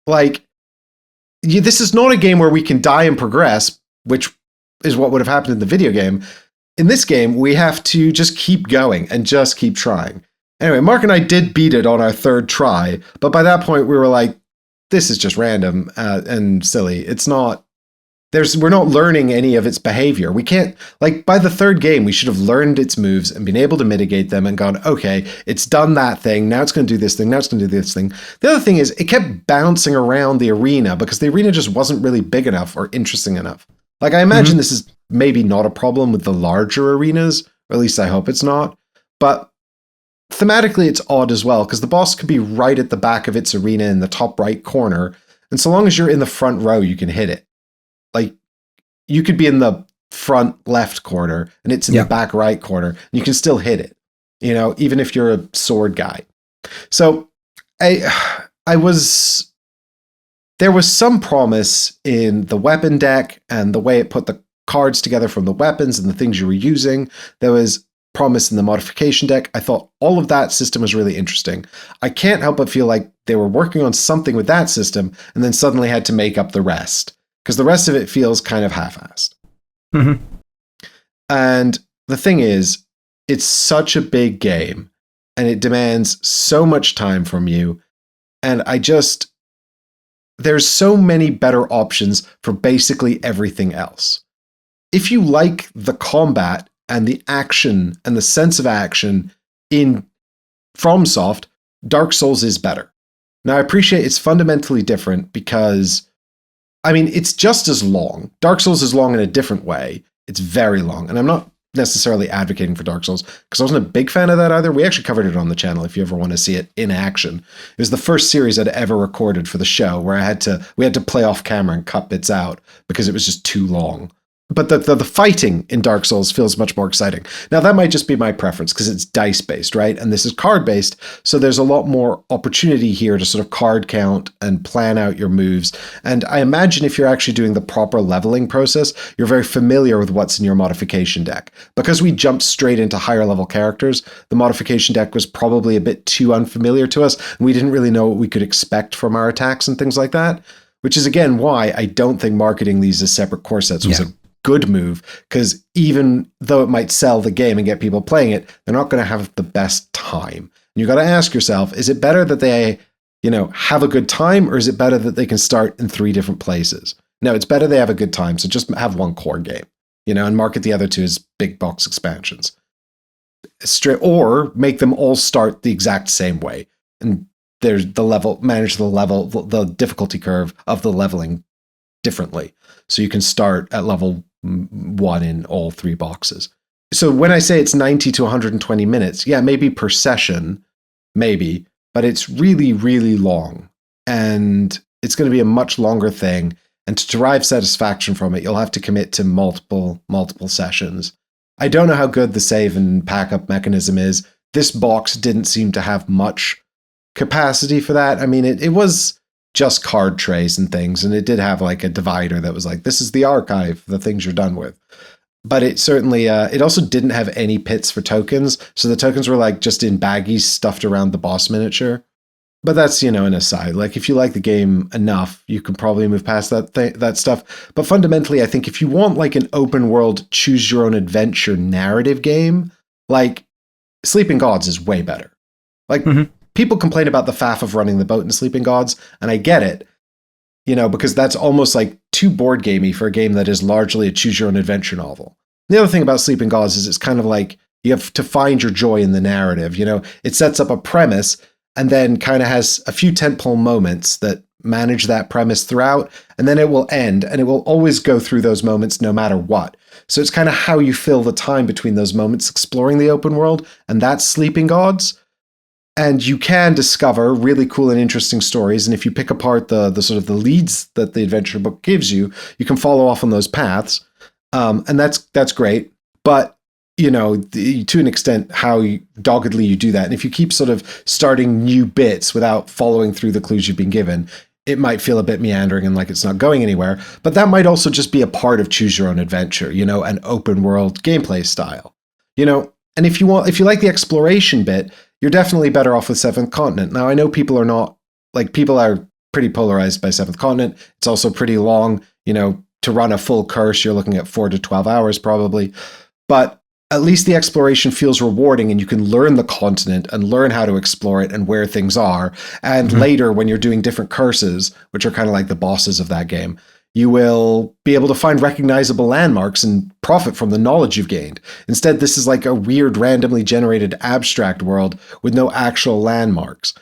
like, this is not a game where we can die and progress, which is what would have happened in the video game. In this game, we have to just keep going and just keep trying. Anyway, Mark and I did beat it on our 3rd try, but by that point we were like, this is just random and silly. It's not, we're not learning any of its behavior. We can't, like, by the 3rd game, we should have learned its moves and been able to mitigate them and gone, okay, it's done that thing. Now it's going to do this thing. Now it's going to do this thing. The other thing is it kept bouncing around the arena because the arena just wasn't really big enough or interesting enough. Like, I imagine this is maybe not a problem with the larger arenas, or at least I hope it's not. But thematically, it's odd as well because the boss could be right at the back of its arena in the top right corner. And so long as you're in the front row, you can hit it. Like, you could be in the front left corner and it's in the back right corner and you can still hit it, even if you're a sword guy. So there was some promise in the weapon deck and the way it put the cards together from the weapons and the things you were using. There was promise in the modification deck. I thought all of that system was really interesting. I can't help but feel like they were working on something with that system and then suddenly had to make up the rest, because the rest of it feels kind of half-assed. Mm-hmm. And the thing is, it's such a big game and it demands so much time from you. And there's so many better options for basically everything else. If you like the combat and the action and the sense of action in FromSoft, Dark Souls is better. Now, I appreciate it's fundamentally different because, it's just as long. Dark Souls is long in a different way. It's very long. And I'm not necessarily advocating for Dark Souls because I wasn't a big fan of that either. We actually covered it on the channel if you ever want to see it in action. It was the first series I'd ever recorded for the show where we had to play off camera and cut bits out because it was just too long. But the fighting in Dark Souls feels much more exciting. Now, that might just be my preference because it's dice-based, right? And this is card-based, so there's a lot more opportunity here to sort of card count and plan out your moves. And I imagine if you're actually doing the proper leveling process, you're very familiar with what's in your modification deck. Because we jumped straight into higher-level characters, the modification deck was probably a bit too unfamiliar to us, and we didn't really know what we could expect from our attacks and things like that, which is, again, why I don't think marketing these as separate core sets was a good move, because even though it might sell the game and get people playing it, they're not going to have the best time. And you got to ask yourself, is it better that they, have a good time, or is it better that they can start in 3 different places? No, it's better they have a good time. So just have one core game, and market the other 2 as big box expansions. Or make them all start the exact same way. And there's manage the difficulty curve of the leveling differently. So you can start at level 1 in all 3 boxes. So when I say it's 90 to 120 minutes, maybe per session, maybe, but it's really, really long. And it's going to be a much longer thing. And to derive satisfaction from it, you'll have to commit to multiple sessions. I don't know how good the save and pack up mechanism is. This box didn't seem to have much capacity for that. It was just card trays and things, and it did have like a divider that was like, this is the archive, the things you're done with. but it certainly it also didn't have any pits for tokens, so the tokens were like just in baggies stuffed around the boss miniature. But that's, an aside. Like, if you like the game enough, you can probably move past that stuff. But fundamentally, I think if you want like an open world, choose your own adventure narrative game, like Sleeping Gods is way better. Like, people complain about the faff of running the boat in Sleeping Gods, and I get it, because that's almost like too board gamey for a game that is largely a choose your own adventure novel. The other thing about Sleeping Gods is it's kind of like you have to find your joy in the narrative. It sets up a premise and then kind of has a few tentpole moments that manage that premise throughout, and then it will end, and it will always go through those moments no matter what. So it's kind of how you fill the time between those moments exploring the open world, and that's Sleeping Gods. And you can discover really cool and interesting stories, and if you pick apart the sort of the leads that the adventure book gives you, you can follow off on those paths, and that's great. But to an extent, how doggedly you do that. And if you keep sort of starting new bits without following through the clues you've been given, it might feel a bit meandering and like it's not going anywhere. But that might also just be a part of choose your own adventure, an open world gameplay style, and if you like the exploration bit, you're definitely better off with Seventh Continent. Now, I know people are pretty polarized by Seventh Continent. It's also pretty long, to run a full curse, you're looking at 4 to 12 hours probably. But at least the exploration feels rewarding, and you can learn the continent and learn how to explore it and where things are. And later, when you're doing different curses, which are kind of like the bosses of that game, you will be able to find recognizable landmarks and profit from the knowledge you've gained. Instead, this is like a weird, randomly generated abstract world with no actual landmarks.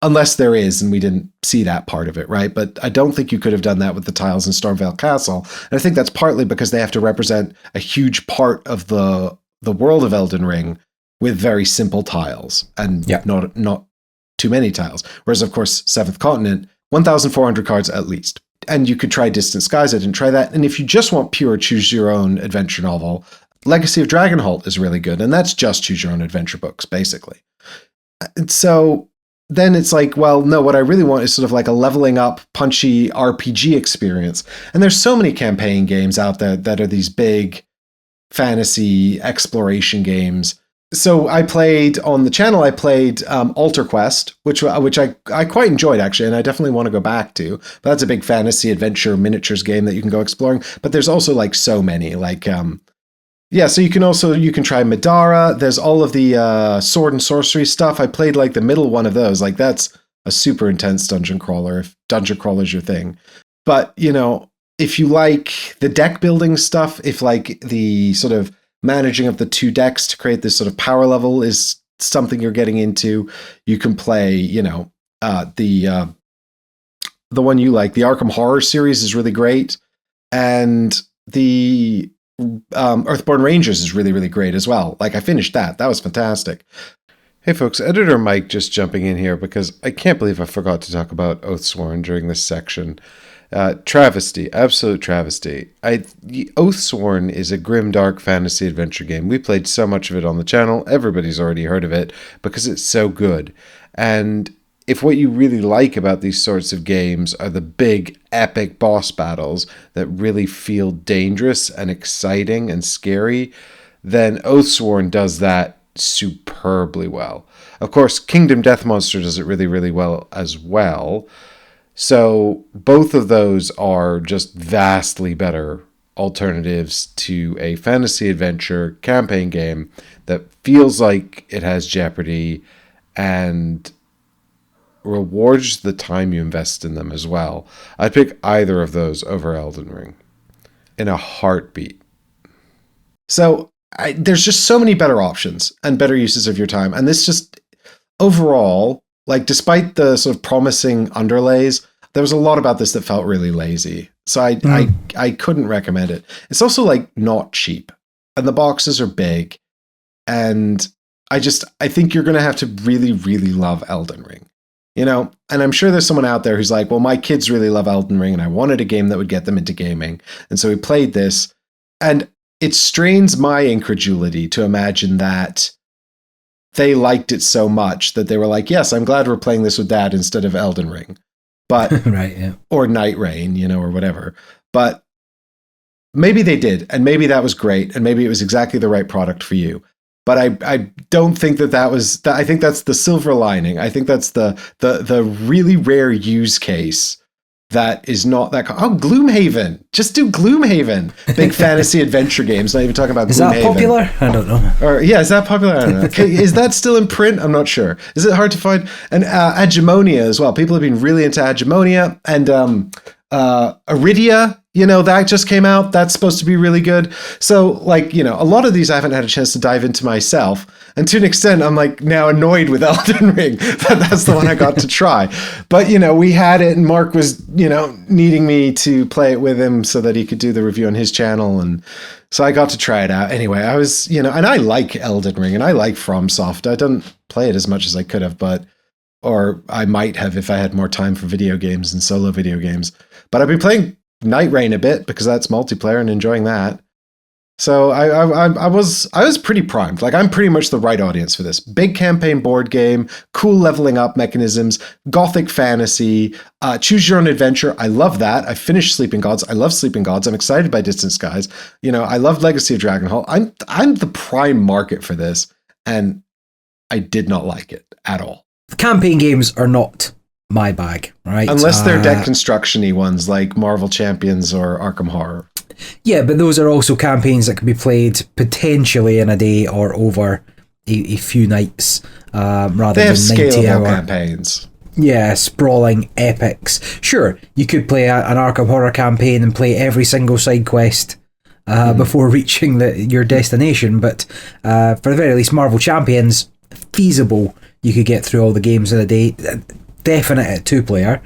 Unless there is, and we didn't see that part of it, right? But I don't think you could have done that with the tiles in Stormveil Castle. And I think that's partly because they have to represent a huge part of the world of Elden Ring with very simple tiles and not too many tiles. Whereas, of course, Seventh Continent, 1,400 cards at least. And you could try Distant Skies. I didn't try that. And if you just want pure choose your own adventure novel, Legacy of Dragonholt is really good. And that's just choose your own adventure books, basically. And so then it's like, well, no, what I really want is sort of like a leveling up, punchy RPG experience. And there's so many campaign games out there that are these big fantasy exploration games. So I played on the channel, Altar Quest, which I quite enjoyed, actually, and I definitely want to go back to. But that's a big fantasy adventure miniatures game that you can go exploring. But there's also like so many, so you can try Madara. There's all of the sword and sorcery stuff. I played like the middle one of those. Like, that's a super intense dungeon crawler, if dungeon crawler is your thing. But, if you like the deck building stuff, if like the sort of managing of the 2 decks to create this sort of power level is something you're getting into, you can play, the one you like. The Arkham Horror series is really great. And the Earthborn Rangers is really, really great as well. Like, I finished that. That was fantastic. Hey folks, Editor Mike just jumping in here because I can't believe I forgot to talk about Oathsworn during this section. Travesty, absolute travesty. Oathsworn is a grim, dark fantasy adventure game. We played so much of it on the channel. Everybody's already heard of it because it's so good. And if what you really like about these sorts of games are the big, epic boss battles that really feel dangerous and exciting and scary, then Oathsworn does that superbly well. Of course, Kingdom Death Monster does it really, really well as well. So both of those are just vastly better alternatives to a fantasy adventure campaign game that feels like it has Jeopardy and rewards the time you invest in them as well. I'd pick either of those over Elden Ring in a heartbeat. So there's just so many better options and better uses of your time. And this just overall, like, despite the sort of promising underlays, there was a lot about this that felt really lazy. So I couldn't recommend it. It's also like not cheap, and the boxes are big. And I think you're going to have to really, really love Elden Ring. And I'm sure there's someone out there who's like, well, my kids really love Elden Ring and I wanted a game that would get them into gaming. And so we played this, and it strains my incredulity to imagine that they liked it so much that they were like, yes, I'm glad we're playing this with Dad instead of Elden Ring. But, right, yeah. Or Night Rain, or whatever. But maybe they did, and maybe that was great, and maybe it was exactly the right product for you. But I don't think that was. I think that's the silver lining. I think that's the really rare use case that is not that. Oh, Gloomhaven! Just do Gloomhaven. Big fantasy adventure games. Not even talking about. Is Gloomhaven. that popular? I don't know. Or yeah, is that popular? I don't know. Okay, is that still in print? I'm not sure. Is it hard to find? And Agimonia as well. People have been really into Agimonia and Iridia. That just came out. That's supposed to be really good. So, like, a lot of these I haven't had a chance to dive into myself. And to an extent, I'm like now annoyed with Elden Ring. That's the one I got to try. But, we had it and Mark was, needing me to play it with him so that he could do the review on his channel. And so I got to try it out. Anyway, I was, and I like Elden Ring and I like FromSoft. I don't play it as much as I could have, or I might have if I had more time for video games and solo video games. But I've been playing Night Rain a bit because that's multiplayer and enjoying that. So I was pretty primed. Like, I'm pretty much the right audience for this. Big campaign board game, cool leveling up mechanisms, gothic fantasy, choose your own adventure. I love that. I finished Sleeping Gods. I love Sleeping Gods. I'm excited by Distant Skies. I love Legacy of Dragonhall. I'm the prime market for this, and I did not like it at all. Campaign games are not my bag, right? Unless they're deck construction-y ones like Marvel Champions or Arkham Horror. Yeah, but those are also campaigns that can be played potentially in a day or over a few nights, rather they have than 90-hour campaigns. Yeah, sprawling epics. Sure, you could play an Arkham Horror campaign and play every single side quest before reaching your destination, but for the very least, Marvel Champions, feasible. You could get through all the games in a day. Definite at 2-player.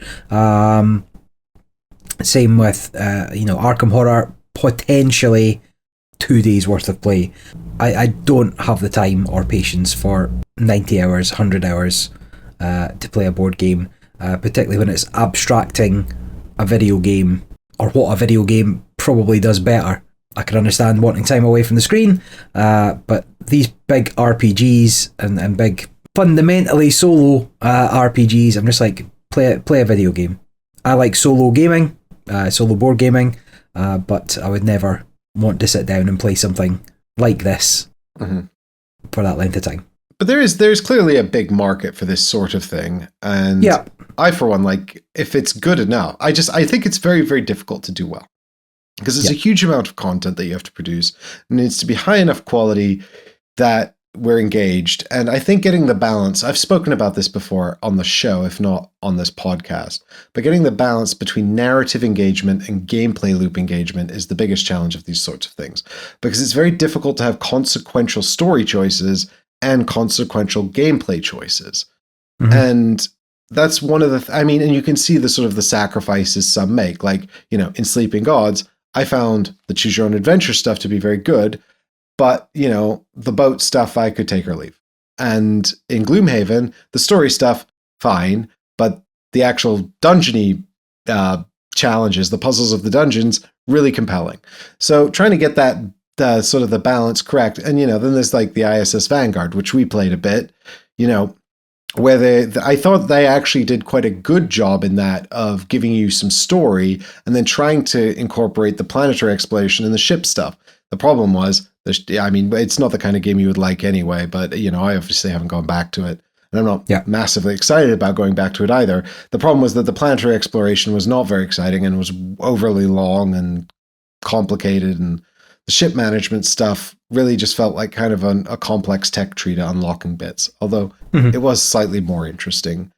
Same with Arkham Horror, potentially 2 days worth of play. I don't have the time or patience for 90 hours, 100 hours to play a board game, particularly when it's abstracting a video game or what a video game probably does better. I can understand wanting time away from the screen, but these big RPGs and big fundamentally solo RPGs, I'm just like, play a video game. I like solo gaming, solo board gaming, but I would never want to sit down and play something like this for that length of time. But there's clearly a big market for this sort of thing, and yeah. I, for one, like, if it's good enough, I think it's very, very difficult to do well because it's a huge amount of content that you have to produce. It needs to be high enough quality that we're engaged. And I think getting the balance, I've spoken about this before on the show, if not on this podcast, but getting the balance between narrative engagement and gameplay loop engagement is the biggest challenge of these sorts of things, because it's very difficult to have consequential story choices and consequential gameplay choices. And that's one of the, and you can see the sort of the sacrifices some make, like, in Sleeping Gods, I found the choose your own adventure stuff to be very good. But, the boat stuff I could take or leave. And in Gloomhaven, the story stuff, fine. But the actual dungeony challenges, the puzzles of the dungeons, really compelling. So trying to get that sort of the balance correct. And, then there's like the ISS Vanguard, which we played a bit, where I thought they actually did quite a good job in that of giving you some story and then trying to incorporate the planetary exploration and the ship stuff. The problem was, it's not the kind of game you would like anyway, but, I obviously haven't gone back to it. And I'm not massively excited about going back to it either. The problem was that the planetary exploration was not very exciting and was overly long and complicated. And the ship management stuff really just felt like kind of a complex tech tree to unlocking bits, although it was slightly more interesting.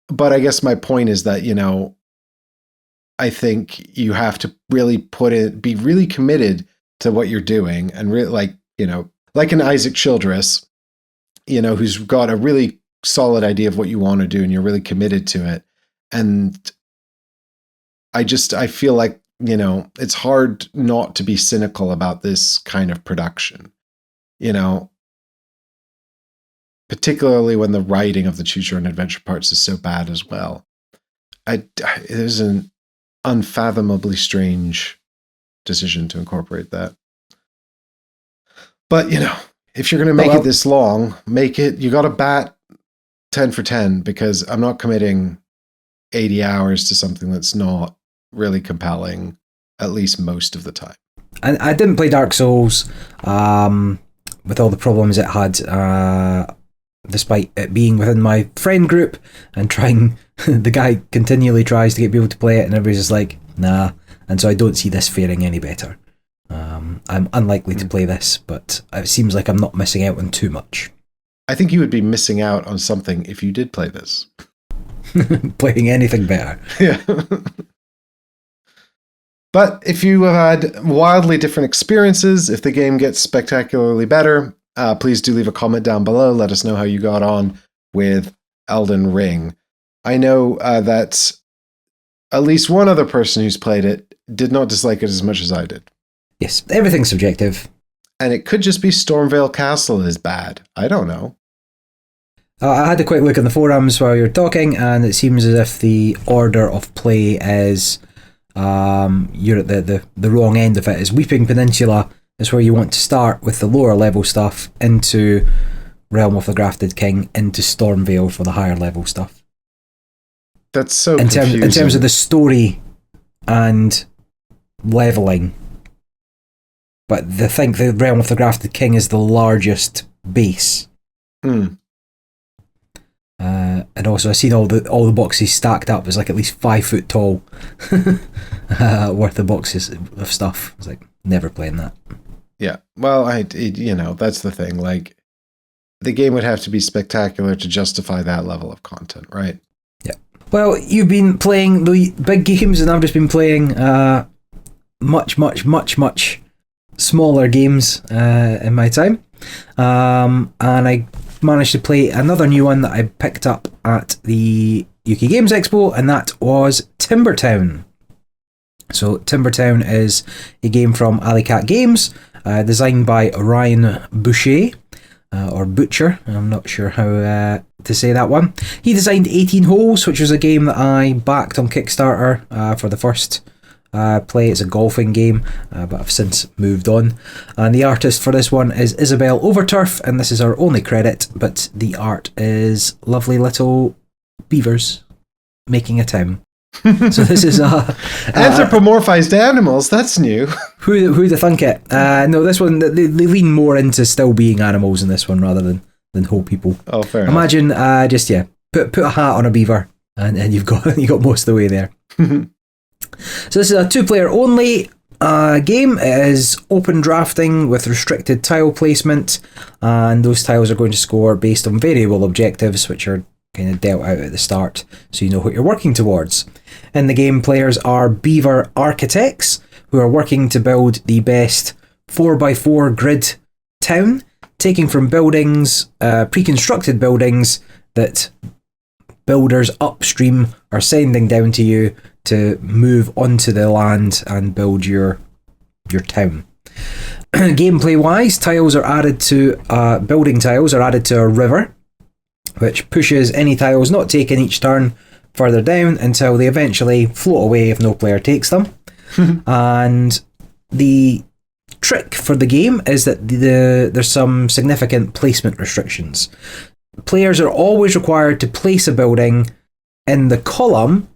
But I guess my point is that, I think you have to really be really committed to what you're doing, and really, like an Isaac Childress, who's got a really solid idea of what you want to do and you're really committed to it. And I feel like, it's hard not to be cynical about this kind of production, particularly when the writing of the choose your own adventure parts is so bad as well. It is an unfathomably strange decision to incorporate that. But, if you're going to make it this long, you got to bat 10 for 10, because I'm not committing 80 hours to something that's not really compelling, at least most of the time. And I didn't play Dark Souls with all the problems it had, despite it being within my friend group and trying. The guy continually tries to get people to play it, and everybody's just like, nah. And so I don't see this faring any better. I'm unlikely to play this, but it seems like I'm not missing out on too much. I think you would be missing out on something if you did play this. Playing anything better. Yeah. But if you have had wildly different experiences, if the game gets spectacularly better, please do leave a comment down below. Let us know how you got on with Elden Ring. I know that at least one other person who's played it did not dislike it as much as I did. Yes, everything's subjective. And it could just be Stormveil Castle is bad. I don't know. I had a quick look in the forums while you were talking, and it seems as if the order of play is you're at the wrong end of it. Is Weeping Peninsula is where you want to start with the lower level stuff, into Realm of the Grafted King, into Stormveil for the higher level stuff. That's so in confusing. In terms of the story and leveling. But I think the Realm of the Grafted King is the largest base. And also I've seen all the boxes stacked up as like at least 5 foot tall worth of boxes of stuff. It's like, never playing that. Yeah. Well, that's the thing. Like, the game would have to be spectacular to justify that level of content, right? Yeah. Well, you've been playing the big games, and I've just been playing much smaller games in my time. And I managed to play another new one that I picked up at the UK Games Expo, and that was Timbertown. So Timbertown is a game from Alley Cat Games, designed by Ryan Boucher, or Butcher, I'm not sure how to say that one. He designed 18 Holes, which was a game that I backed on Kickstarter for the first play. It's a golfing game, but I've since moved on. And the artist for this one is Isabel Overturf, and this is our only credit, but the art is lovely little beavers making a town. So this is anthropomorphized animals. That's new. Who'd have thunk it? No, this one they lean more into still being animals in this one rather than whole people. Oh, fair Imagine enough. Put a hat on a beaver and you've got most of the way there. So this is a 2-player only game. It is open drafting with restricted tile placement, and those tiles are going to score based on variable objectives, which are kind of dealt out at the start, so you know what you're working towards. In the game, players are beaver architects who are working to build the best 4x4 grid town, taking from buildings, pre-constructed buildings that builders upstream are sending down to you to move onto the land and build your town. Gameplay wise, building tiles are added to a river, which pushes any tiles not taken each turn further down until they eventually float away if no player takes them. And the trick for the game is that there's some significant placement restrictions. Players are always required to place a building in the column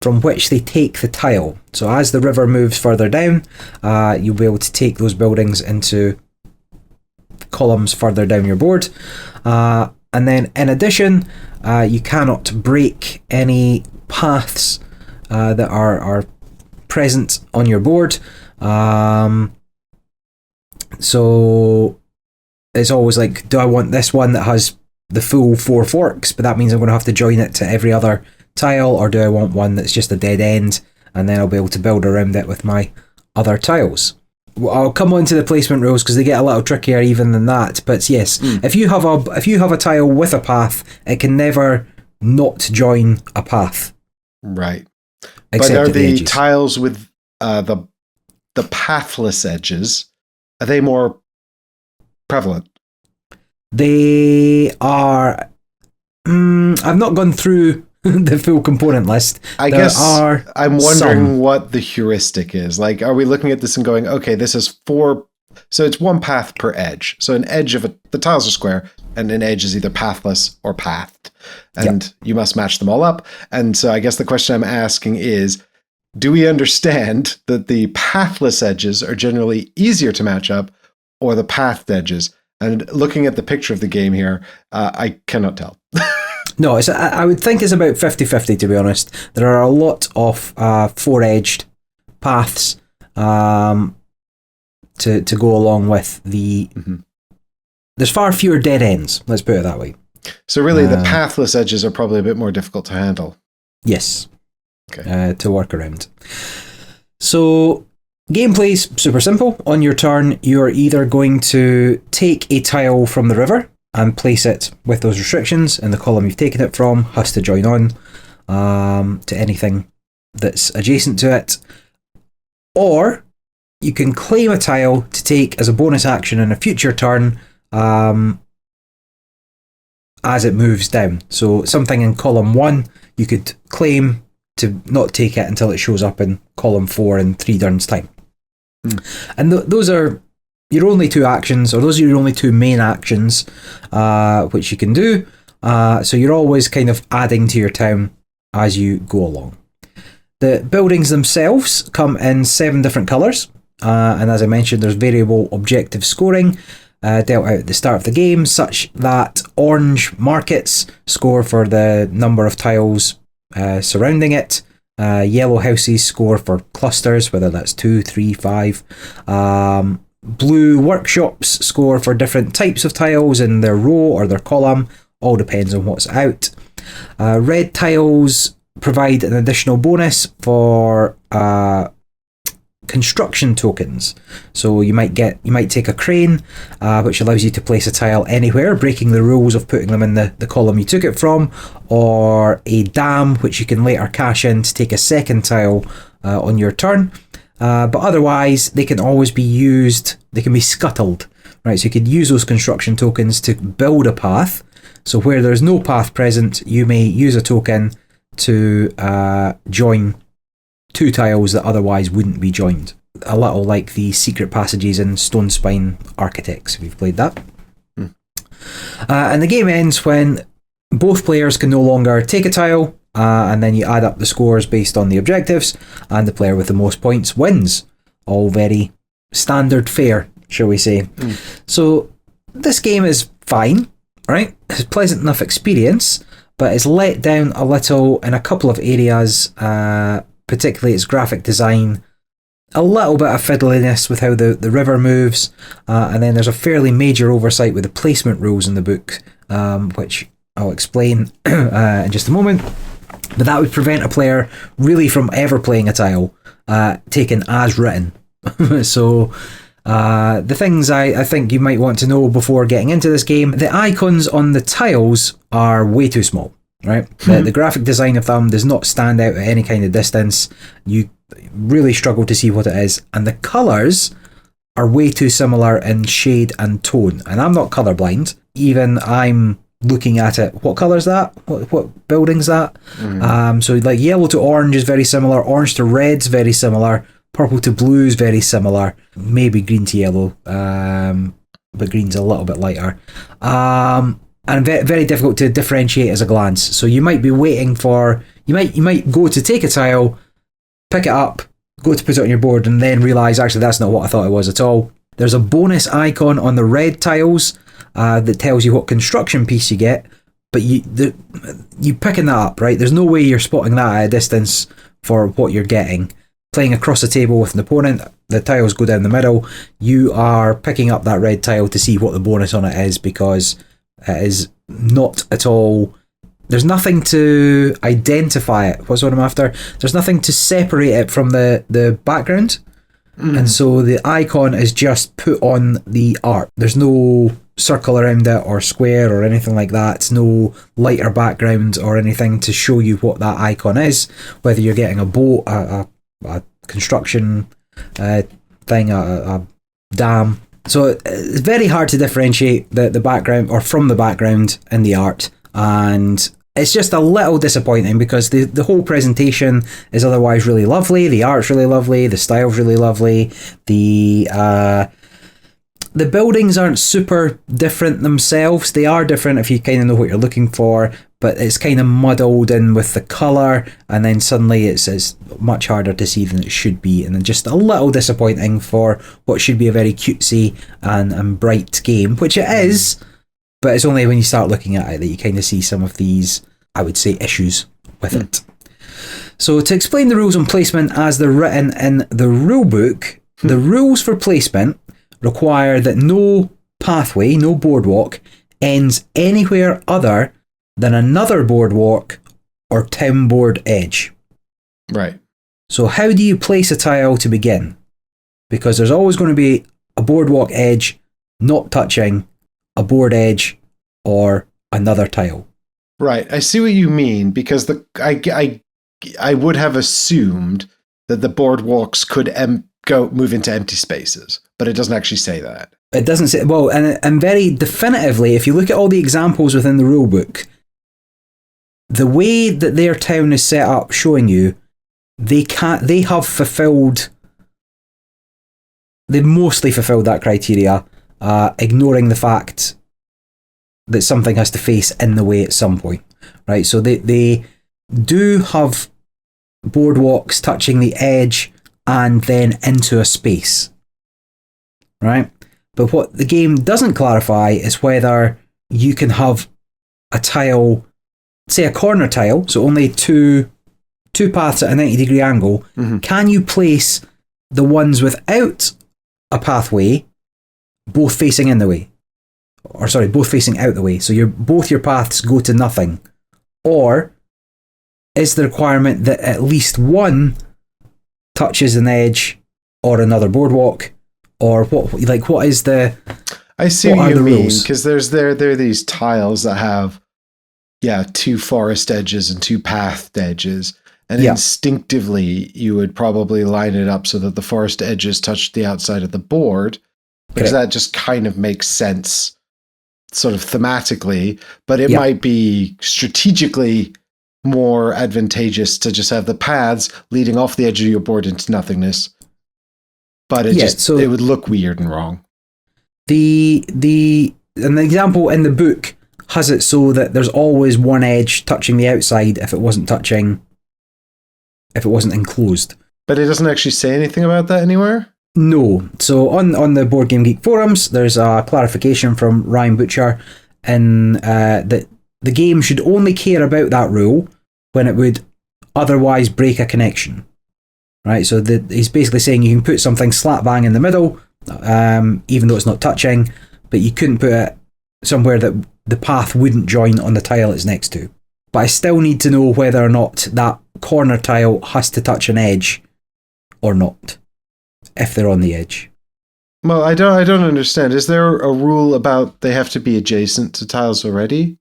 from which they take the tile. So as the river moves further down, you'll be able to take those buildings into columns further down your board. And then in addition, you cannot break any paths that are present on your board. So it's always like, do I want this one that has the full 4 forks, but that means I'm going to have to join it to every other tile, or do I want one that's just a dead end and then I'll be able to build around it with my other tiles? Well, I'll come on to the placement rules because they get a little trickier even than that. But yes, if you have a tile with a path, it can never not join a path. Right. Except but are the edges. tiles with the pathless edges, are they more prevalent? They are. I've not gone through the full component list. I guess I'm wondering what the heuristic is. Like, are we looking at this and going, okay, this is 4, so it's 1 path per edge. So an edge of the tiles are square, and an edge is either pathless or pathed, and you must match them all up. And so I guess the question I'm asking is, do we understand that the pathless edges are generally easier to match up, or the pathed edges? And looking at the picture of the game here, I cannot tell. No, I would think it's about 50-50, to be honest. There are a lot of four-edged paths to go along with the... Mm-hmm. There's far fewer dead ends, let's put it that way. So really, the pathless edges are probably a bit more difficult to handle. Yes. Okay. To work around. So, gameplay's super simple. On your turn, you're either going to take a tile from the river and place it with those restrictions, and the column you've taken it from has to join on to anything that's adjacent to it. Or you can claim a tile to take as a bonus action in a future turn as it moves down. So something in column 1 you could claim to not take it until it shows up in column 4 in 3 turns time. And those are your only 2 actions, or those are your only 2 main actions which you can do. So you're always kind of adding to your town as you go along. The buildings themselves come in 7 different colours, and as I mentioned, there's variable objective scoring dealt out at the start of the game, such that orange markets score for the number of tiles surrounding it. Yellow houses score for clusters, whether that's 2, 3, 5. Blue workshops score for different types of tiles in their row or their column. All depends on what's out. Red tiles provide an additional bonus for construction tokens. So you might take a crane, which allows you to place a tile anywhere, breaking the rules of putting them in the column you took it from, or a dam, which you can later cash in to take a second tile on your turn. But otherwise, they can always be used, they can be scuttled, right? So you could use those construction tokens to build a path. So where there's no path present, you may use a token to join 2 tiles that otherwise wouldn't be joined. A little like the secret passages in Stone Spine Architects, if you've played that. And the game ends when both players can no longer take a tile, and then you add up the scores based on the objectives, and the player with the most points wins. All very standard fare, shall we say. So this game is fine, right? It's a pleasant enough experience, but it's let down a little in a couple of areas, particularly its graphic design, a little bit of fiddliness with how the river moves, and then there's a fairly major oversight with the placement rules in the book, which I'll explain in just a moment. But that would prevent a player really from ever playing a tile taken as written. So the things I think you might want to know before getting into this game: the icons on the tiles are way too small. Right, the graphic design of them does not stand out at any kind of distance. You really struggle to see what it is, and the colours are way too similar in shade and tone. And I'm not colourblind. Even I'm looking at it. What colour is that? What building's that? So like yellow to orange is very similar. Orange to red's very similar. Purple to blue is very similar. Maybe green to yellow, but green's a little bit lighter. And very, very difficult to differentiate as a glance. So you might be waiting for, you might go to take a tile, pick it up, go to put it on your board, and then realise actually that's not what I thought it was at all. There's a bonus icon on the red tiles that tells you what construction piece you get, but you picking that up, right? There's no way you're spotting that at a distance for what you're getting. Playing across the table with an opponent, the tiles go down the middle. You are picking up that red tile to see what the bonus on it is, because it is not at all. There's nothing to identify it. What's what I'm after? There's nothing to separate it from the background. And so the icon is just put on the art. There's no circle around it or square or anything like that. It's no lighter background or anything to show you what that icon is, whether you're getting a boat, a construction thing, a dam. So it's very hard to differentiate the background or from the background in the art, and it's just a little disappointing because the whole presentation is otherwise really lovely. The art's really lovely. The style's really lovely. The buildings aren't super different themselves. They are different if you kind of know what you're looking for, but it's kind of muddled in with the colour, and then suddenly it's much harder to see than it should be, and then just a little disappointing for what should be a very cutesy and bright game, which it is, but it's only when you start looking at it that you kind of see some of these, I would say, issues with it. So to explain the rules on placement as they're written in the rulebook, the rules for placement require that no pathway, no boardwalk, ends anywhere other than another boardwalk or town board edge. Right. So how do you place a tile to begin? Because there's always going to be a boardwalk edge not touching a board edge or another tile. Right. I see what you mean, because I would have assumed that the boardwalks could move into empty spaces, but it doesn't actually say that. It doesn't say, well, and very definitively, if you look at all the examples within the rulebook, the way that their town is set up, showing you, they've mostly fulfilled that criteria, ignoring the fact that something has to face in the way at some point, right? So they do have boardwalks touching the edge and then into a space, right? But what the game doesn't clarify is whether you can have a tile, say a corner tile, so only two paths at a 90-degree angle. Mm-hmm. Can you place the ones without a pathway both facing in the way? Or sorry, both facing out the way. So both your paths go to nothing. Or is the requirement that at least one touches an edge or another boardwalk? Or what is the... I see what you mean, because there are these tiles that have, two forest edges and two pathed edges, and instinctively you would probably line it up so that the forest edges touch the outside of the board, because that just kind of makes sense sort of thematically, but it might be strategically more advantageous to just have the paths leading off the edge of your board into nothingness. But it would look weird and wrong. The example in the book has it so that there's always one edge touching the outside if it wasn't enclosed. But it doesn't actually say anything about that anywhere? No. So on the Board Game Geek forums, there's a clarification from Ryan Butcher in that the game should only care about that rule when it would otherwise break a connection. Right, so he's basically saying you can put something slap bang in the middle, even though it's not touching, but you couldn't put it somewhere that the path wouldn't join on the tile it's next to. But I still need to know whether or not that corner tile has to touch an edge or not, if they're on the edge. Well, I don't understand. Is there a rule about they have to be adjacent to tiles already?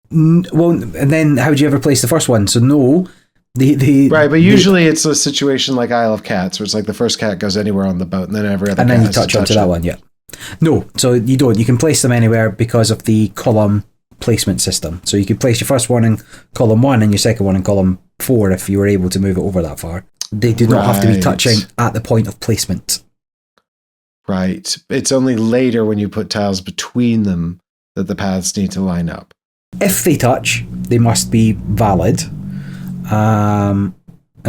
Well, and then how would you ever place the first one? So no. Right, but usually it's a situation like Isle of Cats, where it's like the first cat goes anywhere on the boat, and then every other. And then you touch onto that one, yeah. No, so you don't. You can place them anywhere because of the column placement system. So you could place your first one in column 1 and your second one in column 4 if you were able to move it over that far. They do not have to be touching at the point of placement. Right. It's only later when you put tiles between them that the paths need to line up. If they touch, they must be valid. And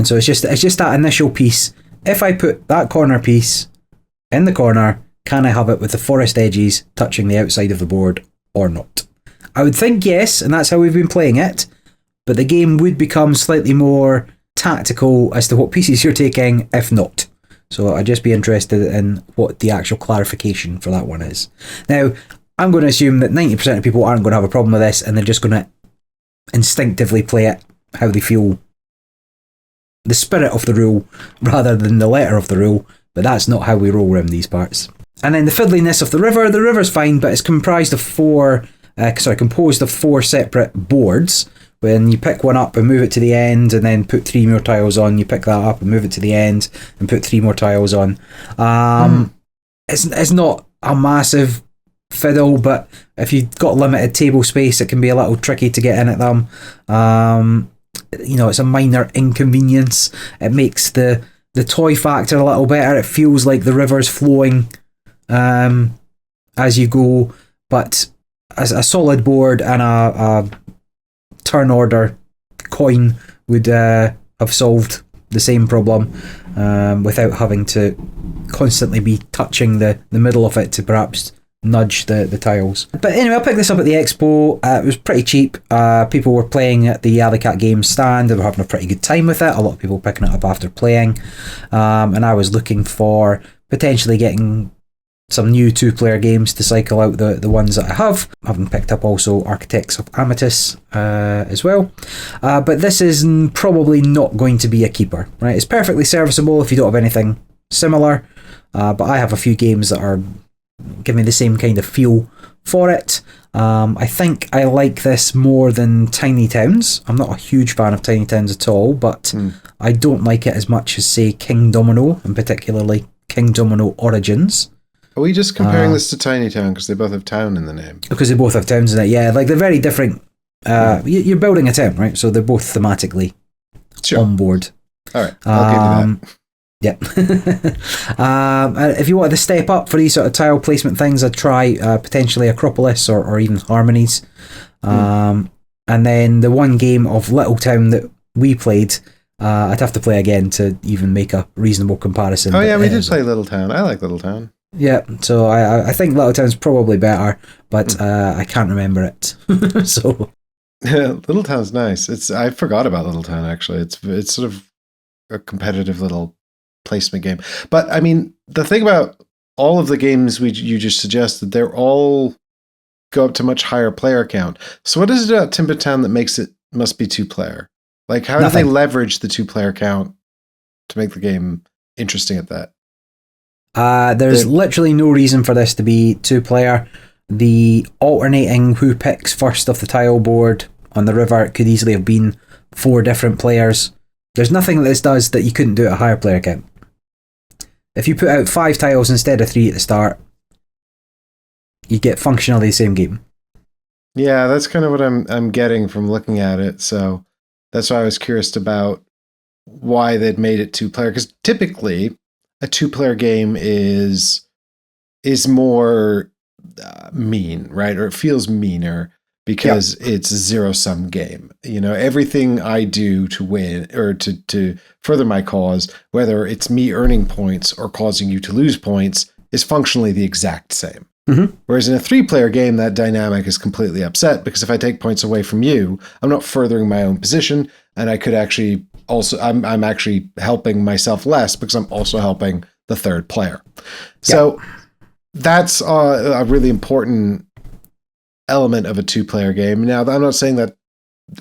so it's just that initial piece. If I put that corner piece in the corner, can I have it with the forest edges touching the outside of the board or not? I would think yes, and that's how we've been playing it, but the game would become slightly more tactical as to what pieces you're taking if not. So I'd just be interested in what the actual clarification for that one is. Now, I'm going to assume that 90% of people aren't going to have a problem with this, and they're just going to instinctively play it how they feel, the spirit of the rule rather than the letter of the rule, but that's not how we roll around these parts. And then the fiddliness of the river's fine, but it's composed of four separate boards. When you pick one up and move it to the end and then put 3 more tiles on, you pick that up and move it to the end and put 3 more tiles on. It's not a massive fiddle, but if you've got limited table space, it can be a little tricky to get in at them. It's a minor inconvenience. It makes the toy factor a little better. It feels like the river's flowing as you go, but as a solid board and a turn order coin would have solved the same problem without having to constantly be touching the middle of it to perhaps nudge the tiles. But anyway, I picked this up at the expo. It was pretty cheap. People were playing at the Alley Cat Games stand. They were having a pretty good time with it. A lot of people picking it up after playing. And I was looking for potentially getting some new 2-player games to cycle out the ones that I have. Having picked up also Architects of Amatus as well. But this is probably not going to be a keeper, right? It's perfectly serviceable if you don't have anything similar. But I have a few games that are give me the same kind of feel for it. I think I like this more than Tiny Towns. I'm not a huge fan of Tiny Towns at all, but I don't like it as much as, say, King Domino, and particularly King Domino Origins. Are we just comparing this to Tiny Town because they both have town in the name? Because they both have towns in it, yeah. Like, they're very different. You're building a town, right? So they're both thematically on board. All right, I'll give you that. Yeah. If you wanted to step up for these sort of tile placement things, I'd try potentially Acropolis or even Harmonies. And then the one game of Little Town that we played, I'd have to play again to even make a reasonable comparison. Oh yeah, we did play Little Town. I like Little Town. Yeah, so I think Little Town's probably better, but I can't remember it. So Little Town's nice. I forgot about Little Town actually. It's sort of a competitive little placement game. But I mean, the thing about all of the games you just suggested, they're all go up to much higher player count. So what is it about Timber Town that makes it must be 2-player? Like, how do they leverage the 2-player count to make the game interesting at that? There's literally no reason for this to be 2-player. The alternating who picks first off the tile board on the river could easily have been 4 different players. There's nothing that this does that you couldn't do at a higher player count. If you put out 5 tiles instead of 3 at the start, you get functionally the same game. Yeah, that's kind of what I'm getting from looking at it. So that's why I was curious about why they'd made it 2-player. Because typically, a 2-player game is more mean, right? Or it feels meaner because it's a zero-sum game. You know, everything I do to win or to further my cause, whether it's me earning points or causing you to lose points, is functionally the exact same. Mm-hmm. Whereas in a 3-player game, that dynamic is completely upset because if I take points away from you, I'm not furthering my own position, and I could actually also I'm actually helping myself less because I'm also helping the third player. So that's a really important element of a 2-player game. Now, I'm not saying that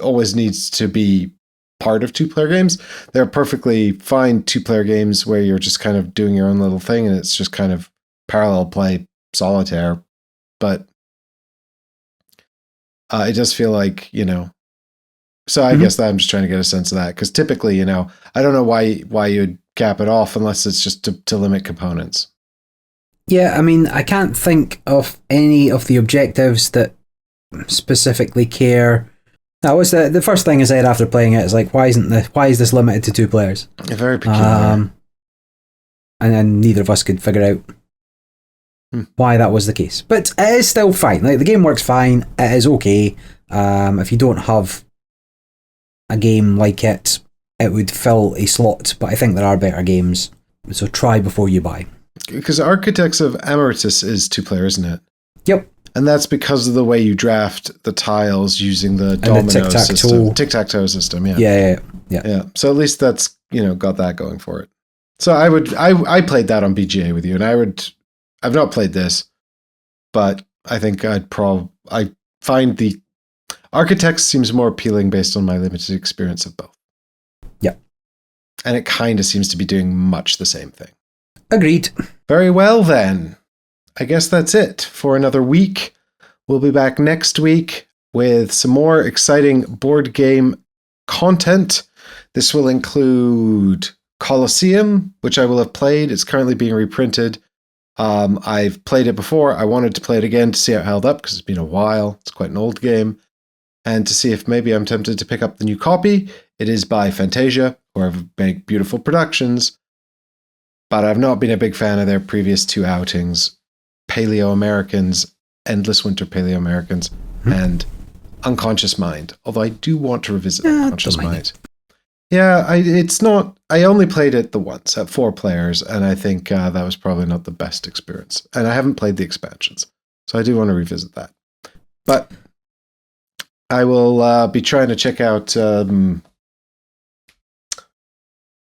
always needs to be part of 2-player games. There are perfectly fine 2-player games where you're just kind of doing your own little thing and it's just kind of parallel play solitaire. But it does feel like, you know, so I guess that I'm just trying to get a sense of that because typically, you know, I don't know why you'd cap it off unless it's just to limit components. Yeah, I mean, I can't think of any of the objectives that specifically care. That was the first thing I said after playing it. Is like, why is this limited to 2 players? Very peculiar. And then neither of us could figure out why that was the case. But it is still fine. Like, the game works fine. It is okay. If you don't have a game like it, it would fill a slot. But I think there are better games. So try before you buy. Because Architects of Amatus is 2-player, isn't it? Yep. And that's because of the way you draft the tiles using the domino system. Tic-tac-toe system, yeah. Yeah. So at least that's, you know, got that going for it. So I played that on BGA with you, and I've not played this, but I think I find the Architects seems more appealing based on my limited experience of both. Yeah. And it kind of seems to be doing much the same thing. Agreed. Very well, then. I guess that's it for another week. We'll be back next week with some more exciting board game content. This will include Colosseum, which I will have played. It's currently being reprinted. I've played it before. I wanted to play it again to see how it held up because it's been a while. It's quite an old game. And to see if maybe I'm tempted to pick up the new copy. It is by Fantasia, who have made beautiful productions. But I've not been a big fan of their previous 2 outings, Paleo Americans, Endless Winter Paleo Americans, and Unconscious Mind, although I do want to revisit Yeah, Unconscious don't mind Mind. Yeah, it's not. I only played it the once at 4 players, and I think that was probably not the best experience. And I haven't played the expansions, so I do want to revisit that. But I will be trying to check out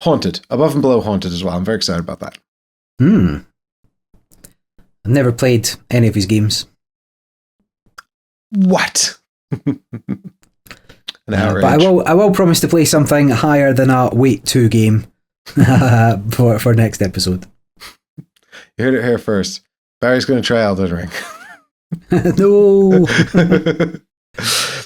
Haunted, Above and Below Haunted as well. I'm very excited about that. I've never played any of his games. What? But I will promise to play something higher than a Wait 2 game for next episode. You heard it here first. Barry's going to try Elden Ring. No!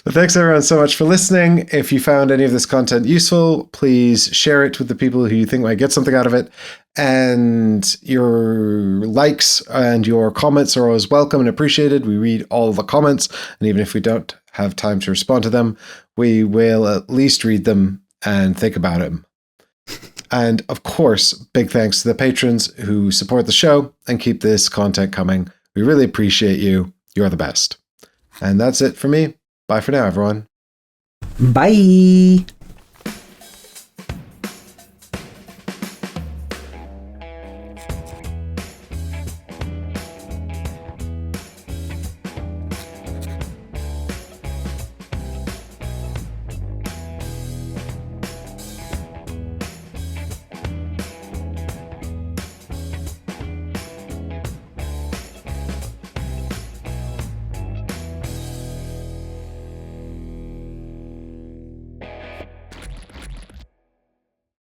But thanks everyone so much for listening. If you found any of this content useful, please share it with the people who you think might get something out of it. And your likes and your comments are always welcome and appreciated. We read all the comments, and even if we don't have time to respond to them, we will at least read them and think about them. And of course, big thanks to the patrons who support the show and keep this content coming. We really appreciate you. You're the best. And that's it for me. Bye for now, everyone. Bye!